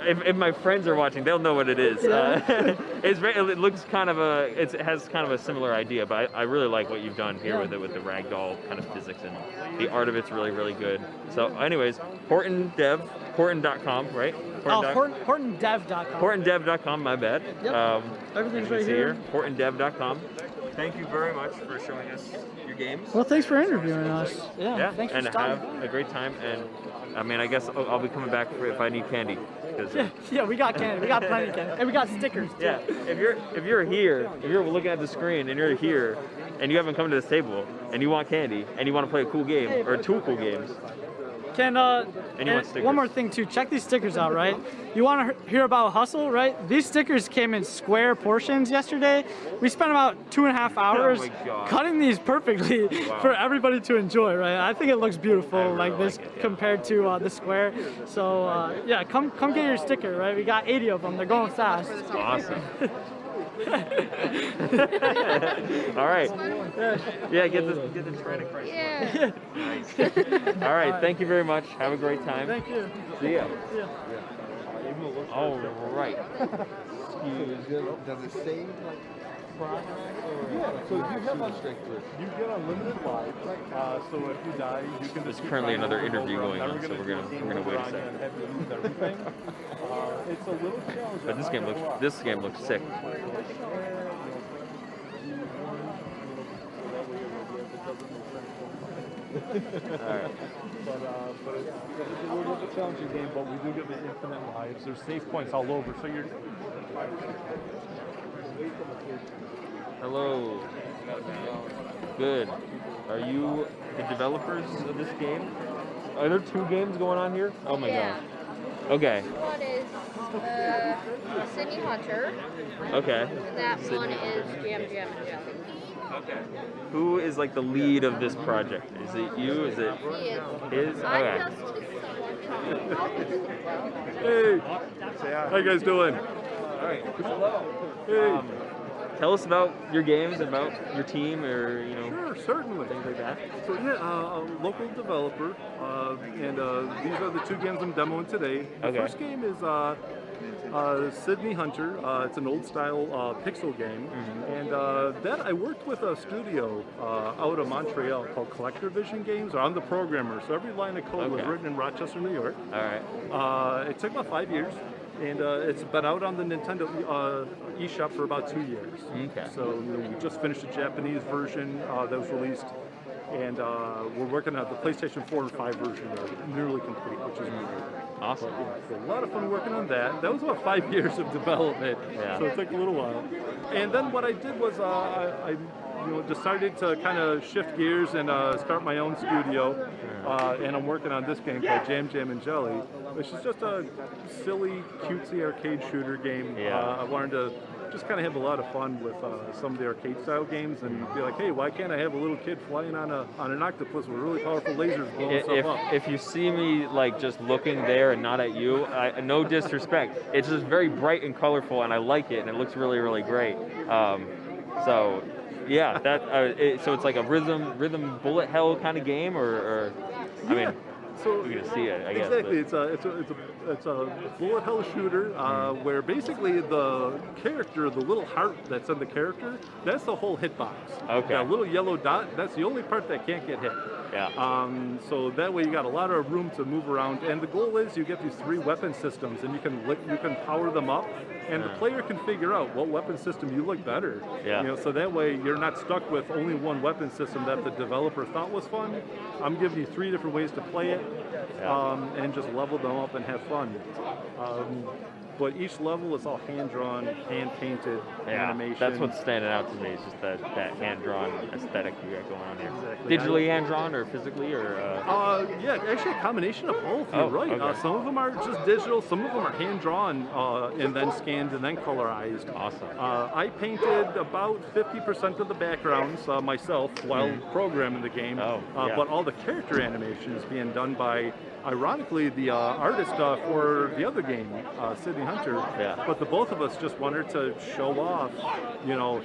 if my friends are watching, they'll know what it is. It looks kind of it has kind of a similar idea, but I really like what you've done here with it, with the ragdoll kind of physics, and the art of it's really, really good. So anyways, Horton.com, right? HortonDev.com. HortonDev.com, my bad. Yep. Everything's right here. HortonDev.com. Thank you very much for showing us your games. Well, thanks for interviewing us. Yeah, thanks for and stopping have by. a great time. And I mean, I guess I'll be coming back if I need candy. 'Cause, Yeah, we got candy. We got plenty of candy, and we got stickers too. yeah, if you're here, if you're looking at the screen and you're here, and you haven't come to this table, and you want candy, and you want to play a cool game or 2 cool games. Can And you want stickers. one more thing too. Check these stickers out, right? You want to hear about hustle, right? These stickers came in square portions yesterday. We spent about 2.5 hours my God. cutting these perfectly Wow. for everybody to enjoy, right? I think it looks beautiful, like this compared to the square. So yeah, come get your sticker, right? We got 80 of them. They're going fast. Awesome. All right. Yeah, get the Tyrannichrist. Yeah. Nice. All right. Thank you very much. Have a great time. Thank you. See ya. Yeah. All right. Does it say like progress or? So you have you get unlimited lives. So if you die, you can. There's currently another interview going on, so we're gonna wait a second. It's a little challenging. But this game looks sick. Alright. But it's a little bit of a challenging game, but we do get the infinite lives. There's save points all over, so you're. Hello. Good. Are you the developers of this game? Are there 2 games going on here? Oh my Yeah. god. Okay. One is Sydney Hunter. Okay. And that one is Jam and Jelly. Okay. Who is like the lead of this project? Is it you? Is it He is. his? Okay. Hey. How you guys doing? All right. Hey. Tell us about your games, about your team, or Sure, certainly. things like that. So yeah, a local developer, and these are the 2 games I'm demoing today. The Okay. first game is Sydney Hunter. It's an old-style pixel game, and that I worked with a studio out of Montreal called Collector Vision Games. I'm the programmer, so every line of code was written in Rochester, New York. All right. It took about 5 years. And it's been out on the Nintendo eShop for about 2 years. Okay. So we just finished the Japanese version that was released, and we're working on the PlayStation 4 and 5 version, nearly complete, which is great. Awesome. But, yeah, so a lot of fun working on that. That was about 5 years of development, so it took a little while. And then what I did was I decided to kind of shift gears and start my own studio, and I'm working on this game called Jam and Jelly, which is just a silly, cutesy arcade shooter game. I wanted to just kind of have a lot of fun with some of the arcade style games and be like, hey, why can't I have a little kid flying on an octopus with really powerful lasers blowing stuff up? If you see me like just looking there and not at you, no disrespect. It's just very bright and colorful, and I like it, and it looks really, really great. So yeah, so it's like a rhythm bullet hell kind of game, or I mean. So you're gonna see it, I guess. Exactly, it's a bullet hell shooter where basically the character, the little heart that's in the character, that's the whole hitbox. Okay. That little yellow dot, that's the only part that can't get hit. Yeah. So that way you got a lot of room to move around, and the goal is you get these 3 weapon systems, and you can power them up, and the player can figure out what weapon system you like better. Yeah. So that way you're not stuck with only one weapon system that the developer thought was fun. I'm giving you 3 different ways to play it, and just level them up and have fun. But each level is all hand-drawn, hand-painted animation. That's what's standing out to me, is just that hand-drawn aesthetic you got going on here. Exactly. Digitally hand-drawn or physically, or? Yeah, actually a combination of both. Oh, You're right. okay. Some of them are just digital, some of them are hand-drawn and then scanned and then colorized. Awesome. I painted about 50% of the backgrounds myself while programming the game, but all the character animation is being done by, ironically, the artist for the other game, Sydney Hunter. Yeah. But the both of us just wanted to show off,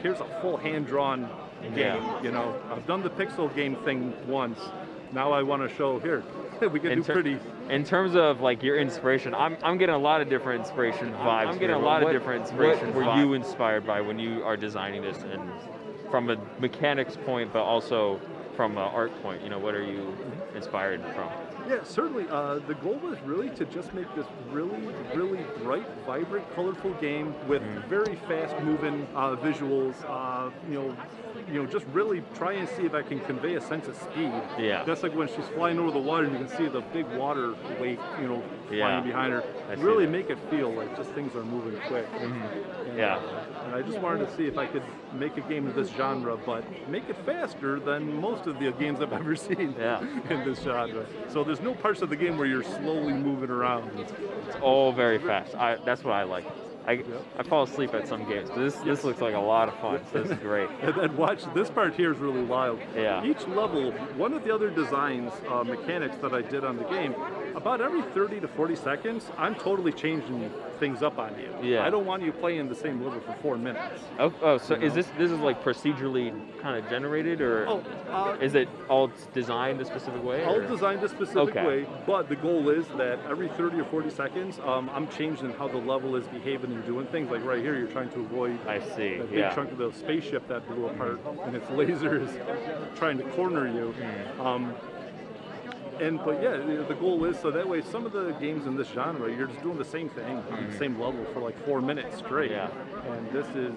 here's a full hand-drawn game. I've done the pixel game thing once. Now I want to show here. We can do pretty. In terms of like your inspiration, I'm getting a lot of different inspiration vibes. I'm getting a lot of different inspiration. What were you inspired by when you are designing this, and from a mechanics point, but also from an art point? What are you inspired from? Yeah, certainly. The goal was really to just make this really, really bright, vibrant, colorful game with very fast-moving visuals. Just really try and see if I can convey a sense of speed. Yeah. Just like when she's flying over the water, and you can see the big water wake, flying behind her. Really make it feel like just things are moving quick. And, and I just wanted to see if I could make a game of this genre, but make it faster than most of the games I've ever seen in this genre. So there's no parts of the game where you're slowly moving around. It's all very fast. That's what I like. I fall asleep at some games, but this looks like a lot of fun, so this is great. And then watch, this part here is really wild. Yeah. Each level, one of the other designs, mechanics that I did on the game, about every 30 to 40 seconds, I'm totally changing things up on you. Yeah. I don't want you playing the same level for 4 minutes. Oh, so You is know? this is like procedurally kind of generated, or is it all designed a specific way? All or? designed a specific Okay. way, but the goal is that every 30 or 40 seconds, I'm changing how the level is behaving and doing things. Like right here, you're trying to avoid that big chunk of the spaceship that blew apart, and its lasers trying to corner you. But yeah, the goal is so that way some of the games in this genre, you're just doing the same thing on the same level for like 4 minutes straight. Yeah. And this is,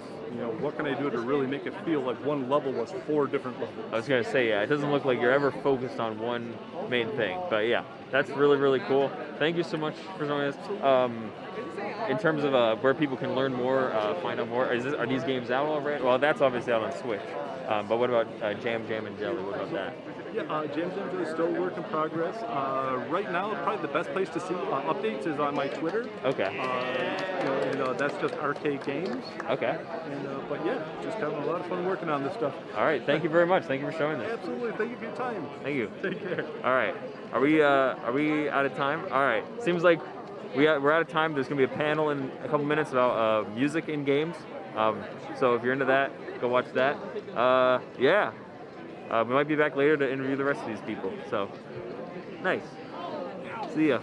what can I do to really make it feel like one level was 4 different levels? I was gonna say, yeah, it doesn't look like you're ever focused on one main thing, but yeah, that's really, really cool. Thank you so much for joining us. In terms of where people can learn more, find out more, are these games out already? Well, that's obviously out on Switch. But what about Jam and Jelly? What about that? Yeah, Jam Jelly is still a work in progress. Right now, probably the best place to see updates is on my Twitter. Okay. That's just Arcade Games. Okay. But yeah, just having a lot of fun working on this stuff. All right, thank you very much. Thank you for showing this. Absolutely, thank you for your time. Thank you. Take care. All right, are we out of time? All right, seems like we're out of time. There's gonna be a panel in a couple minutes about music in games. So if you're into that, go watch that. Yeah, we might be back later to interview the rest of these people. So nice. See ya.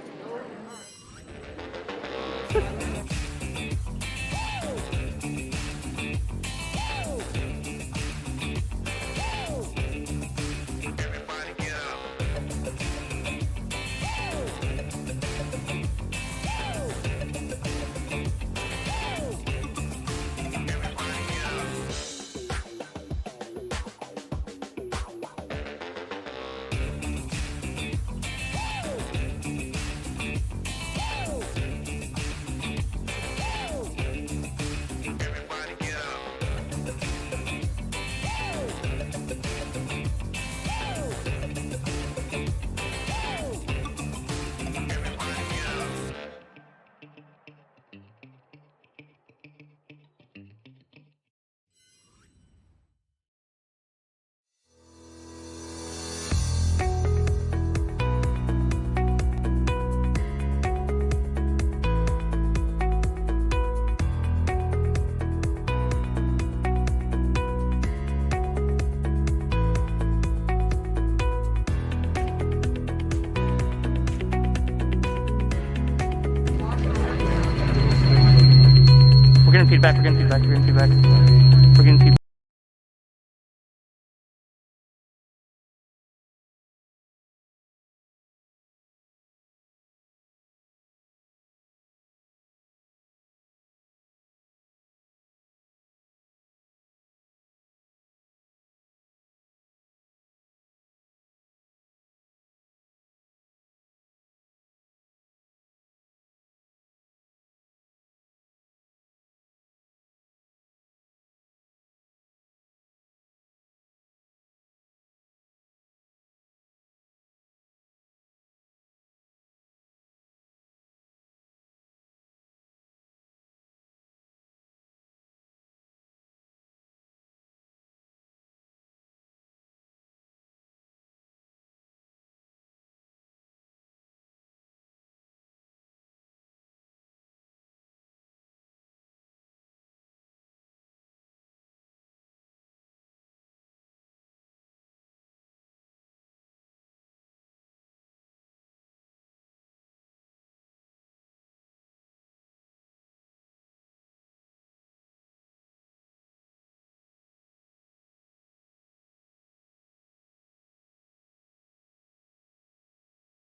We're getting feedback. We're getting feedback. We're getting feedback. We're getting feedback.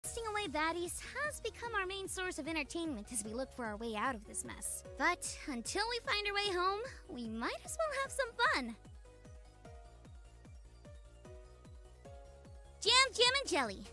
Casting away baddies has become our main source of entertainment as we look for our way out of this mess. But until we find our way home, we might as well have some fun. Jam and Jelly.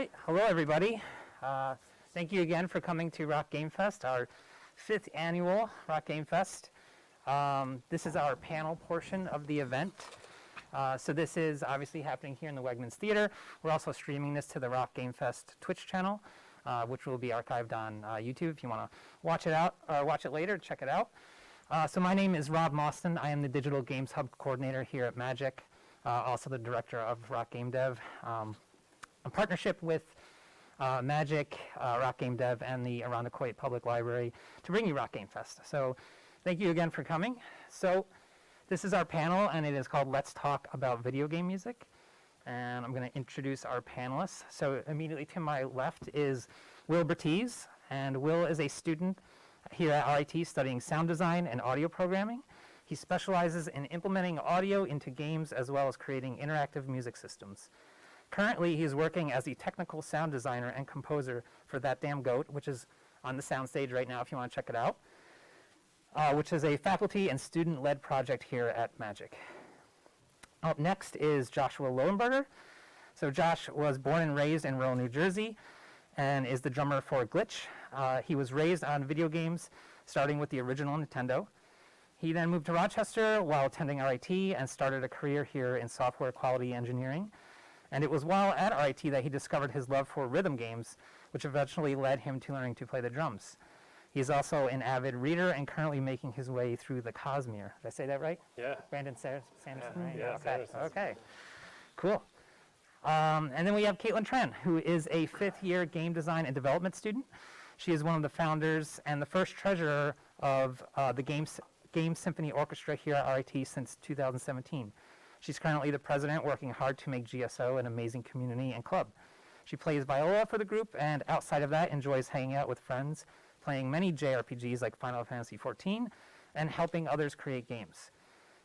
right, hello everybody. Thank you again for coming to Rock Game Fest, our 5th annual Rock Game Fest. This is our panel portion of the event. So this is obviously happening here in the Wegmans Theater. We're also streaming this to the Rock Game Fest Twitch channel, which will be archived on YouTube if you want to watch it out or watch it later, check it out. So my name is Rob Mostyn. I am the Digital Games Hub Coordinator here at Magic, also the Director of Rock Game Dev. A partnership with Magic, Rock Game Dev, and the Irondequoit Public Library to bring you Rock Game Fest. So thank you again for coming. So this is our panel, and it is called Let's Talk About Video Game Music. And I'm going to introduce our panelists. So immediately to my left is Will Bertiz, and Will is a student here at RIT studying sound design and audio programming. He specializes in implementing audio into games as well as creating interactive music systems. Currently, he's working as the technical sound designer and composer for That Damn Goat, which is on the soundstage right now if you want to check it out, which is a faculty and student-led project here at Magic. Up next is Joshua Lowenberger. So Josh was born and raised in rural New Jersey and is the drummer for Glitch. He was raised on video games, starting with the original Nintendo. He then moved to Rochester while attending RIT and started a career here in software quality engineering. And it was while at RIT that he discovered his love for rhythm games, which eventually led him to learning to play the drums. He's also an avid reader and currently making his way through the Cosmere. Did I say that right? Yeah. Brandon Sanderson? Yeah, okay. Sanderson. Okay. Cool. And then we have Caitlin Tran, who is a 5th-year game design and development student. She is one of the founders and the first treasurer of the Game Symphony Orchestra here at RIT since 2017. She's currently the president, working hard to make GSO an amazing community and club. She plays viola for the group, and outside of that, enjoys hanging out with friends, playing many JRPGs like Final Fantasy XIV, and helping others create games.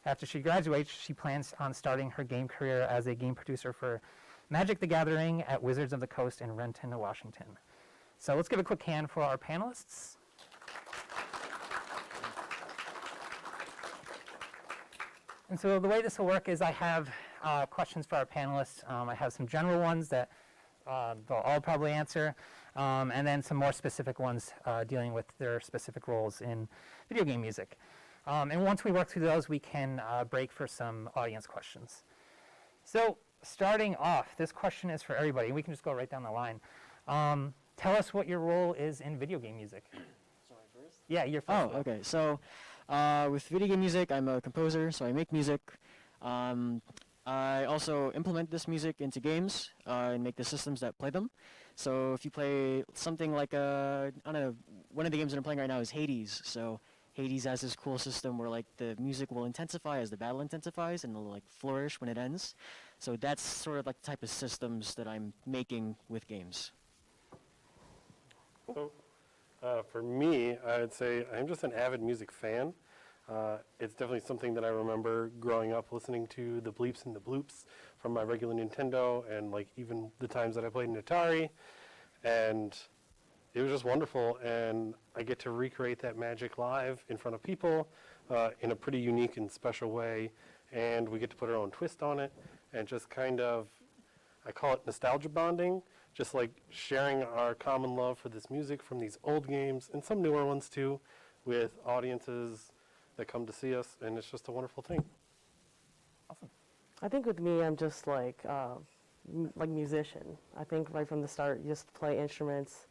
After she graduates, she plans on starting her game career as a game producer for Magic the Gathering at Wizards of the Coast in Renton, Washington. So let's give a quick hand for our panelists. And so the way this will work is I have questions for our panelists. I have some general ones that they'll all probably answer, and then some more specific ones dealing with their specific roles in video game music. And once we work through those, we can break for some audience questions. So starting off, this question is for everybody. We can just go right down the line. Tell us what your role is in video game music. Sorry, first? Yeah, you're first. Oh, okay. So with video game music, I'm a composer, so I make music. I also implement this music into games and make the systems that play them. So if you play something like, I don't know, one of the games that I'm playing right now is Hades. So Hades has this cool system where like the music will intensify as the battle intensifies and it'll like flourish when it ends. So that's sort of like the type of systems that I'm making with games. So, for me, I would say I'm just an avid music fan. It's definitely something that I remember growing up listening to the bleeps and the bloops from my regular Nintendo and like even the times that I played in Atari. And it was just wonderful, and I get to recreate that magic live in front of people in a pretty unique and special way, and we get to put our own twist on it and just kind of, I call it nostalgia bonding, just like sharing our common love for this music from these old games and some newer ones too with audiences that come to see us, and it's just a wonderful thing. Awesome. I think with me, I'm just like musician. I think right from the start, you just play instruments.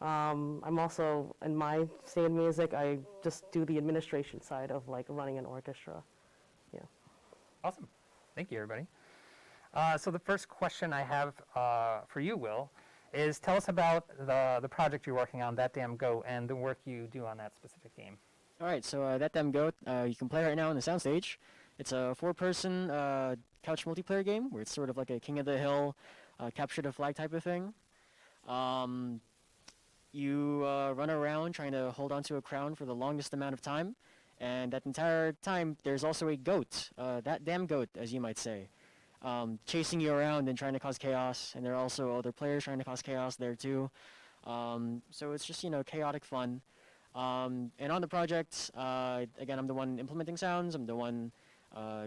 I'm also, in my state of music, I just do the administration side of like running an orchestra. Yeah. Awesome. Thank you, everybody. So the first question I have for you, Will, is tell us about the project you're working on, That Damn Goat, and the work you do on that specific game. All right, so That Damn Goat, you can play right now on the soundstage. It's a 4-person couch multiplayer game where it's sort of like a King of the Hill, capture the flag type of thing. You run around trying to hold onto a crown for the longest amount of time, and that entire time there's also a goat, that damn goat, as you might say, chasing you around and trying to cause chaos, and there are also other players trying to cause chaos there too. So it's just, chaotic fun. And on the project, again, I'm the one implementing sounds, I'm the one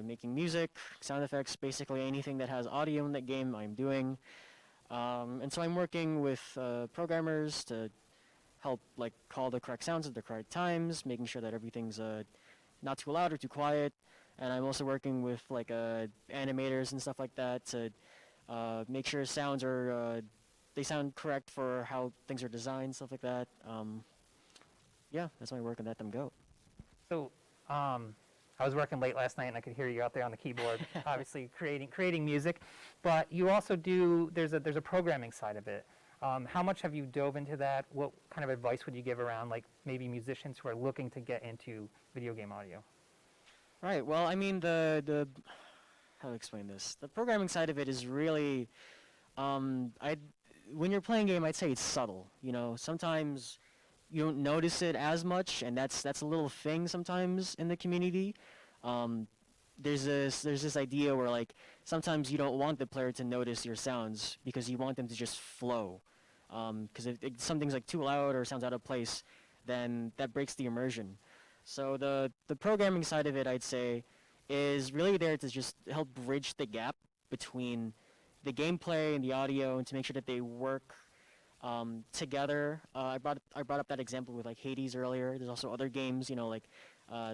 making music, sound effects, basically anything that has audio in that game I'm doing. And so I'm working with programmers to help like call the correct sounds at the correct times, making sure that everything's not too loud or too quiet. And I'm also working with like animators and stuff like that to make sure sounds are they sound correct for how things are designed, stuff like that. Yeah, that's my work and let them go. So I was working late last night and I could hear you out there on the keyboard, obviously creating music, but you also do, there's a programming side of it. How much have you dove into that? What kind of advice would you give around like maybe musicians who are looking to get into video game audio? Right, well, I mean, how to explain this? The programming side of it is really, when you're playing a game, I'd say it's subtle, you know, sometimes you don't notice it as much, and that's a little thing sometimes in the community. There's this idea where like sometimes you don't want the player to notice your sounds because you want them to just flow. Because if something's like too loud or sounds out of place, then that breaks the immersion. So the programming side of it, I'd say, is really there to just help bridge the gap between the gameplay and the audio, and to make sure that they work together. I brought up that example with like Hades earlier. There's also other games, you know, like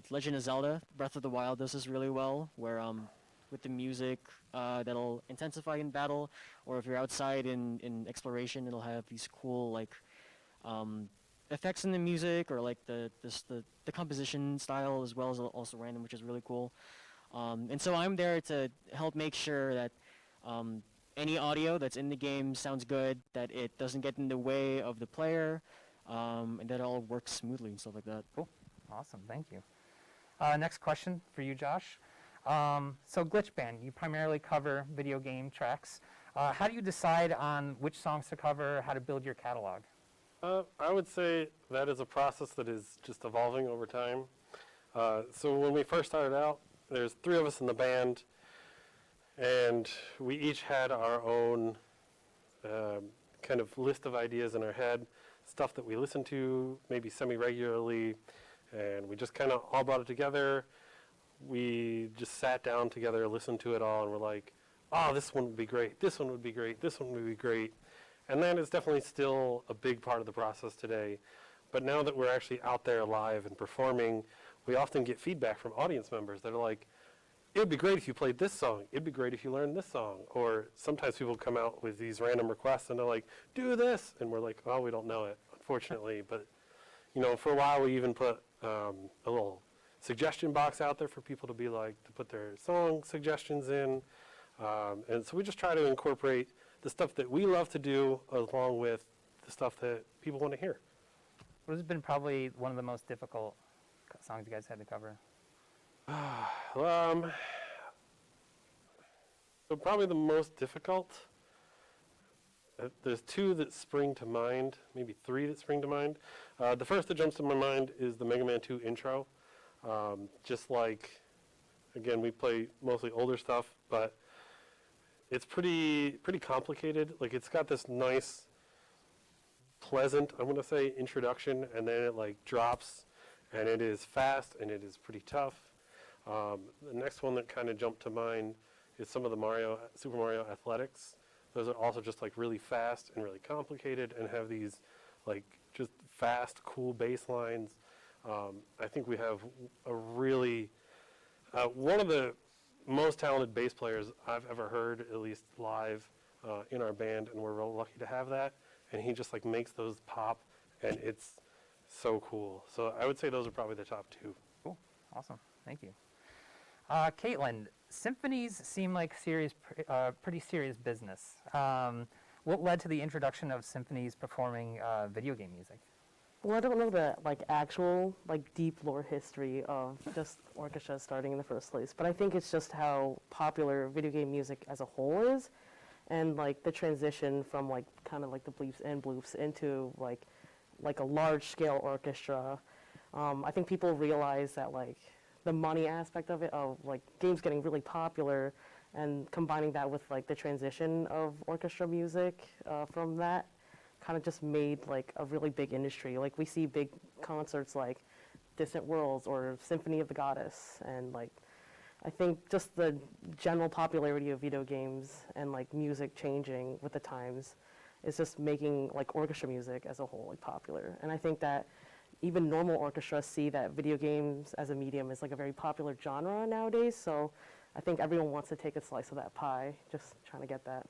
Legend of Zelda, Breath of the Wild does this really well, where with the music that'll intensify in battle, or if you're outside in exploration, it'll have these cool like effects in the music, or like the composition style as well as also random, which is really cool. And so I'm there to help make sure that any audio that's in the game sounds good, that it doesn't get in the way of the player, and that it all works smoothly and stuff like that. Cool. Awesome. Thank you. Next question for you, Josh. So Glitch Band, you primarily cover video game tracks. How do you decide on which songs to cover, how to build your catalog? I would say that is a process that is just evolving over time. So when we first started out, there's 3 of us in the band, and we each had our own kind of list of ideas in our head, stuff that we listened to maybe semi-regularly, and we just kind of all brought it together. We just sat down together, listened to it all, and we're like, oh, this one would be great, this one would be great, this one would be great. And that is definitely still a big part of the process today. But now that we're actually out there live and performing, we often get feedback from audience members that are like, it would be great if you played this song. It'd be great if you learned this song. Or sometimes people come out with these random requests and they're like, do this. And we're like, oh, we don't know it, unfortunately. But, you know, for a while we even put a little suggestion box out there for people to be like, to put their song suggestions in. And so we just try to incorporate the stuff that we love to do along with the stuff that people want to hear. What has been probably one of the most difficult songs you guys had to cover? So probably the most difficult, there's 2 that spring to mind, maybe 3 that spring to mind. The first that jumps to my mind is the Mega Man 2 intro. Just like, again, we play mostly older stuff, but it's pretty complicated. Like, it's got this nice, pleasant, I'm going to say, introduction, and then it like drops, and it is fast, and it is pretty tough. The next one that kind of jumped to mind is some of the Super Mario Athletics. Those are also just like really fast and really complicated, and have these like just fast, cool bass lines. I think we have a really, one of the most talented bass players I've ever heard, at least live, in our band, and we're real lucky to have that. And he just like makes those pop, and it's so cool. So I would say those are probably the top 2. Cool. Awesome. Thank you. Caitlin, symphonies seem like pretty serious business. What led to the introduction of symphonies performing video game music? Well, I don't know the actual deep lore history of just orchestras starting in the first place, but I think it's just how popular video game music as a whole is, and the transition from kind of the bleeps and bloops into like a large scale orchestra. I think people realize that the money aspect of it, of games getting really popular, and combining that with the transition of orchestra music from that, kind of just made a really big industry. We see big concerts like Distant Worlds or Symphony of the Goddess, and I think just the general popularity of video games and like music changing with the times is just making like orchestra music as a whole like popular. And I think that even normal orchestras see that video games as a medium is like a very popular genre nowadays. So I think everyone wants to take a slice of that pie, just trying to get that.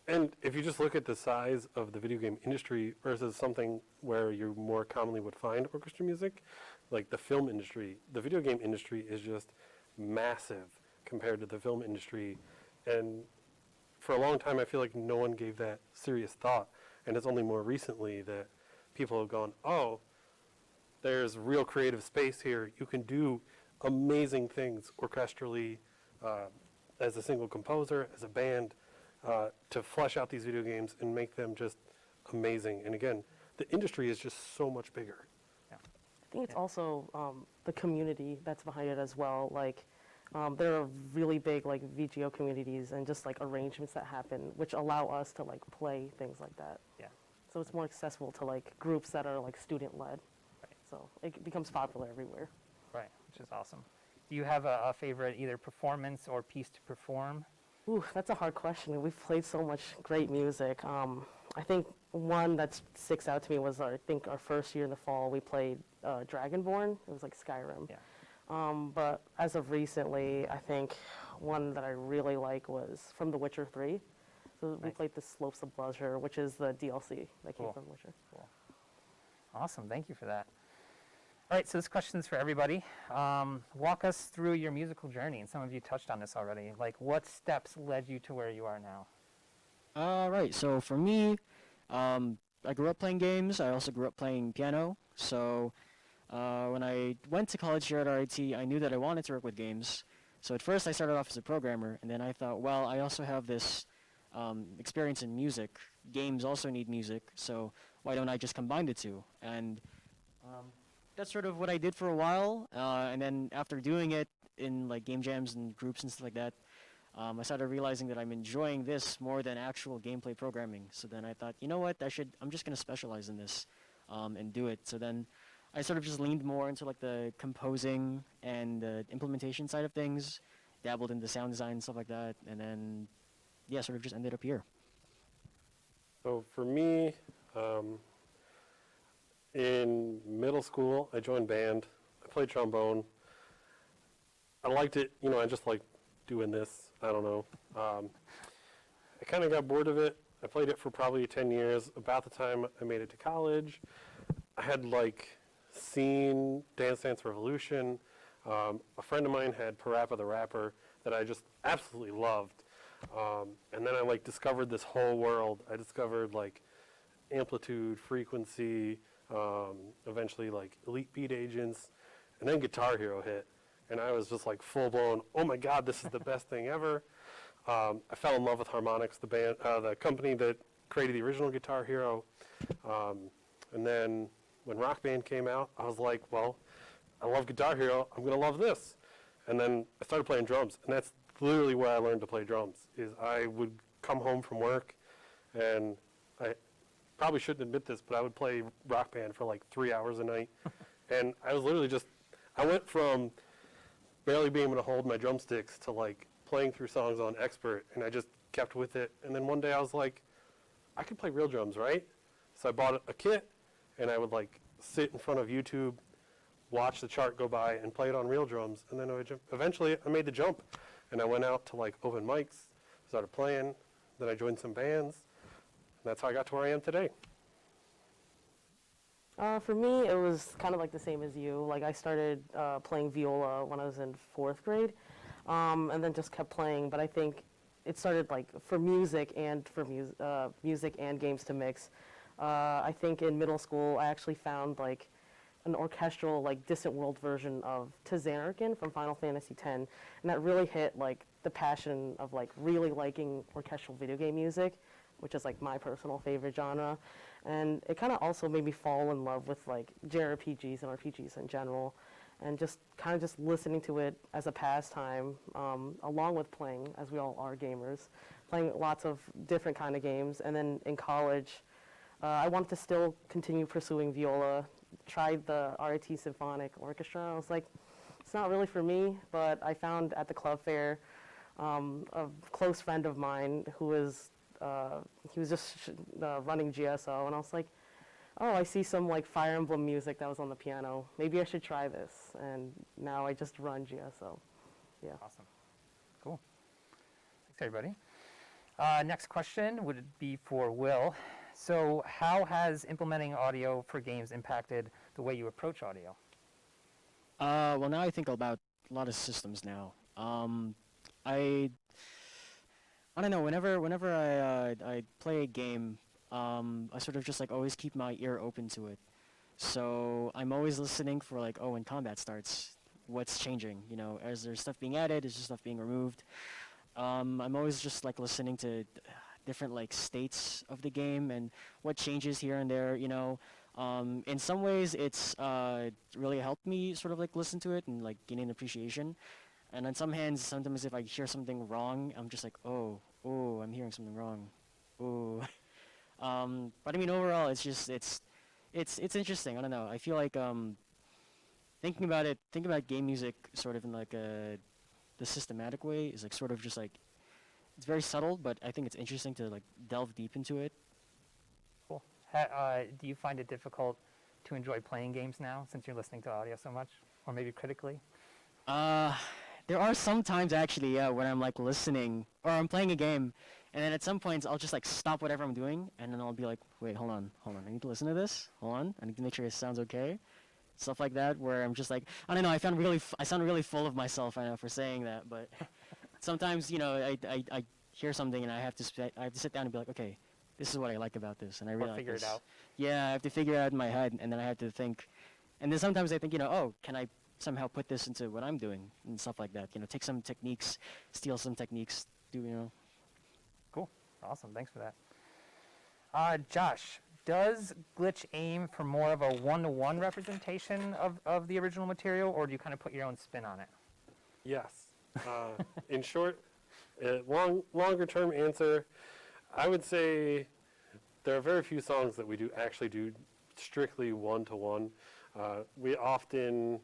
And if you just look at the size of the video game industry versus something where you more commonly would find orchestra music, like the film industry, the video game industry is just massive compared to the film industry. And for a long time, I feel like no one gave that serious thought. And it's only more recently that people have gone, oh, there's real creative space here. You can do amazing things orchestrally, as a single composer, as a band, to flesh out these video games and make them just amazing. And again, the industry is just so much bigger. I think it's also the community that's behind it as well. Like, there are really big like VGO communities and just like arrangements that happen, which allow us to like play things like that. Yeah. So it's more accessible to like groups that are like student-led. Right. So it becomes popular everywhere. Right, which is awesome. Do you have a favorite either performance or piece to perform? Ooh, that's a hard question. We've played so much great music. I think one that sticks out to me was I think our first year in the fall we played Dragonborn. It was like Skyrim. Yeah. But as of recently, I think one that I really like was from The Witcher 3. So we played the Slopes of Pleasure, which is the DLC that came from Witcher. Cool. Awesome, thank you for that. All right, so this question's for everybody. Walk us through your musical journey, and some of you touched on this already. Like, what steps led you to where you are now? Right, so for me, I grew up playing games. I also grew up playing piano. So when I went to college here at RIT, I knew that I wanted to work with games. So at first I started off as a programmer, and then I thought, well, I also have this experience in music. Games also need music, so why don't I just combine the two? And that's sort of what I did for a while, and then after doing it in like game jams and groups and stuff like that, I started realizing that I'm enjoying this more than actual gameplay programming. So then I thought, you know what, I'm just going to specialize in this and do it. So then I sort of just leaned more into like the composing and the implementation side of things, dabbled into sound design and stuff like that, and then yeah, sort of just ended up here. So for me, in middle school, I joined band. I played trombone. I liked it, I just liked doing this. I don't know. I kind of got bored of it. I played it for probably 10 years. About the time I made it to college, I had seen Dance Dance Revolution. A friend of mine had Parappa the Rapper that I just absolutely loved. And then I discovered this whole world. I discovered amplitude, frequency, eventually Elite Beat Agents, and then Guitar Hero hit. And I was just full blown, oh my God, this is the best thing ever. I fell in love with Harmonix, the band, the company that created the original Guitar Hero. And then when Rock Band came out, I was like, well, I love Guitar Hero, I'm gonna love this. And then I started playing drums, and that's literally where I learned to play drums, is I would come home from work, and I probably shouldn't admit this, but I would play Rock Band for 3 hours a night. And I was literally I went from barely being able to hold my drumsticks to playing through songs on Expert, and I just kept with it. And then one day I was like, I could play real drums, right? So I bought a kit, and I would sit in front of YouTube, watch the chart go by, and play it on real drums. And then eventually I made the jump, and I went out to open mics, started playing, then I joined some bands, and that's how I got to where I am today. For me, it was kind of the same as you. I started playing viola when I was in 4th grade, and then just kept playing. But I think it started for music and for music and games to mix. I think in middle school, I actually found an orchestral Distant World version of To Xanarkin from Final Fantasy X, and that really hit the passion of really liking orchestral video game music, which is my personal favorite genre. And it kind of also made me fall in love with JRPGs and RPGs in general, and just listening to it as a pastime, along with playing, as we all are gamers, playing lots of different kind of games. And then in college, I wanted to still continue pursuing viola, tried the RIT Symphonic Orchestra. I was like, it's not really for me, but I found at the club fair a close friend of mine who was, he was just running GSO, and I was like, oh, I see some like Fire Emblem music that was on the piano. Maybe I should try this. And now I just run GSO. Yeah. Awesome. Cool. Thanks, everybody. Next question would be for Will. So how has implementing audio for games impacted the way you approach audio? Well, now I think about a lot of systems now. I don't know. Whenever I play a game, I sort of just like always keep my ear open to it. So I'm always listening for like, oh, when combat starts, what's changing? You know, is there stuff being added? Is there stuff being removed? I'm always just like listening to different like states of the game and what changes here and there. You know, in some ways it's really helped me sort of like listen to it and like gain an appreciation. And on some hands, sometimes if I hear something wrong, I'm just like, oh, I'm hearing something wrong. Oh. But I mean, overall, it's just it's interesting. I don't know. I feel like thinking about game music sort of in like the systematic way is like sort of just like it's very subtle, but I think it's interesting to like delve deep into it. Cool. Do you find it difficult to enjoy playing games now since you're listening to audio so much, or maybe critically? There are some times actually, yeah, when I'm like listening or I'm playing a game, and then at some points I'll just like stop whatever I'm doing, and then I'll be like, wait, hold on, I need to listen to this. Hold on, I need to make sure it sounds okay. Stuff like that, where I'm just like, I don't know, I sound really full of myself, I know, for saying that, but sometimes, you know, I hear something and I have to sit down and be like, okay, this is what I like about this, and I really like figure this. it out. Yeah, I have to figure it out in my head, and then I have to think, and then sometimes I think, you know, oh, can I somehow put this into what I'm doing and stuff like that. You know, take some techniques, steal some techniques, you know. Cool. Awesome. Thanks for that. Josh, does Glitch aim for more of a one-to-one representation of the original material, or do you kind of put your own spin on it? Yes. In short, longer-term answer, I would say there are very few songs that we actually do strictly one-to-one. We often...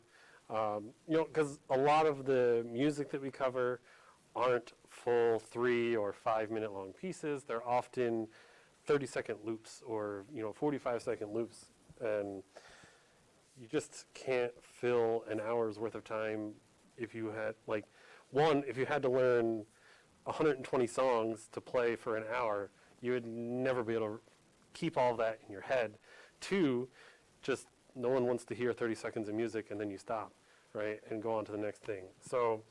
you know, because a lot of the music that we cover aren't full 3 or 5 minute long pieces. They're often 30-second loops or, you know, 45-second loops. And you just can't fill an hour's worth of time if you had, like, if you had to learn 120 songs to play for an hour, you would never be able to keep all of that in your head. 2, just no one wants to hear 30 seconds of music and then you stop, right, and go on to the next thing. So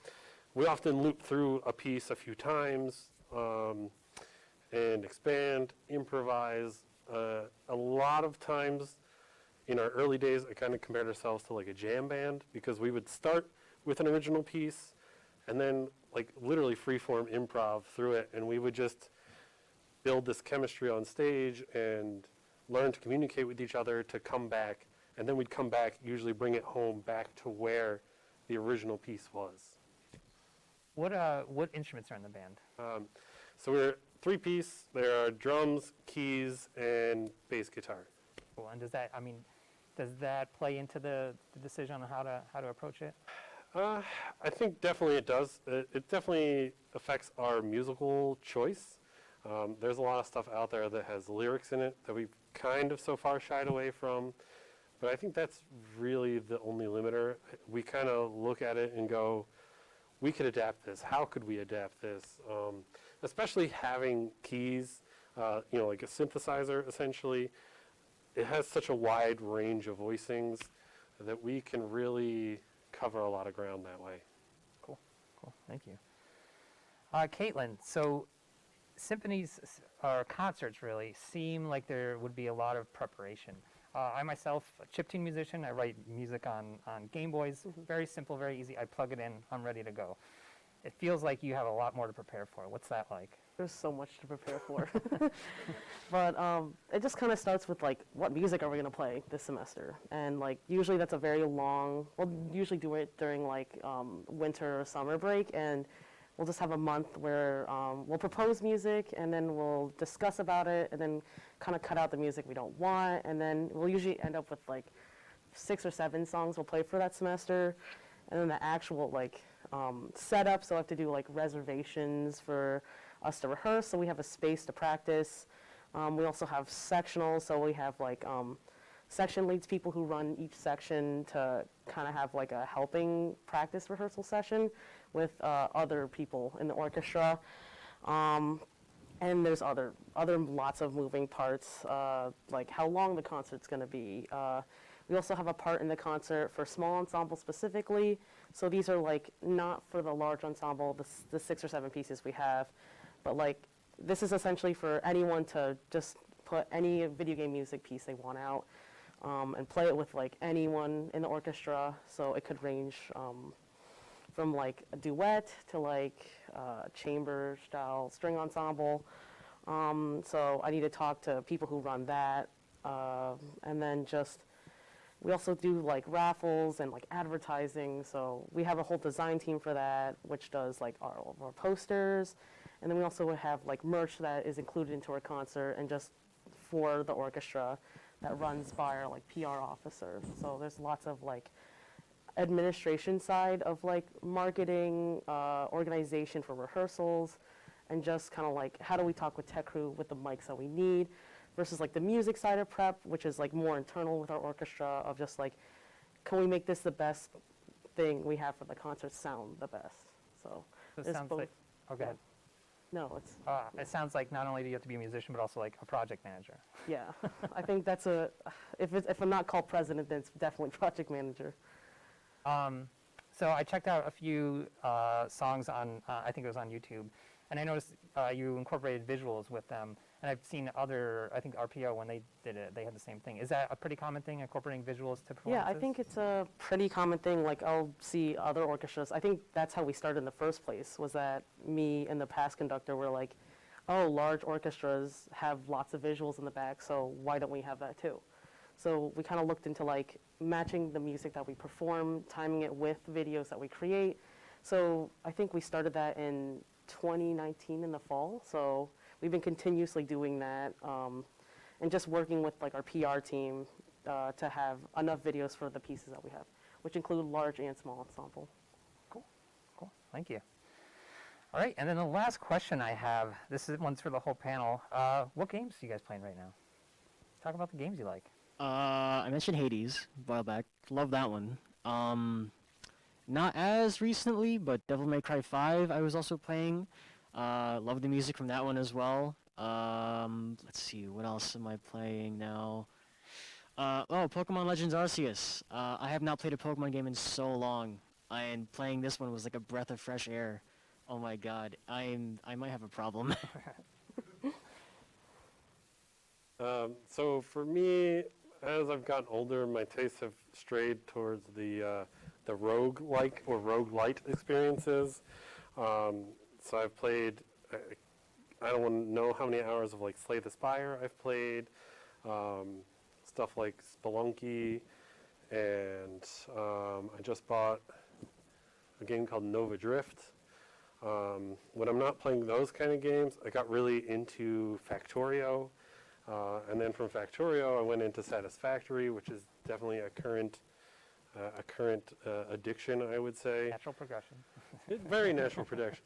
we often loop through a piece a few times and expand, improvise. A lot of times in our early days, I kind of compared ourselves to like a jam band because we would start with an original piece and then like literally freeform improv through it, and we would just build this chemistry on stage and learn to communicate with each other to come back. And then we'd come back, usually bring it home back to where the original piece was. What instruments are in the band? So we're 3-piece. There are drums, keys, and bass guitar. Cool. And does that play into the decision on how to approach it? I think definitely it does. It definitely affects our musical choice. There's a lot of stuff out there that has lyrics in it that we've kind of so far shied away from. But I think that's really the only limiter. We kind of look at it and go, we could adapt this. How could we adapt this? Especially having keys, you know, like a synthesizer, essentially. It has such a wide range of voicings that we can really cover a lot of ground that way. Cool. Thank you. Caitlin, so symphonies or concerts really seem like there would be a lot of preparation. I myself, a chiptune musician, I write music on Game Boys. Very simple, very easy. I plug it in, I'm ready to go. It feels like you have a lot more to prepare for. What's that like? There's so much to prepare for. But it just kind of starts with like, what music are we going to play this semester? And like, usually that's a very long, we'll usually do it during like winter or summer break, and we'll just have a month where we'll propose music, and then we'll discuss about it, and then kind of cut out the music we don't want, and then we'll usually end up with like 6 or 7 songs we'll play for that semester. and then the actual like setup. So I have to do like reservations for us to rehearse. So we have a space to practice. We also have sectionals. So we have like section leads, people who run each section to kind of have like a helping practice rehearsal session with other people in the orchestra. And there's other lots of moving parts, like how long the concert's going to be. We also have a part in the concert for small ensemble specifically. So these are like not for the large ensemble, the 6 or 7 pieces we have, but like this is essentially for anyone to just put any video game music piece they want out and play it with like anyone in the orchestra. So it could range from like a duet to like chamber style string ensemble. So I need to talk to people who run that. And then just, we also do like raffles and like advertising. So we have a whole design team for that, which does like our posters. And then we also have like merch that is included into our concert and just for the orchestra that runs by our like PR officer. So there's lots of like administration side of like marketing, organization for rehearsals, and just kind of like how do we talk with tech crew with the mics that we need versus like the music side of prep, which is like more internal with our orchestra of just like, can we make this the best thing we have for the concert sound the best? So It there's sounds both. like, oh, go ahead. No, it's. It sounds like not only do you have to be a musician, but also like a project manager. Yeah, I think that's if I'm not called president, then it's definitely project manager. So I checked out a few songs on, I think it was on YouTube, and I noticed you incorporated visuals with them. And I've seen other, I think RPO, when they did it, they had the same thing. Is that a pretty common thing, incorporating visuals to performances? Yeah, I think it's a pretty common thing. Like I'll see other orchestras. I think that's how we started in the first place, was that me and the past conductor were like, oh, large orchestras have lots of visuals in the back, so why don't we have that too? So we kind of looked into like matching the music that we perform, timing it with videos that we create. So I think we started that in 2019 in the fall. So we've been continuously doing that and just working with like our PR team to have enough videos for the pieces that we have, which include large and small ensemble. Cool, thank you. All right, and then the last question I have, one's for the whole panel. What games are you guys playing right now? Talk about the games you like. I mentioned Hades a while back. Love that one. Not as recently, but Devil May Cry 5 I was also playing. Love the music from that one as well. Let's see, what else am I playing now? Pokemon Legends Arceus. I have not played a Pokemon game in so long, and playing this one was like a breath of fresh air. Oh my god, I might have a problem. So for me, as I've gotten older, my tastes have strayed towards the rogue-like or roguelite experiences. So I've played, I don't want to know how many hours of like Slay the Spire I've played, stuff like Spelunky, and I just bought a game called Nova Drift. When I'm not playing those kind of games, I got really into Factorio. And then from Factorio, I went into Satisfactory, which is definitely a current addiction, I would say. Natural progression. Very natural progression.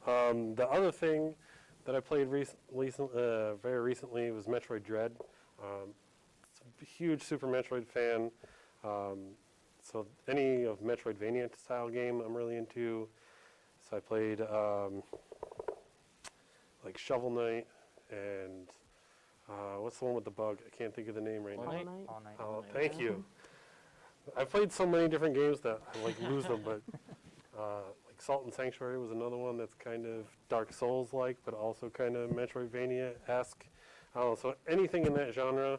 The other thing that I played very recently was Metroid Dread. A huge Super Metroid fan. So any of Metroidvania style game I'm really into. So I played like Shovel Knight and what's the one with the bug? I can't think of the name right now. All Night. Oh, thank you. I've played so many different games that I like lose them, but like Salt and Sanctuary was another one that's kind of Dark Souls-like, but also kind of Metroidvania-esque. So anything in that genre,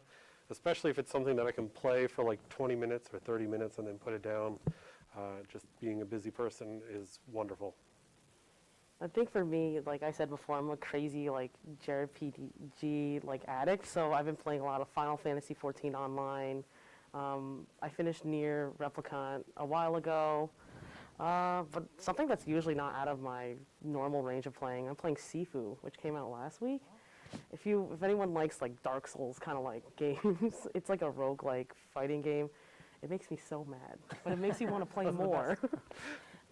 especially if it's something that I can play for like 20 minutes or 30 minutes and then put it down, just being a busy person is wonderful. I think for me, like I said before, I'm a crazy like JRPG like addict. So I've been playing a lot of Final Fantasy XIV Online. I finished Nier Replicant a while ago, but something that's usually not out of my normal range of playing. I'm playing Sifu, which came out last week. If anyone likes like Dark Souls kind of like games, it's like a roguelike fighting game. It makes me so mad, but it makes me want to play more.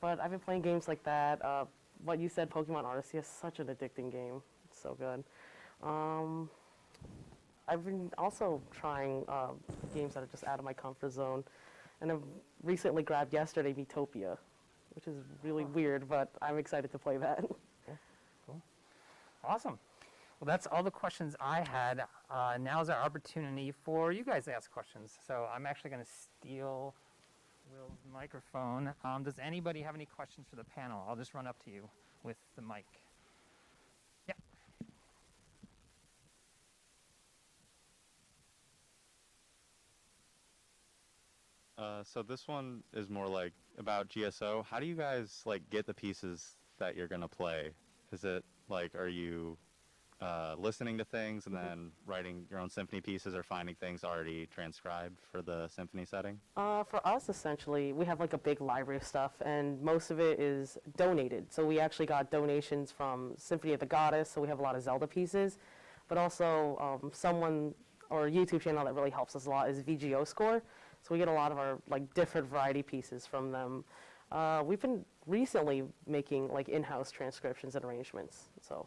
But I've been playing games like that. What you said, Pokemon Odyssey, is such an addicting game. It's so good. I've been also trying games that are just out of my comfort zone, and I've recently grabbed yesterday Miitopia, which is really weird, but I'm excited to play that. Cool. Awesome. Well, that's all the questions I had. Now's our opportunity for you guys to ask questions. So I'm actually going to steal Will's microphone. Does anybody have any questions for the panel? I'll just run up to you with the mic. Yeah. So this one is more like about GSO. How do you guys like get the pieces that you're gonna play? Is it like, are you listening to things and then writing your own symphony pieces, or finding things already transcribed for the symphony setting? For us, essentially, we have like a big library of stuff, and most of it is donated. So we actually got donations from Symphony of the Goddess, so we have a lot of Zelda pieces, but also someone or a YouTube channel that really helps us a lot is VGO Score. So we get a lot of our like different variety pieces from them. We've been recently making like in-house transcriptions and arrangements. So.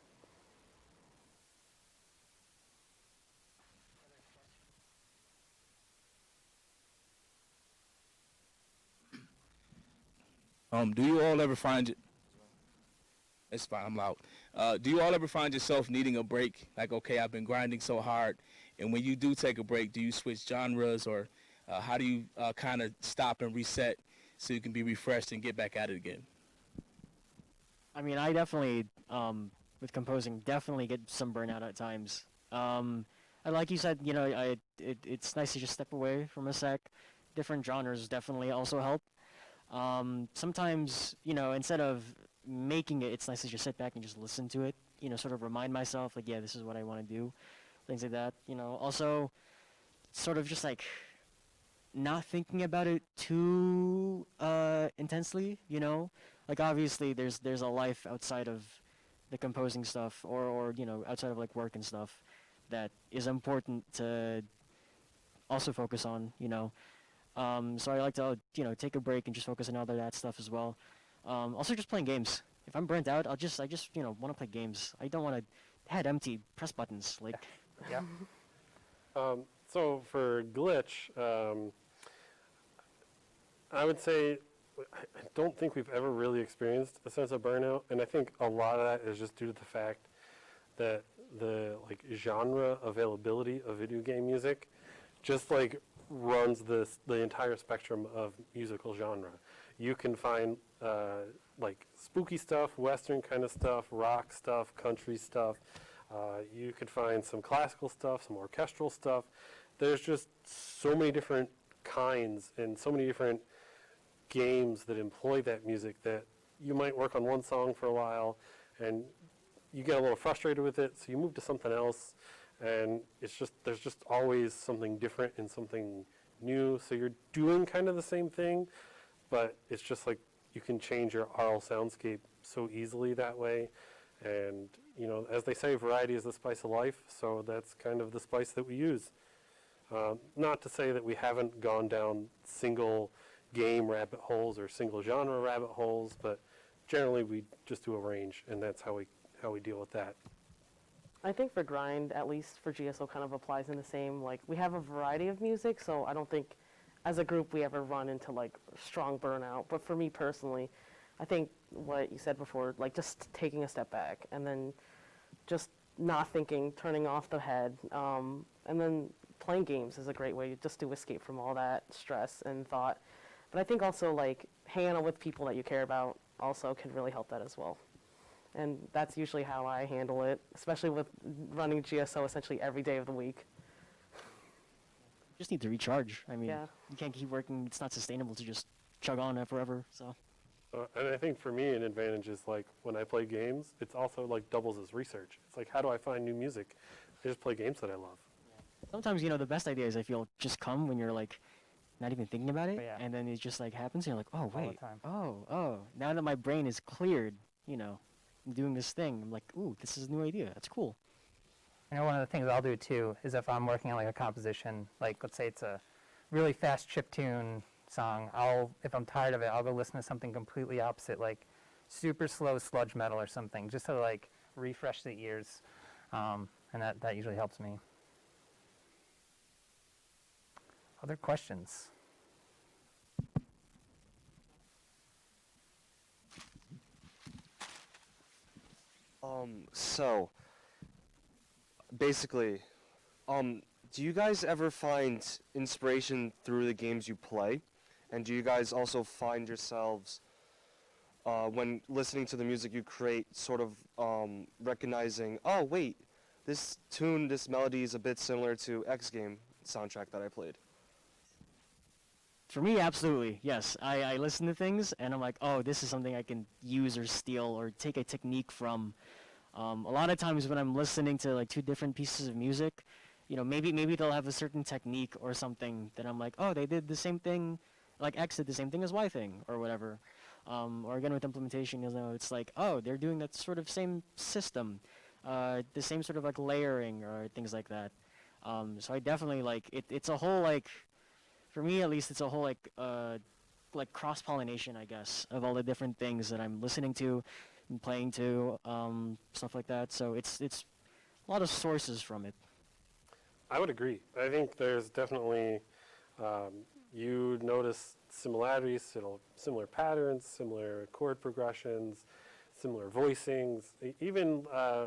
Do you all ever find it? It's fine, I'm loud. Do you all ever find yourself needing a break? Like, okay, I've been grinding so hard, and when you do take a break, do you switch genres, or how do you kind of stop and reset so you can be refreshed and get back at it again? I mean, I definitely, with composing, definitely get some burnout at times. And like you said, you know, it's nice to just step away from a sec. Different genres definitely also help. Sometimes, you know, instead of making it, it's nice to just sit back and just listen to it, you know, sort of remind myself, like, yeah, this is what I want to do, things like that, you know. Also, sort of just, like, not thinking about it too intensely, you know. Like, obviously, there's a life outside of the composing stuff, or you know, outside of, like, work and stuff that is important to also focus on, you know. So I like to, you know, take a break and just focus on all of that stuff as well. Also just playing games. If I'm burnt out, I just, you know, want to play games. I don't want to head empty, press buttons, like. Yeah. So for Glitch, I would say I don't think we've ever really experienced a sense of burnout, and I think a lot of that is just due to the fact that the like genre availability of video game music just like runs the entire spectrum of musical genre. You can find like spooky stuff, Western kind of stuff, rock stuff, country stuff. You could find some classical stuff, some orchestral stuff. There's just so many different kinds and so many different games that employ that music that you might work on one song for a while and you get a little frustrated with it, so you move to something else, and it's just, there's just always something different and something new. So you're doing kind of the same thing, but it's just like you can change your aural soundscape so easily that way. And, you know, as they say, variety is the spice of life, so that's kind of the spice that we use. Not to say that we haven't gone down single game rabbit holes or single genre rabbit holes, but generally we just do a range, and that's how we deal with that. I think for grind, at least for GSO, kind of applies in the same, like, we have a variety of music, so I don't think as a group we ever run into, like, strong burnout. But for me personally, I think what you said before, like, just taking a step back and then just not thinking, turning off the head, and then playing games is a great way just to escape from all that stress and thought. But I think also, like, hanging out with people that you care about also can really help that as well. And that's usually how I handle it, especially with running GSO essentially every day of the week. Just need to recharge. I mean, Yeah. you can't keep working. It's not sustainable to just chug on forever, so. And I think for me an advantage is like when I play games, it's also like doubles as research. It's like, how do I find new music? I just play games that I love. Sometimes, you know, the best ideas I feel just come when you're like not even thinking about it, and then it just like happens and you're like, oh the wait, time. oh, now that my brain is cleared, you know, I'm doing this thing, I'm like, ooh, this is a new idea, that's cool. I know one of the things I'll do too is if I'm working on like a composition, like let's say it's a really fast chiptune song, if I'm tired of it, I'll go listen to something completely opposite, like super slow sludge metal or something, just to like refresh the ears, and that usually helps me. Other questions? So basically, do you guys ever find inspiration through the games you play? And do you guys also find yourselves, when listening to the music you create, sort of recognizing, oh wait, this tune, this melody is a bit similar to X game soundtrack that I played? For me, absolutely, yes. I listen to things and I'm like, oh, this is something I can use or steal or take a technique from. A lot of times when I'm listening to like two different pieces of music, you know, maybe they'll have a certain technique or something that I'm like, oh, they did the same thing, like X did the same thing as Y thing or whatever. Or again with implementation, you know, it's like, oh, they're doing that sort of same system, the same sort of like layering or things like that. So I definitely like it's a whole like, for me at least, it's a whole like cross-pollination, I guess, of all the different things that I'm listening to and playing to, stuff like that. So it's a lot of sources from it. I would agree. I think there's definitely, you notice similarities, similar patterns, similar chord progressions, similar voicings, even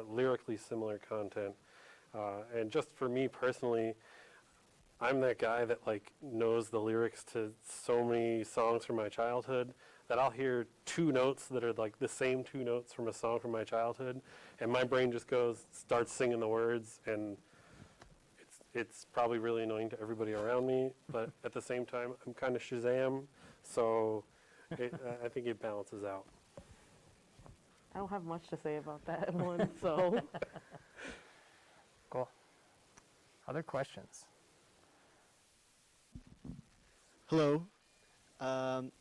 lyrically similar content. And just for me personally, I'm that guy that like knows the lyrics to so many songs from my childhood that I'll hear two notes that are like the same two notes from a song from my childhood, and my brain just starts singing the words, and it's probably really annoying to everybody around me, but at the same time, I'm kind of Shazam, so I think it balances out. I don't have much to say about that one, so. Cool. Other questions? Hello.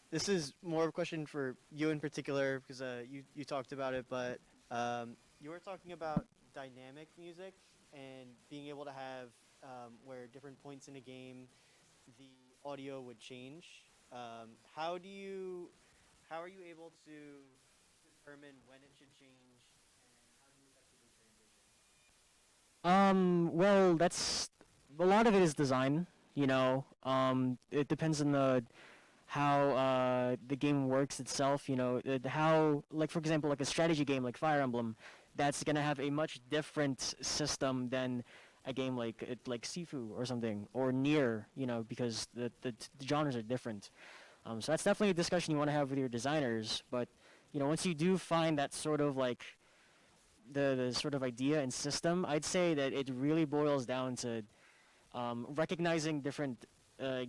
This is more of a question for you in particular because you talked about it, but you were talking about dynamic music and being able to have where different points in a game the audio would change. How are you able to determine when it should change, and how do you effectively transition? Well, that's a lot of it is design. You know, it depends on how the game works itself. You know, how, like for example, like a strategy game like Fire Emblem, that's gonna have a much different system than a game like Sifu or something, or Nier. You know, because the genres are different. So that's definitely a discussion you want to have with your designers. But you know, once you do find that sort of like the sort of idea and system, I'd say that it really boils down to recognizing different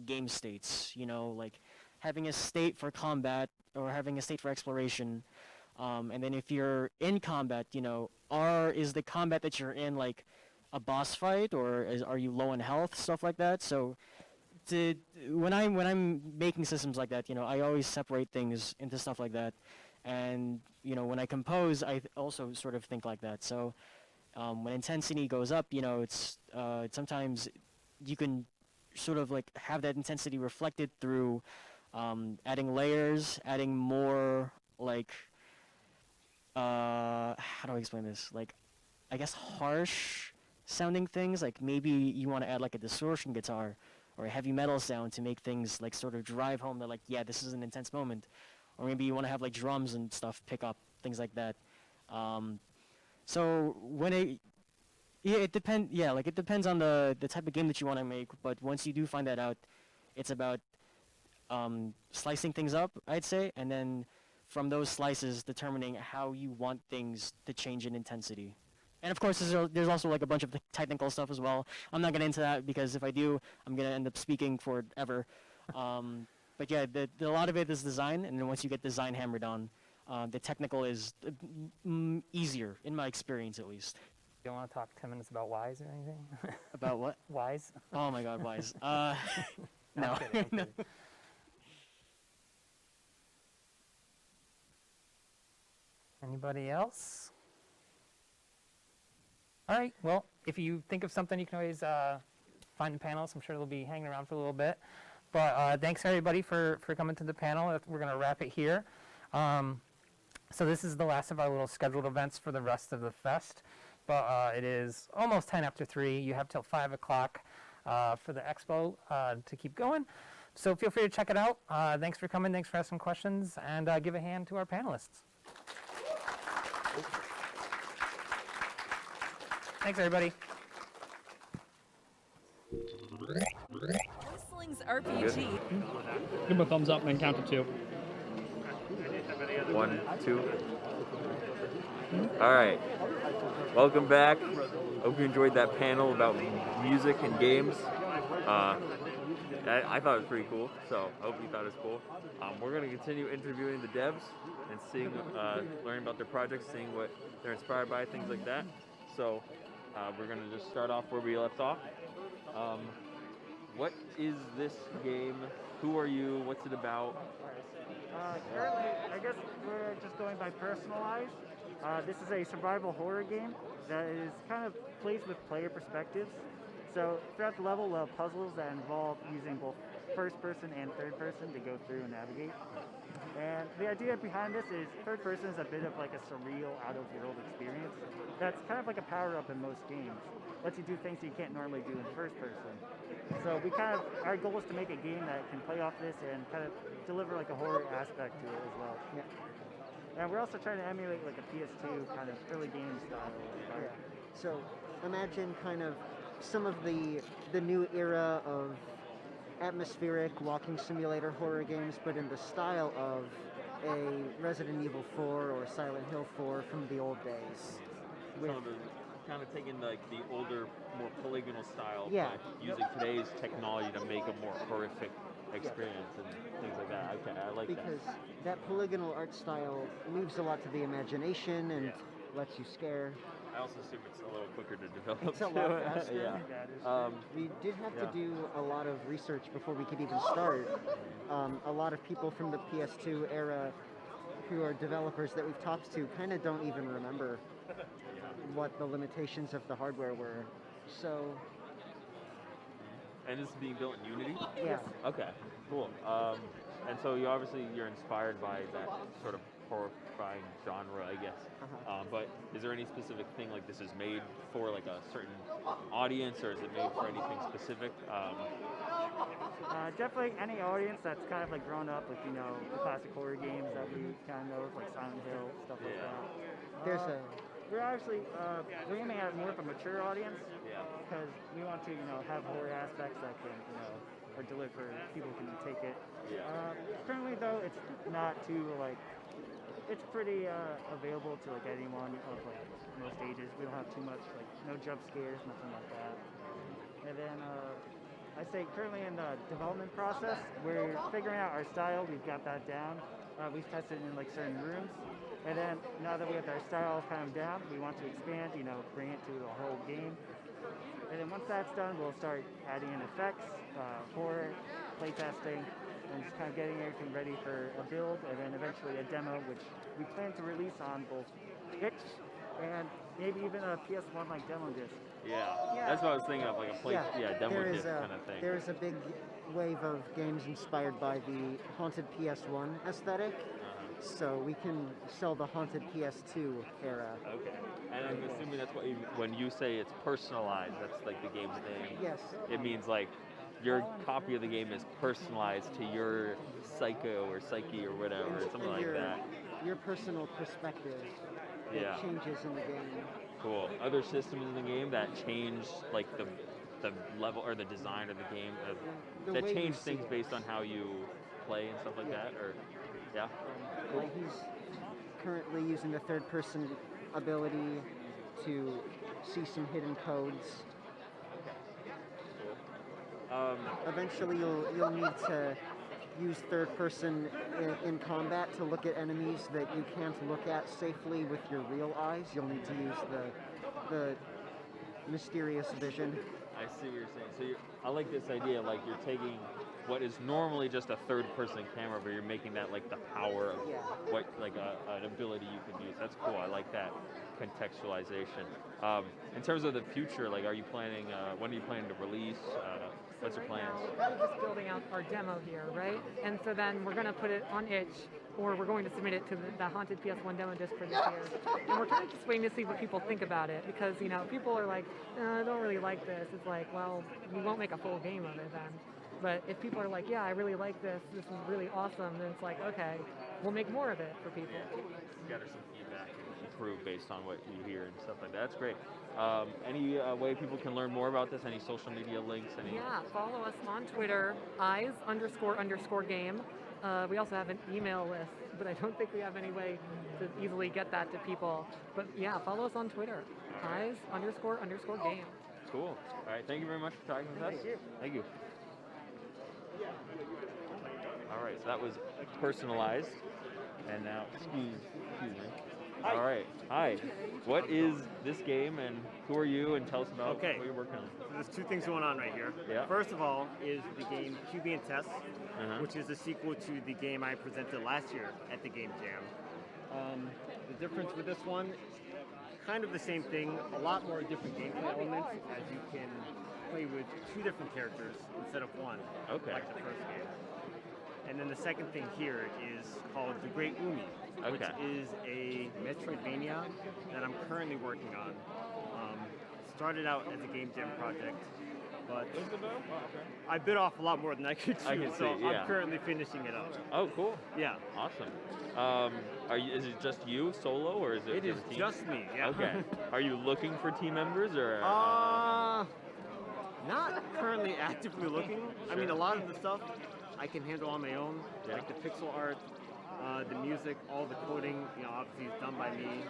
game states, you know, like having a state for combat or having a state for exploration. And then if you're in combat, you know, is the combat that you're in like a boss fight, or are you low on health, stuff like that. So when I'm making systems like that, you know, I always separate things into stuff like that. And, you know, when I compose, I also sort of think like that. So when intensity goes up, you know, it's sometimes you can sort of like have that intensity reflected through adding layers, adding more like, how do I explain this? Like, I guess harsh sounding things, like maybe you want to add like a distortion guitar or a heavy metal sound to make things like sort of drive home that like, yeah, this is an intense moment. Or maybe you want to have like drums and stuff pick up, things like that. So when it depends. Yeah, like it depends on the type of game that you want to make. But once you do find that out, it's about slicing things up, I'd say, and then from those slices, determining how you want things to change in intensity. And of course, there's also like a bunch of technical stuff as well. I'm not getting into that because if I do, I'm gonna end up speaking forever. But yeah, a lot of it is design, and then once you get design hammered on, the technical is easier, in my experience at least. You don't want to talk 10 minutes about Wise or anything? About what? Wise? Oh my god, Wise. I'm No. kidding, I'm No. kidding. Anybody else? All right, well, if you think of something, you can always find the panelists. I'm sure they'll be hanging around for a little bit. But thanks everybody for coming to the panel. We're going to wrap it here. So this is the last of our little scheduled events for the rest of the fest. But it is almost 10 after 3. You have till 5 o'clock for the expo to keep going. So feel free to check it out. Thanks for coming. Thanks for asking questions. And give a hand to our panelists. Thanks, everybody. Whistling RPG. Give him a thumbs up and then count to 2. 1, 2. All right. Welcome back. Hope you enjoyed that panel about music and games. I thought it was pretty cool, so I hope you thought it was cool. We're going to continue interviewing the devs and seeing, learning about their projects, seeing what they're inspired by, things like that. So we're going to just start off where we left off. What is this game? Who are you? What's it about? Currently, I guess we're just going by personalized. This is a survival horror game that is kind of plays with player perspectives. So throughout the level, puzzles that involve using both first person and third person to go through and navigate. And the idea behind this is third person is a bit of like a surreal, out-of-world experience. That's kind of like a power-up in most games. Lets you do things you can't normally do in first person. So our goal is to make a game that can play off this and kind of deliver like a horror aspect to it as well. Yeah. And we're also trying to emulate like a PS2 kind of early game style. Yeah. So imagine kind of some of the new era of atmospheric walking simulator horror games, but in the style of a Resident Evil 4 or Silent Hill 4 from the old days. So kind of taking like the older, more polygonal style, Yeah. but using today's technology to make a more horrific experience and things like that. Okay, I like Because that. that polygonal art style leaves a lot to the imagination and lets you scare. I also assume it's a little quicker to develop. It's a lot faster. Yeah. We did have yeah. to do a lot of research before we could even start. A lot of people from the PS2 era who are developers that we've talked to kind of don't even remember what the limitations of the hardware were. So. And this is being built in Unity? Yeah. Okay, cool. And so you're inspired by that sort of horrifying genre, I guess. But is there any specific thing like this is made for like a certain audience, or is it made for anything specific? Definitely any audience that's kind of like grown up with, the classic horror games that we kind of know, like Silent Hill, stuff like that. We're actually we're aiming at more of a mature audience because we want to, have horror aspects that can, or deliver, people can take it. Currently though, it's not too it's pretty available to like anyone of like most ages. We don't have too much no jump scares, nothing like that. And then I'd say currently in the development process, we're figuring out our style. We've got that down. We've tested in like certain rooms. And then now that we have our style kind of down, we want to expand, bring it to the whole game. And then once that's done, we'll start adding in effects, horror, playtesting, and just kind of getting everything ready for a build, and then eventually a demo, which we plan to release on both Itch and maybe even a PS1 demo disc. Yeah, that's what I was thinking of, like a demo disc kind of thing. There's a big wave of games inspired by the haunted PS1 aesthetic. So we can sell the haunted PS2 era. Okay. And I'm assuming that's what when you say it's personalized, that's like the game's name. Yes. It means like your copy of the game is personalized to your psycho or psyche or whatever, something like that. Your personal perspective changes in the game. Cool. Other systems in the game that change like the level or the design of the game, that change things based on how you play and stuff like that, or He's currently using the third-person ability to see some hidden codes. Eventually, you'll need to use third-person in combat to look at enemies that you can't look at safely with your real eyes. You'll need to use the mysterious vision. I see what you're saying. So I like this idea, like you're taking what is normally just a third-person camera, but you're making that like the power of what like an ability you can use. That's cool. I like that contextualization. In terms of the future, like, are you planning? When are you planning to release? What's your plans? We're just building out our demo here, right? And so then we're going to put it on itch, or we're going to submit it to the Haunted PS1 demo disc for this year. And we're kind of just waiting to see what people think about it, because, you know, people are like, I don't really like this. It's like, well, we won't make a full game of it then. But if people are like, yeah, I really like this is really awesome, then it's like, okay, we'll make more of it for people. Gather some feedback and improve based on what you hear and stuff like that. That's great. Any way people can learn more about this? Any social media links? Yeah, follow us on Twitter, eyes__game. We also have an email list, but I don't think we have any way to easily get that to people. But yeah, follow us on Twitter, eyes__game. Cool. All right. Thank you very much for talking with us. Thank you. All right. So that was personalized, and now excuse me. Hi. All right. Hi. What is this game, and who are you? And tell us about what you're working on. So there's two things going on right here. Yeah. First of all is the game QB and Test, which is a sequel to the game I presented last year at the Game Jam. The difference with this one, kind of the same thing, a lot more different gameplay elements, as you can play with two different characters instead of one, like the first game. And then the second thing here is called The Great Umi, which is a Metroidvania that I'm currently working on. Started out as a Game Jam project, but I bit off a lot more than I could chew, so I'm currently finishing it up. Oh, cool. Yeah. Awesome. Is it just you solo, or is it? It is a team? just me. Yeah. Okay. Are you looking for team members, or? Not currently actively looking. I mean, a lot of the stuff I can handle on my own, like the pixel art, the music, all the coding, you know, obviously is done by me.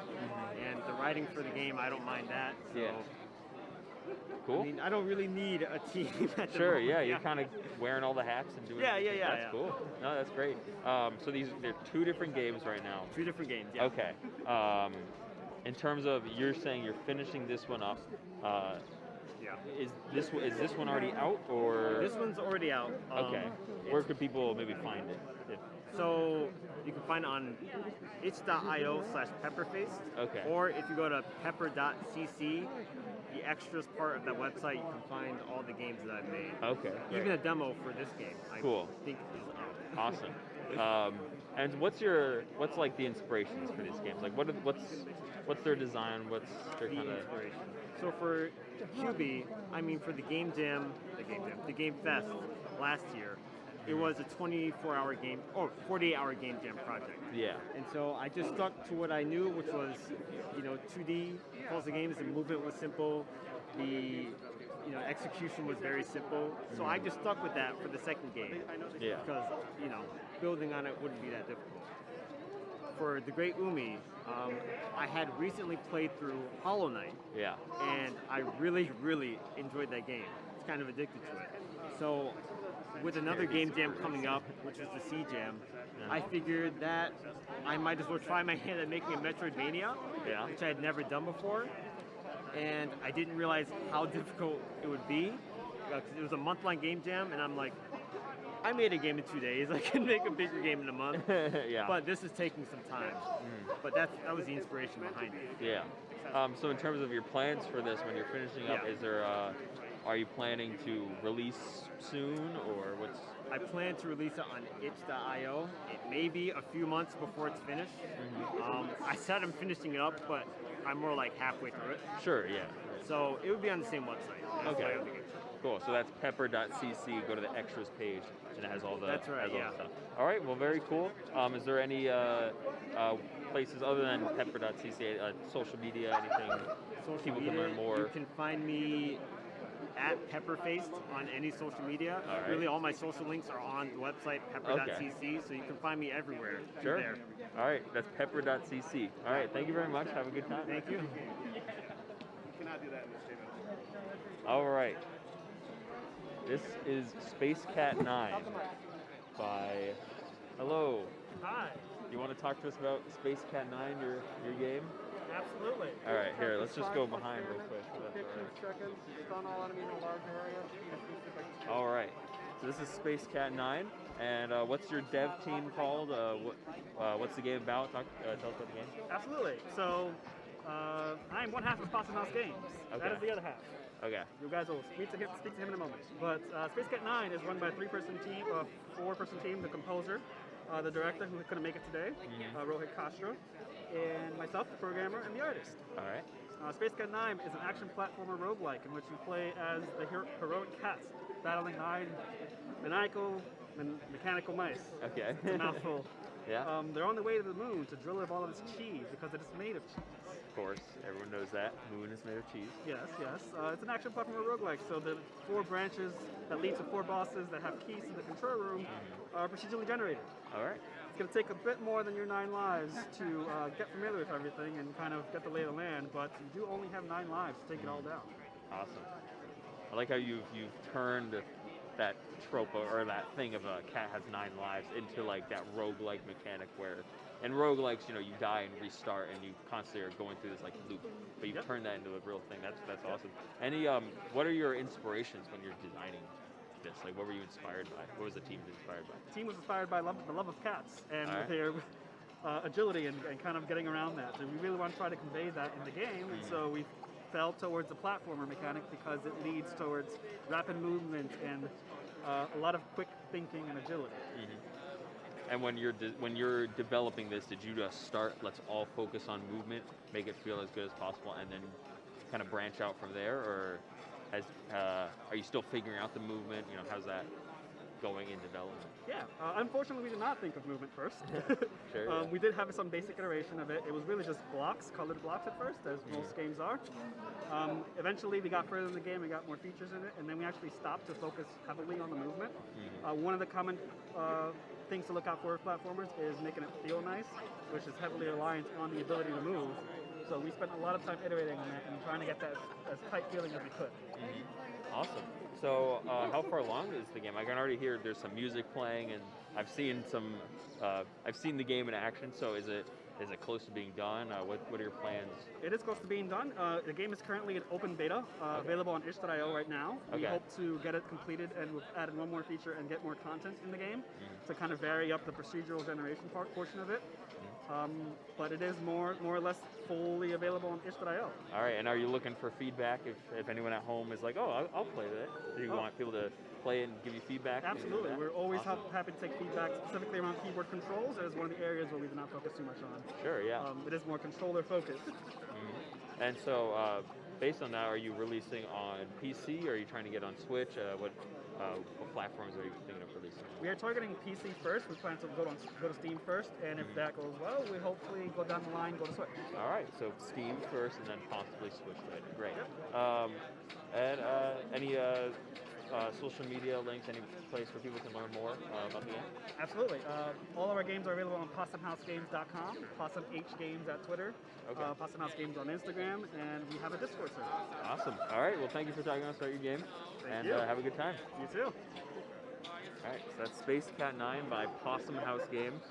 And the writing for the game, I don't mind that. So, Cool. I mean, I don't really need a team at the Sure, moment. yeah, you're kind of wearing all the hats and doing everything. That's cool. No, that's great. So they're two different games right now. Two different games, yeah. Okay. In terms of, you're saying you're finishing this one up. Is this one already out, or? This one's already out. Okay. Where could people maybe find it? So you can find it on itch.io/pepperfaced. Okay. Or if you go to pepper.cc, the extras part of that website, you can find all the games that I've made. Okay. Even great. a demo for this game. Cool. I think is out. Awesome. And what's like the inspirations for these games? Like what's their design? What's their kind of inspiration? So for QB, I mean for the Game Fest last year, it was a 24-hour game, or 48-hour Game Jam project. Yeah. And so I just stuck to what I knew, which was, 2D puzzle games. The movement was simple. The execution was very simple. So I just stuck with that for the second game. Yeah. Because, building on it wouldn't be that difficult. For The Great Umi, I had recently played through Hollow Knight. Yeah. And I really, really enjoyed that game. It's kind of addicted to it. So with another Game Jam coming up, which is the C Jam, I figured that I might as well try my hand at making a Metroidvania, which I had never done before. And I didn't realize how difficult it would be. It was a month-long Game Jam, and I'm like, I made a game in 2 days. I can make a bigger game in a month. Yeah. But this is taking some time. But that was the inspiration behind it. Yeah. So in terms of your plans for this, when you're finishing up, is there? Are you planning to release soon, or what's? I plan to release it on itch.io. It may be a few months before it's finished. I said I'm finishing it up, but I'm more like halfway through it. Sure, yeah. So it would be on the same website. That's Okay. why I would Cool. So that's pepper.cc. Go to the extras page, and it has all the. That's right, has all yeah. the stuff. All right. Well, very cool. Is there any places other than pepper.cc, social media, anything people can learn more? You can find me at Pepperfaced on any social media. All right. Really, all my social links are on the website pepper.cc, so you can find me everywhere. Sure. There. All right. That's pepper.cc. All right. Thank you very much. Have a good time. Thank you. Cannot do that in this statement. All right. This is Space Cat 9 by. Hello. Hi. You want to talk to us about Space Cat 9, your game? Absolutely. All right, here, let's just go behind real quick. If that's all right. Seconds, stun all enemies in a large area. All right. So this is Space Cat 9, and what's your dev team called? What's the game about? Tell us about the game. Absolutely. So, I'm one half of Possum House Games. Okay. That is the other half. Okay. You guys will speak to him in a moment. But Space Cat 9 is run by a four-person team, the composer, the director who couldn't make it today, Rohit Castro, and myself, the programmer, and the artist. All right. Space Cat 9 is an action platformer roguelike in which you play as the heroic cats battling 9 maniacal and mechanical mice. Okay. It's a mouthful. Yeah. They're on the way to the moon to drill up all of its cheese because it is made of cheese. Of course, everyone knows that. Moon is made of cheese. Yes, yes. It's an action platformer roguelike, so the 4 branches that lead to 4 bosses that have keys to the control room are procedurally generated. All right. It's going to take a bit more than your 9 lives to get familiar with everything and kind of get the lay of the land, but you do only have 9 lives to take it all down. Awesome. I like how you've turned that trope or that thing of a cat has 9 lives into like that roguelike mechanic where, in roguelikes, you die and restart and you constantly are going through this like loop, but you've turned that into a real thing. That's awesome. Any what are your inspirations when you're designing this? Like, what were you inspired by? What was the team inspired by? The team was inspired by the love of cats and All right. their agility and kind of getting around that. So we really want to try to convey that in the game, and so we fell towards the platformer mechanic because it leads towards rapid movement and a lot of quick thinking and agility. And when you're developing this, did you just start, let's all focus on movement, make it feel as good as possible, and then kind of branch out from there, or are you still figuring out the movement? How's that going in development? Yeah, unfortunately we did not think of movement first. Sure, yeah. We did have some basic iteration of it. It was really just blocks, colored blocks at first, as most games are. Eventually we got further in the game, we got more features in it, and then we actually stopped to focus heavily on the movement. One of the common things to look out for platformers is making it feel nice, which is heavily reliant on the ability to move. So we spent a lot of time iterating on that and trying to get that as tight feeling as we could. Awesome. So how far along is the game? I can already hear there's some music playing, and I've seen the game in action. So is it close to being done? What are your plans? It is close to being done. The game is currently in open beta, available on itch.io right now. We hope to get it completed, and we've added one more feature and get more content in the game to kind of vary up the procedural generation portion of it. But it is more or less fully available on itch.io. All right, and are you looking for feedback if anyone at home is like, oh, I'll play that? Do you want people to play it and give you feedback? Absolutely. We're always happy to take feedback, specifically around keyboard controls. That is one of the areas where we do not focus too much on. Sure, yeah. It is more controller focused. And so, based on that, are you releasing on PC? Or are you trying to get on Switch? What platforms are you thinking of releasing? We are targeting PC first. We plan to go to Steam first, and if that goes well, we hopefully go down the line, go to Switch. All right, so Steam first, and then possibly Switch later. Great. Yep. And any social media links, any place where people can learn more about the game? Absolutely. All of our games are available on PossumHouseGames.com, PossumHGames at Twitter, Possum House Games on Instagram, and we have a Discord server. Awesome. All right, well, thank you for talking about Start Your Game, and have a good time. You too. All right, so that's Space Cat 9 by Possum House Games.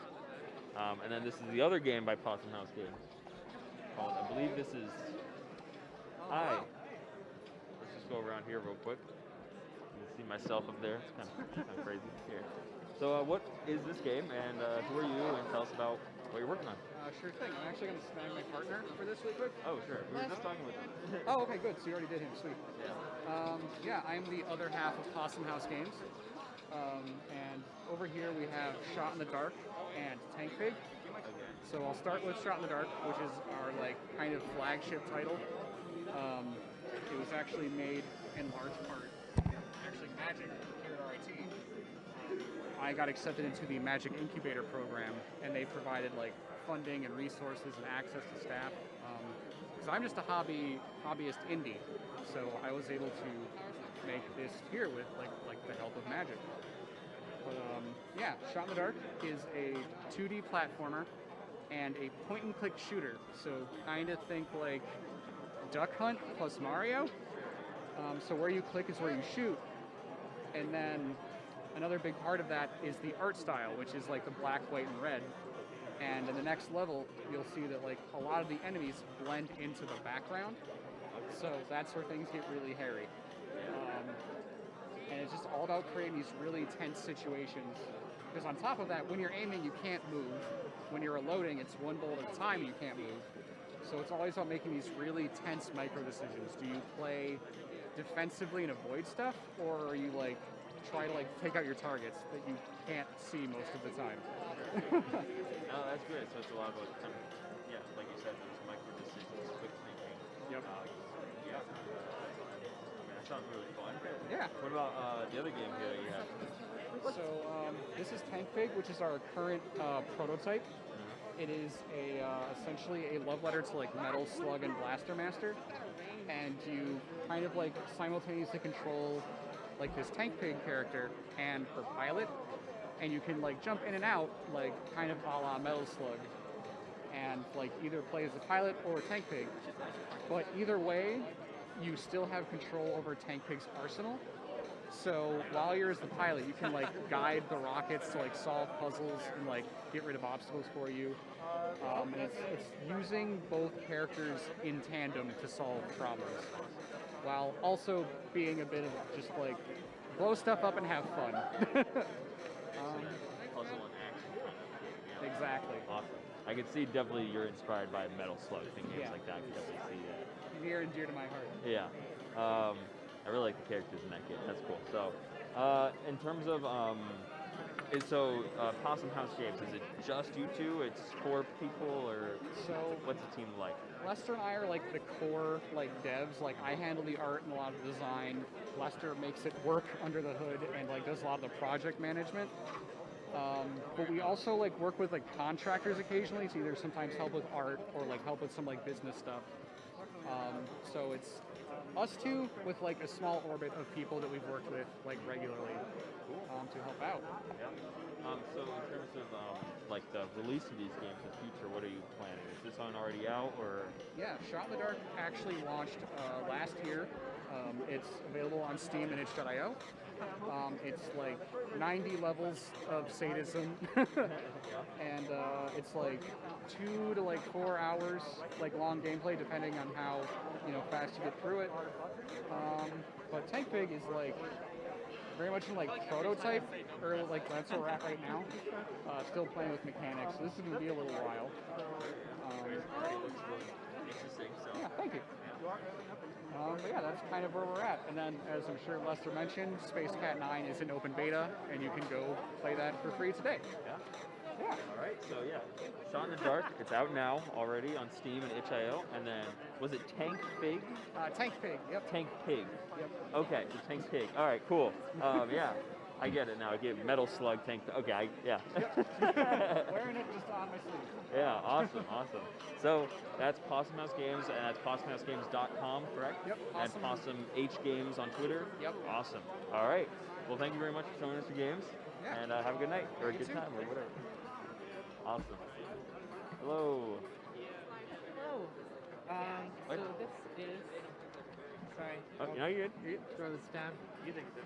And then this is the other game by Possum House Games. I believe this is... Hi. Let's just go around here real quick. You can see myself up there. It's kind of crazy. Here. So what is this game, and who are you, and tell us about what you're working on. Sure thing. I'm actually going to snag my partner for this really quick. Oh, sure. We were just talking with him. Oh, okay, good. So you already did him. Sweet. Yeah. I'm the other half of Possum House Games. And over here we have Shot in the Dark and Tank Pig. So I'll start with Shot in the Dark, which is our kind of flagship title. It was actually made in large part, actually Magic here at RIT. I got accepted into the Magic Incubator program, and they provided funding and resources and access to staff. Because I'm just a hobbyist indie, so I was able to make this here with the help of Magic. But yeah, Shot in the Dark is a 2D platformer and a point-and-click shooter. So kind of think like Duck Hunt plus Mario. So where you click is where you shoot, and then another big part of that is the art style, which is like the black, white, and red. And in the next level, you'll see that like a lot of the enemies blend into the background. So that's where things get really hairy. And it's just all about creating these really tense situations. Because on top of that, when you're aiming, you can't move. When you're reloading, it's one bullet at a time and you can't move. So it's always about making these really tense micro decisions. Do you play defensively and avoid stuff, or are you like try to like take out your targets that you can't see most of the time? Oh, that's great. So it's a lot about kind of, yeah, like you said, those micro decisions, quick thinking. Yep. Yeah. That sounds really fun. Yeah. What about the other game here that you have? So this is Tank Pig, which is our current prototype. It is essentially a love letter to like Metal Slug and Blaster Master, and you kind of like simultaneously control like this Tank Pig character and her pilot, and you can like jump in and out like kind of a la Metal Slug, and like either play as a pilot or a Tank Pig. But either way, you still have control over Tank Pig's arsenal. So while you're as the pilot, you can like guide the rockets to like solve puzzles and like get rid of obstacles for you. And it's using both characters in tandem to solve problems, while also being a bit of just like blow stuff up and have fun. Puzzle and action. Exactly. Awesome. I can see definitely you're inspired by Metal Slug and games Yeah. like that. I can definitely see that. Near and dear to my heart. Yeah. I really like the characters in that game. That's cool. So, in terms of, Possum House Games, is it just you two? It's 4 people, or so what's the team like? Lester and I are like the core like devs. Like I handle the art and a lot of the design. Lester makes it work under the hood and like does a lot of the project management. But we also like work with like contractors occasionally to either sometimes help with art or like help with some like business stuff. So it's us two with like a small orbit of people that we've worked with like regularly to help out. Yeah. So in terms of like the release of these games in the future, what are you planning? Is this one already out, or? Yeah, Shot in the Dark actually launched last year. It's available on Steam and itch.io. It's like 90 levels of sadism, and it's like 2 to like 4 hours like long gameplay, depending on how fast you get through it. But Tank Pig is like very much in like prototype, or like that's where we're at right now. Still playing with mechanics. So this is gonna be a little while. Interesting. So. Yeah, thank you. But yeah, that's kind of where we're at. And then, as I'm sure Lester mentioned, Space Cat 9 is in open beta, and you can go play that for free today. Yeah. Yeah. All right. So yeah, Shot in the Dark. It's out now already on Steam and itch.io. And then was it Tank Pig? Tank Pig. Yep. Tank Pig. Yep. Okay. So Tank Pig. All right. Cool. Yeah. I get it now. I get Metal Slug Tank. Okay. Yeah. Wearing it just on my sleeve. Yeah. Awesome. Awesome. So that's Possum House Games, and that's possumhousegames.com, correct? Yep. And Possum H Games on Twitter. Yep. Awesome. All right. Well, thank you very much for showing us your games. Yeah. And have a good night or a You good too. time or whatever. Awesome. Hello. Hello. What? So this is. Sorry. Oh, I'll no, you're good. You're good. Throw this down. You think so?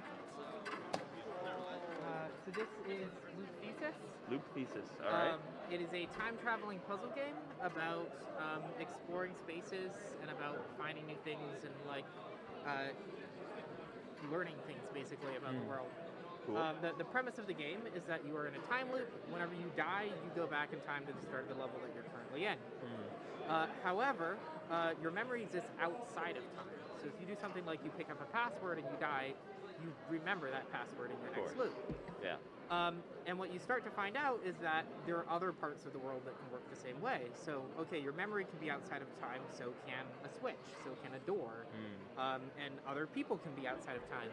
So this is Loop Thesis. Loop Thesis. All right. It is a time-traveling puzzle game about exploring spaces and about finding new things and like learning things basically about the world. Cool. The premise of the game is that you are in a time loop. Whenever you die, you go back in time to the start of the level that you're currently in. However, your memory exists outside of time. So if you do something like you pick up a password and you die, you remember that password in your next loop. Yeah. And what you start to find out is that there are other parts of the world that can work the same way. So, okay, your memory can be outside of time, so can a switch, so can a door, and other people can be outside of time.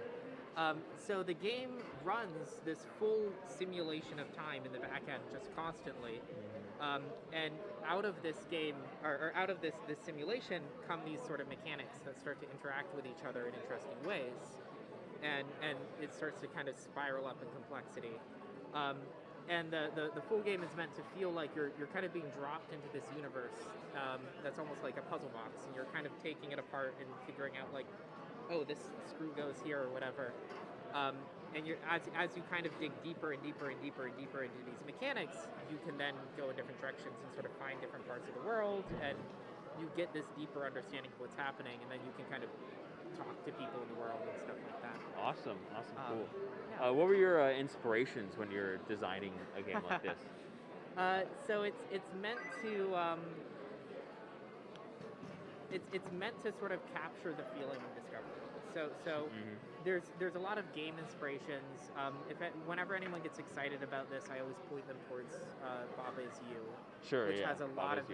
So the game runs this full simulation of time in the back end just constantly. And out of this game, or out of this simulation, come these sort of mechanics that start to interact with each other in interesting ways. And it starts to kind of spiral up in complexity. And the full game is meant to feel like you're kind of being dropped into this universe that's almost like a puzzle box, and you're kind of taking it apart and figuring out like, oh, this screw goes here or whatever. and as you kind of dig deeper and deeper and deeper and deeper into these mechanics, you can then go in different directions and sort of find different parts of the world, and you get this deeper understanding of what's happening, and then you can kind of talk to people in the world and stuff like that. Awesome, cool. Yeah. What were your inspirations when you're designing a game like this? So it's meant to it's meant to sort of capture the feeling of discovery. So there's a lot of game inspirations. Whenever anyone gets excited about this, I always point them towards Bob Is You, which has a lot of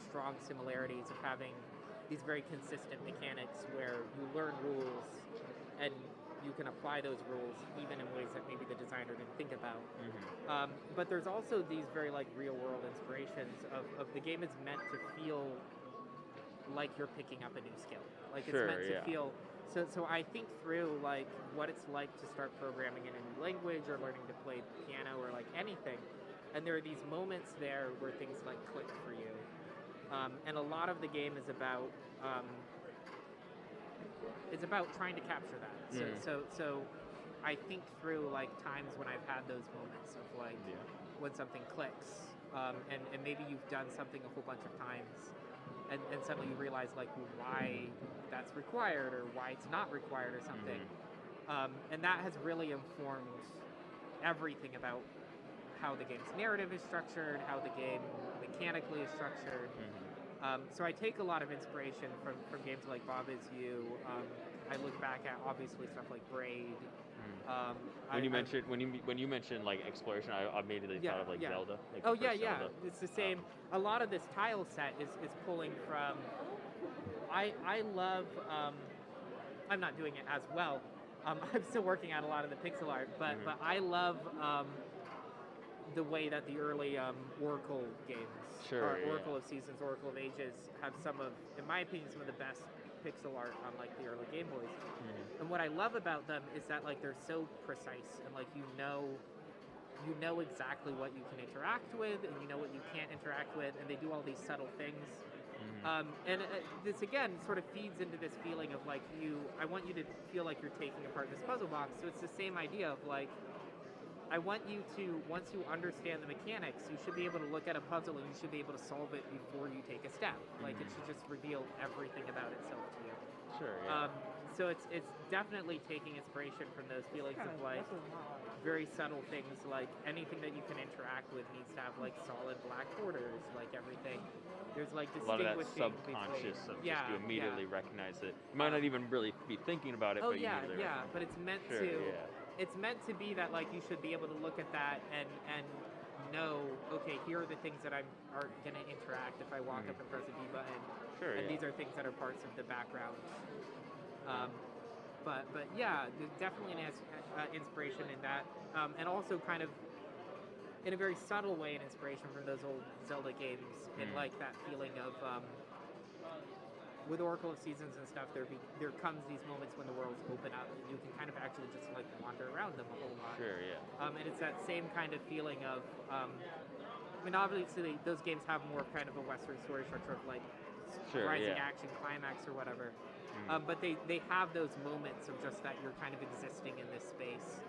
strong similarities of having these very consistent mechanics where you learn rules and you can apply those rules even in ways that maybe the designer didn't think about. But there's also these very like real world inspirations of the game is meant to feel like you're picking up a new skill. Like it's meant to feel. So I think through like what it's like to start programming in a new language or learning to play piano or like anything, and there are these moments there where things like click for you, and a lot of the game is about trying to capture that. So I think through like times when I've had those moments of like when something clicks, and maybe you've done something a whole bunch of times. And suddenly you realize like why that's required or why it's not required or something, and that has really informed everything about how the game's narrative is structured, how the game mechanically is structured. So I take a lot of inspiration from games like Bob Is You. I look back at obviously stuff like Braid. When you mentioned like exploration, I immediately thought of like Zelda. Like Zelda. It's the same. A lot of this tile set is pulling from. I love. I'm not doing it as well. I'm still working on a lot of the pixel art, but I love the way that the early Oracle games, Oracle of Seasons, Oracle of Ages, have some of, in my opinion, some of the best pixel art on like the early Game Boys. And what I love about them is that like they're so precise and like you know exactly what you can interact with and you know what you can't interact with, and they do all these subtle things. And this again sort of feeds into this feeling of like I want you to feel like you're taking apart this puzzle box. So it's the same idea of like I want you to, once you understand the mechanics, you should be able to look at a puzzle and you should be able to solve it before you take a step. Like it should just reveal everything about itself to you. So it's definitely taking inspiration from those feelings of like very subtle things, like anything that you can interact with needs to have like solid black borders, like everything. There's like a lot of that distinguishing subconscious of just you immediately recognize it. You might not even really be thinking about it, but you immediately recognize it. But it's meant to. It's meant to be that like you should be able to look at that and know, okay, here are the things that are going to interact if I walk up and press a D button. And these are things that are parts of the background. But yeah, there's definitely an inspiration in that, and also kind of in a very subtle way, an inspiration from those old Zelda games, and like that feeling of. With Oracle of Seasons and stuff, there comes these moments when the worlds open up and you can kind of actually just like wander around them a whole lot. And it's that same kind of feeling of, I mean, obviously those games have more kind of a Western story structure of like rising action, climax, or whatever. But they have those moments of just that you're kind of existing in this space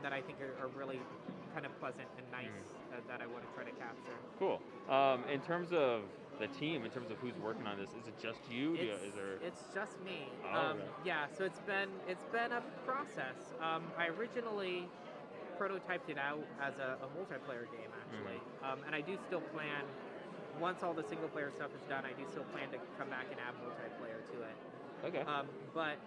that I think are really kind of pleasant and nice that I want to try to capture. Cool. In terms of the team, in terms of who's working on this, is it just you? It's just me. Okay. Yeah, so it's been a process. I originally prototyped it out as a multiplayer game, actually, and I do still plan. Once all the single player stuff is done, I do still plan to come back and add multiplayer to it. But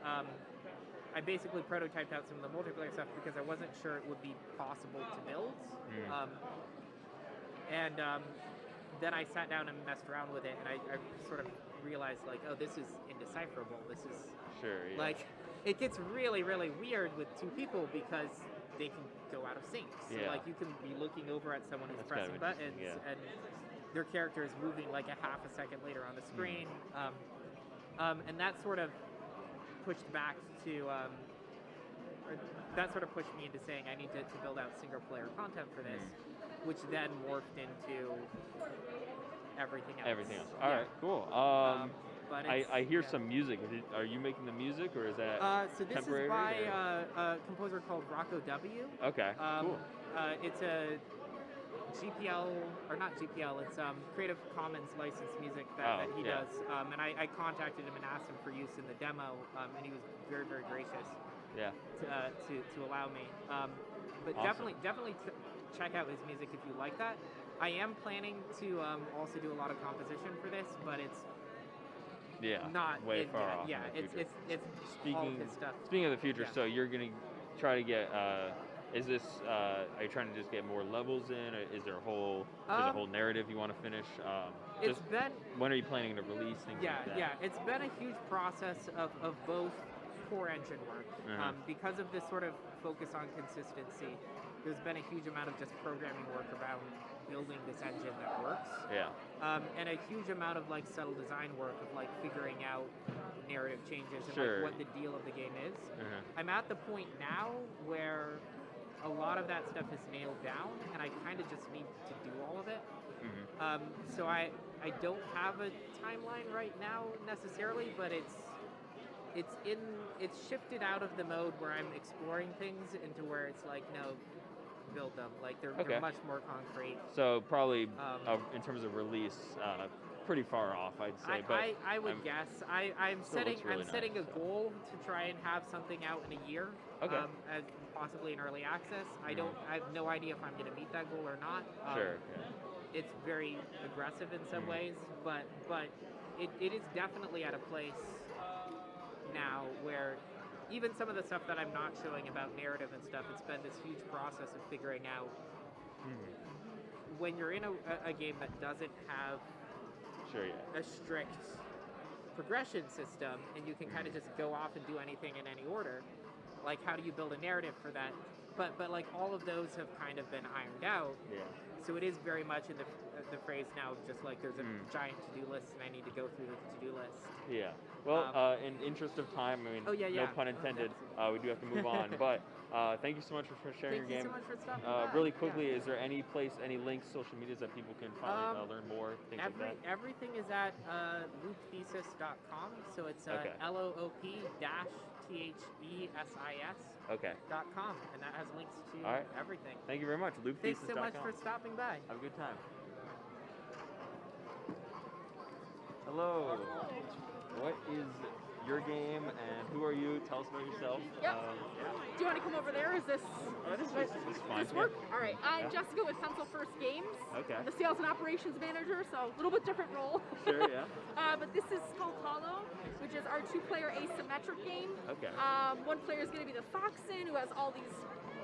I basically prototyped out some of the multiplayer stuff because I wasn't sure it would be possible to build. Then I sat down and messed around with it, and I sort of realized, like, oh, this is indecipherable. This is like, it gets really, really weird with two people because they can go out of sync. So like, you can be looking over at someone who's pressing buttons, and their character is moving like a half a second later on the screen, and that sort of pushed back to. That sort of pushed me into saying I need to build out single player content for this, which then morphed into everything else. All right, cool. but I hear some music. Are you making the music, or is that so this temporary? is by or? a composer called Rocco W. Okay, cool. It's a GPL, or not GPL, it's Creative Commons licensed music that he does. And I contacted him and asked him for use in the demo, and he was very, very gracious to allow me. But Awesome. definitely check out his music if you like that. I am planning to also do a lot of composition for this, but it's not way in far yet. off. Yeah, in the future. it's all of his stuff. Speaking of the future, Yeah. so you're gonna try to get. Is this? Are you trying to just get more levels in? Or is there a whole narrative you want to finish? It's been. When are you planning to release things like that? Yeah. It's been a huge process of both core engine work because of this sort of focus on consistency. There's been a huge amount of just programming work around building this engine that works. Yeah. And a huge amount of like subtle design work of like figuring out narrative changes and Sure. like what the deal of the game is. I'm at the point now where a lot of that stuff is nailed down, and I kind of just need to do all of it. So I don't have a timeline right now necessarily, but it's shifted out of the mode where I'm exploring things into where it's like, no, build them. Like they're much more concrete. So probably in terms of release, pretty far off, I'd say. I would guess. I'm setting a goal to try and have something out in a year. As possibly in early access. I have no idea if I'm going to meet that goal or not. Sure. It's very aggressive in some ways, but it is definitely at a place now where even some of the stuff that I'm not showing about narrative and stuff, it's been this huge process of figuring out when you're in a game that doesn't have a strict progression system and you can kind of just go off and do anything in any order, like how do you build a narrative for that? But like all of those have kind of been ironed out. So it is very much in the phrase now, just like there's a giant to-do list and I need to go through the to-do list. Yeah. Well, in interest of time, I mean, no pun intended, we do have to move on. But thank you so much for sharing your game. Thank you so much for stopping by. Really quickly, is there any place, any links, social medias that people can find, learn more, things like that? Everything is at loopthesis.com. So it's LOOP-THESIS.com, and that has links to everything. Thank you very much. Loopthesis.com. Thanks so much for stopping by. Have a good time. Hello. What is your game and who are you? Tell us about yourself. Yep. Do you want to come over there? Is this fine. This work? All right. I'm Jessica with Pencil First Games. Okay. I'm the sales and operations manager, so a little bit different role. Sure, yeah. But this is Skull Hollow, which is our two-player asymmetric game. Okay. One player is going to be the Foxen, who has all these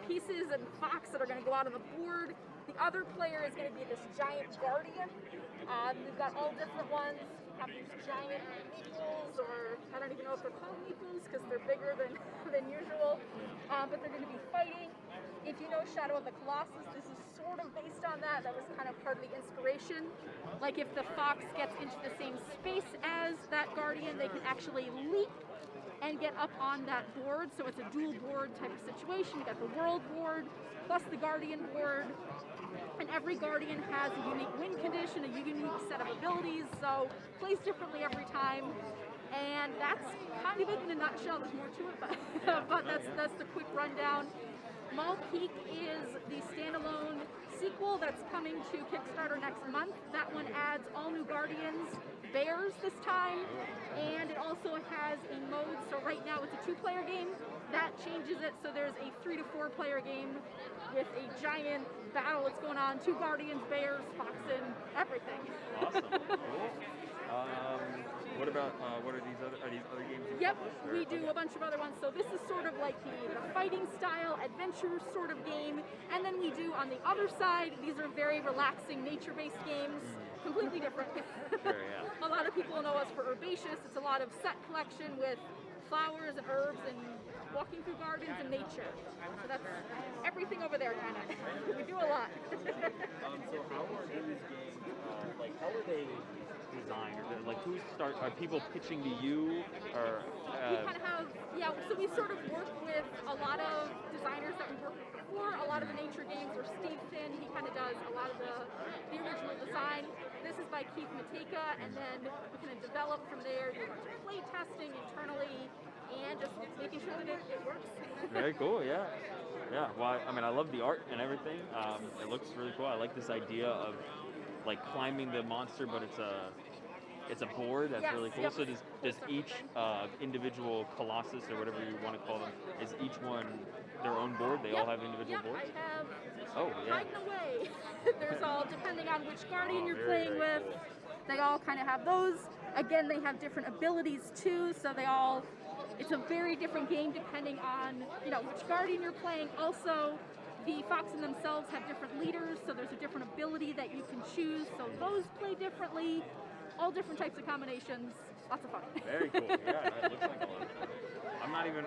pieces and fox that are going to go out on the board. The other player is going to be this giant guardian. We've got all different ones. Have these giant meeples, or I don't even know if they're called meeples because they're bigger than usual. But they're going to be fighting. If you know Shadow of the Colossus, this is sort of based on that. That was kind of part of the inspiration. Like if the fox gets into the same space as that guardian, they can actually leap and get up on that board. So it's a dual board type of situation. You got the world board plus the guardian board. And every guardian has a unique win condition, a unique set of abilities, so plays differently every time. And that's kind of it in a nutshell. There's more to it, but that's the quick rundown. Mall Peak is the standalone sequel that's coming to Kickstarter next month. That one adds all new guardians, bears this time, and it also has a mode. So right now it's a 2-player game. That changes it, so there's a 3 to 4 player game with a giant battle that's going on. 2 guardians, bears, foxen, everything. Awesome. Cool. What about what are these other games? Yep, we do a bunch of other ones. So this is sort of like the fighting style adventure sort of game, and then we do on the other side. These are very relaxing nature-based games, completely different. Sure, yeah. A lot of people know us for Herbaceous. It's a lot of set collection with flowers and herbs and walking through gardens and nature. So that's everything over there, kind of. We do a lot. So how are these games? How are they designed? Or are people pitching to you, or? We kind of have, so we sort of work with a lot of designers that we worked with before. A lot of the nature games, or Steve Finn, he kind of does a lot of the original design. This is by Keith Mateka, and then we kind of develop from there, do a bunch of play testing internally, and just making sure that it works. Very cool, yeah. Yeah, well, I mean, I love the art and everything. It looks really cool. I like this idea of like climbing the monster, but it's a board. That's Yes, really cool. yep. So does each individual Colossus or whatever you want to call them, is each one their own board? They all have individual boards? I have Oh, yeah. hiding away. There's all, depending on which guardian you're very, playing very with, they all kind of have those. Again, they have different abilities too, so they all, it's a very different game depending on, which guardian you're playing. Also, the Foxen themselves have different leaders, so there's a different ability that you can choose, so those play differently. All different types of combinations. Lots of fun. Very cool. Yeah, it looks like a lot of fun.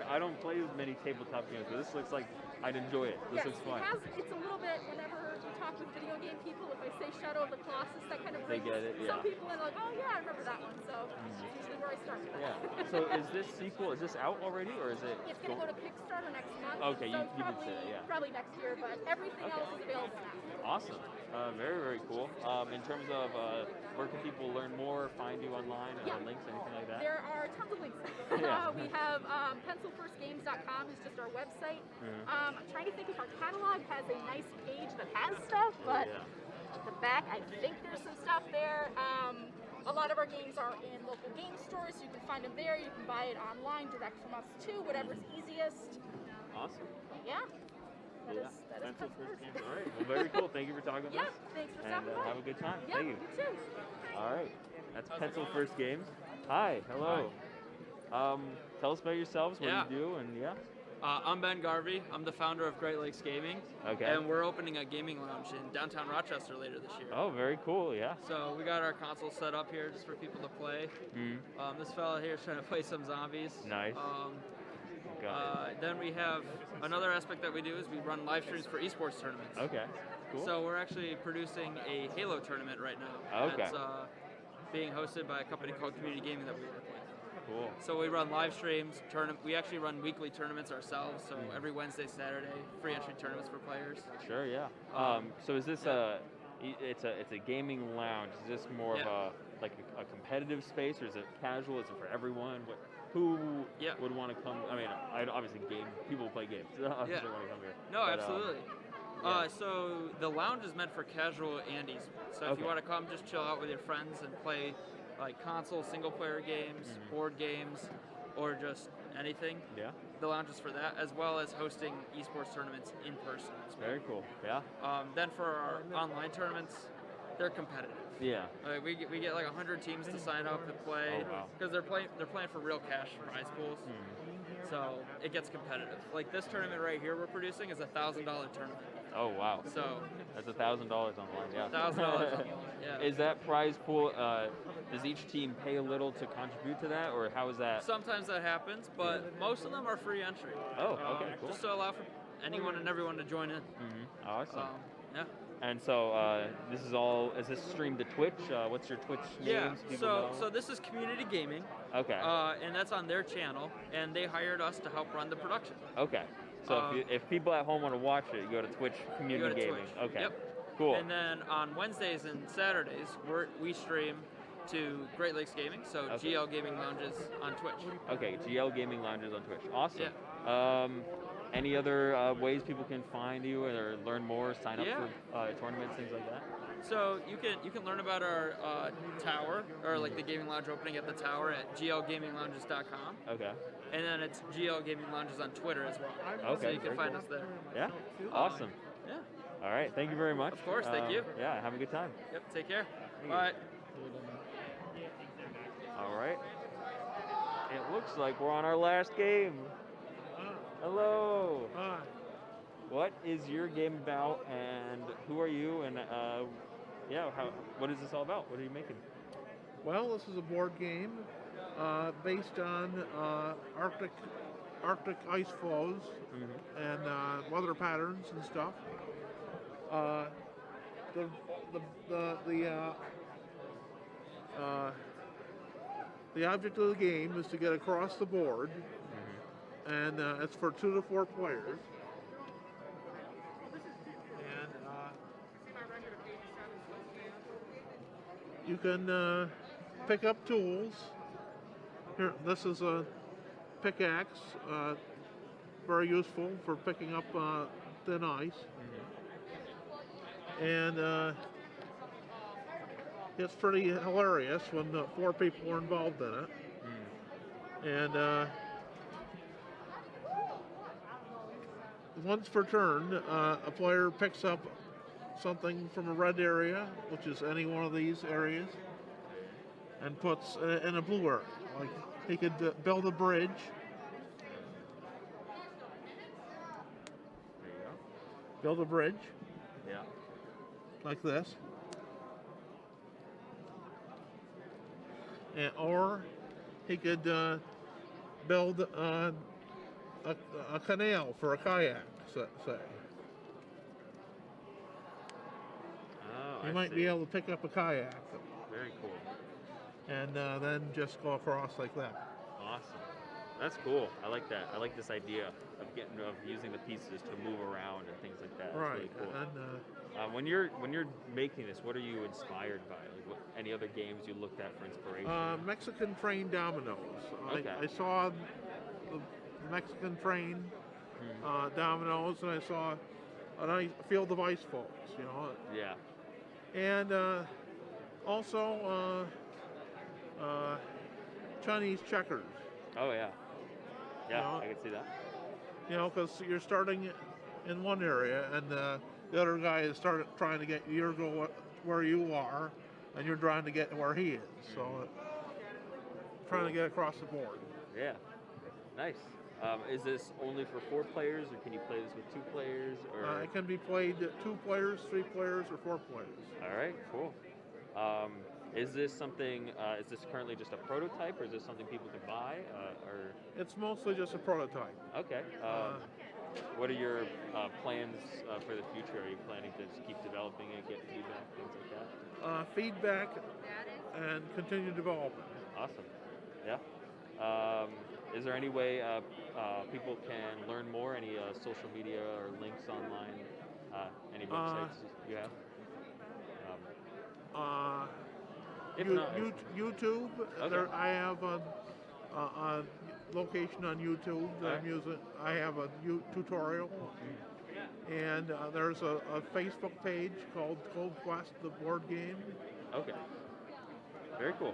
I don't play as many tabletop games, but this looks like I'd enjoy it. This looks fun. It's a little bit, whenever you talk with video game people, if I say Shadow of the Colossus, that kind of They brings get it, yeah. some people in like, oh yeah, I remember that one. So that's usually where I start with that. Yeah. So is this sequel, is this out already, or is it? It's going to go to Kickstarter next month. Okay, so you did say that, yeah. Probably next year, but everything else is available now. Awesome. Very, very cool. In terms of where can people learn more, find you online, links, anything like that? There are tons of links. Yeah. We have pencilfirstgames.com is just our website. Mhm. I'm trying to think if our catalog has a nice page that has stuff, but at the back, I think there's some stuff there. A lot of our games are in local game stores, so you can find them there. You can buy it online direct from us too, whatever's easiest. Awesome. Yeah. That is Pencil Pencil First First. Games. All right. Well, very cool. Thank you for talking with Yeah, us. thanks for And stopping by. have a good time. Yeah, Thank you. you too. All right. That's Pencil First Games. Hi. Hello. Tell us about yourselves, what you do, and I'm Ben Garvey. I'm the founder of Great Lakes Gaming. Okay. And we're opening a gaming lounge in downtown Rochester later this year. Oh, very cool. Yeah. So we got our console set up here just for people to play. This fella here is trying to play some zombies. Nice. Then we have another aspect that we do is we run live streams for esports tournaments. Okay. Cool. So we're actually producing a Halo tournament right now. Okay. That's being hosted by a company called Community Gaming that we work with. Cool. So we run live streams, we actually run weekly tournaments ourselves, so every Wednesday, Saturday, free entry tournaments for players. Sure. Yeah. So is this it's a gaming lounge? Is this more of a competitive space, or is it casual? Is it for everyone? Who would want to come? I mean, obviously people who play games. Obviously want to come here. No, But, absolutely. So the lounge is meant for casual and esports. So if you want to come, just chill out with your friends and play like console single-player games, board games, or just anything. Yeah. The lounge is for that, as well as hosting esports tournaments in person. Very cool. Yeah. Then for our online tournaments, they're competitive. Yeah. We get like 100 teams to sign up and play because they're playing for real cash prize pools. So it gets competitive. Like this tournament right here we're producing is a $1,000 tournament. Oh wow. So that's $1,000 online. Yeah. $1,000 online. Yeah. Is that prize pool? Does each team pay a little to contribute to that, or how is that? Sometimes that happens, but most of them are free entry. Oh, okay, cool. Just to allow for anyone and everyone to join in. Awesome. Yeah. And so this is all. Is this streamed to Twitch? What's your Twitch name? Yeah. so people know? So this is Community Gaming. Okay. And that's on their channel, and they hired us to help run the production. Okay. So if people at home want to watch it, you go to Twitch Community You go to Gaming. Twitch. Okay. Yep. Cool. And then on Wednesdays and Saturdays, we stream to Great Lakes Gaming, so GL Gaming Lounges on Twitch. Okay, GL Gaming Lounges on Twitch. Awesome. Yeah. Any other ways people can find you or learn more, sign up for tournaments, things like that? So you can learn about our tower, or like the gaming lounge opening at the tower at glgaminglounges.com. Okay. And then it's GL Gaming Lounges on Twitter as well. Okay. So you can very find cool. us there. Yeah. Awesome. Yeah. All right. Thank you very much. Of course. Thank you. Yeah. Have a good time. Yep. Take care. Bye. All right. It looks like we're on our last game. Hello. Hi. What is your game about, and who are you, and what is this all about? What are you making? Well, this is a board game based on Arctic ice flows and weather patterns and stuff. The object of the game is to get across the board, and it's for 2 to 4 players. And you can pick up tools. Here, this is a pickaxe, very useful for picking up thin ice. And it's pretty hilarious when 4 people are involved in it. And once per turn, a player picks up something from a red area, which is any one of these areas, and puts in a blue area. Like he could build a bridge. There you go. Build a bridge. Yeah. Like this. Or he could build a canal for a kayak, say. Oh, You might be able to pick up a kayak. Very cool. And then just go across like that. Awesome. That's cool. I like that. I like this idea of using the pieces to move around and things like that. That's Right. really cool. And when you're making this, what are you inspired by? Like, what, any other games you looked at for inspiration? Mexican train dominoes. Okay. I saw the Mexican train dominoes, and I saw a nice field of ice falls. You know. Yeah. And also Chinese checkers. Oh yeah. Yeah, You know, I can see that. You know, because you're starting in one area, and the other guy is trying to get you to go where you are, and you're trying to get where he is. So, trying to get across the board. Yeah. Nice. Is this only for 4 players, or can you play this with 2 players? Or It can be played 2 players, 3 players, or 4 players. all right, cool. Is this something? Is this currently just a prototype, or is this something people can buy? Or It's mostly just a prototype. okay. What are your plans for the future? Are you planning to just keep developing it, get feedback, things like that? Feedback and continue development. Awesome. Yeah. Is there any way people can learn more? Any social media or links online? Any websites you have? If not, YouTube. Okay. I have a location on YouTube that I'm using. I have a tutorial. And there's a Facebook page called Cold Quest, the board game. Okay. Very cool.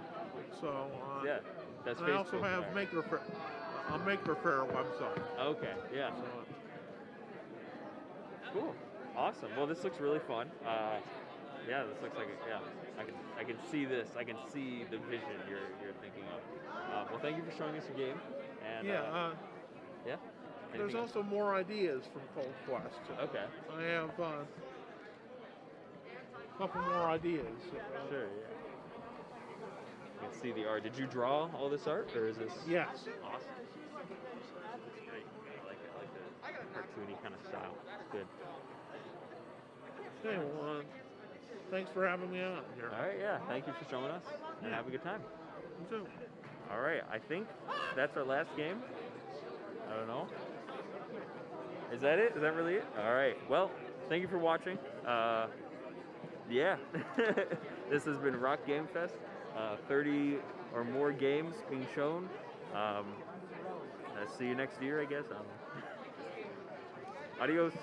So yeah, that's and I also Facebook, have right. a Maker Faire website. Okay. Yeah. Cool. Awesome. Well, this looks really fun. Yeah, this looks like I can see this. I can see the vision you're thinking of. Well, thank you for showing us your game. And Yeah. yeah. There's Anything else? also more ideas from Cold Quest. Okay. I have a couple more ideas. Sure. Yeah. You can see the art. Did you draw all this art, or is this? Yes. Awesome. That's great. I like it. I like the cartoony kind of style. It's good. Okay, well, thanks for having me on here. All right. Yeah. Thank you for showing us, and have a good time. You too. All right. I think that's our last game. I don't know. Is that it? Is that really it? All right. Well, thank you for watching. Yeah. This has been Rock Game Fest. 30 or more games being shown. See you next year, I guess. Adios.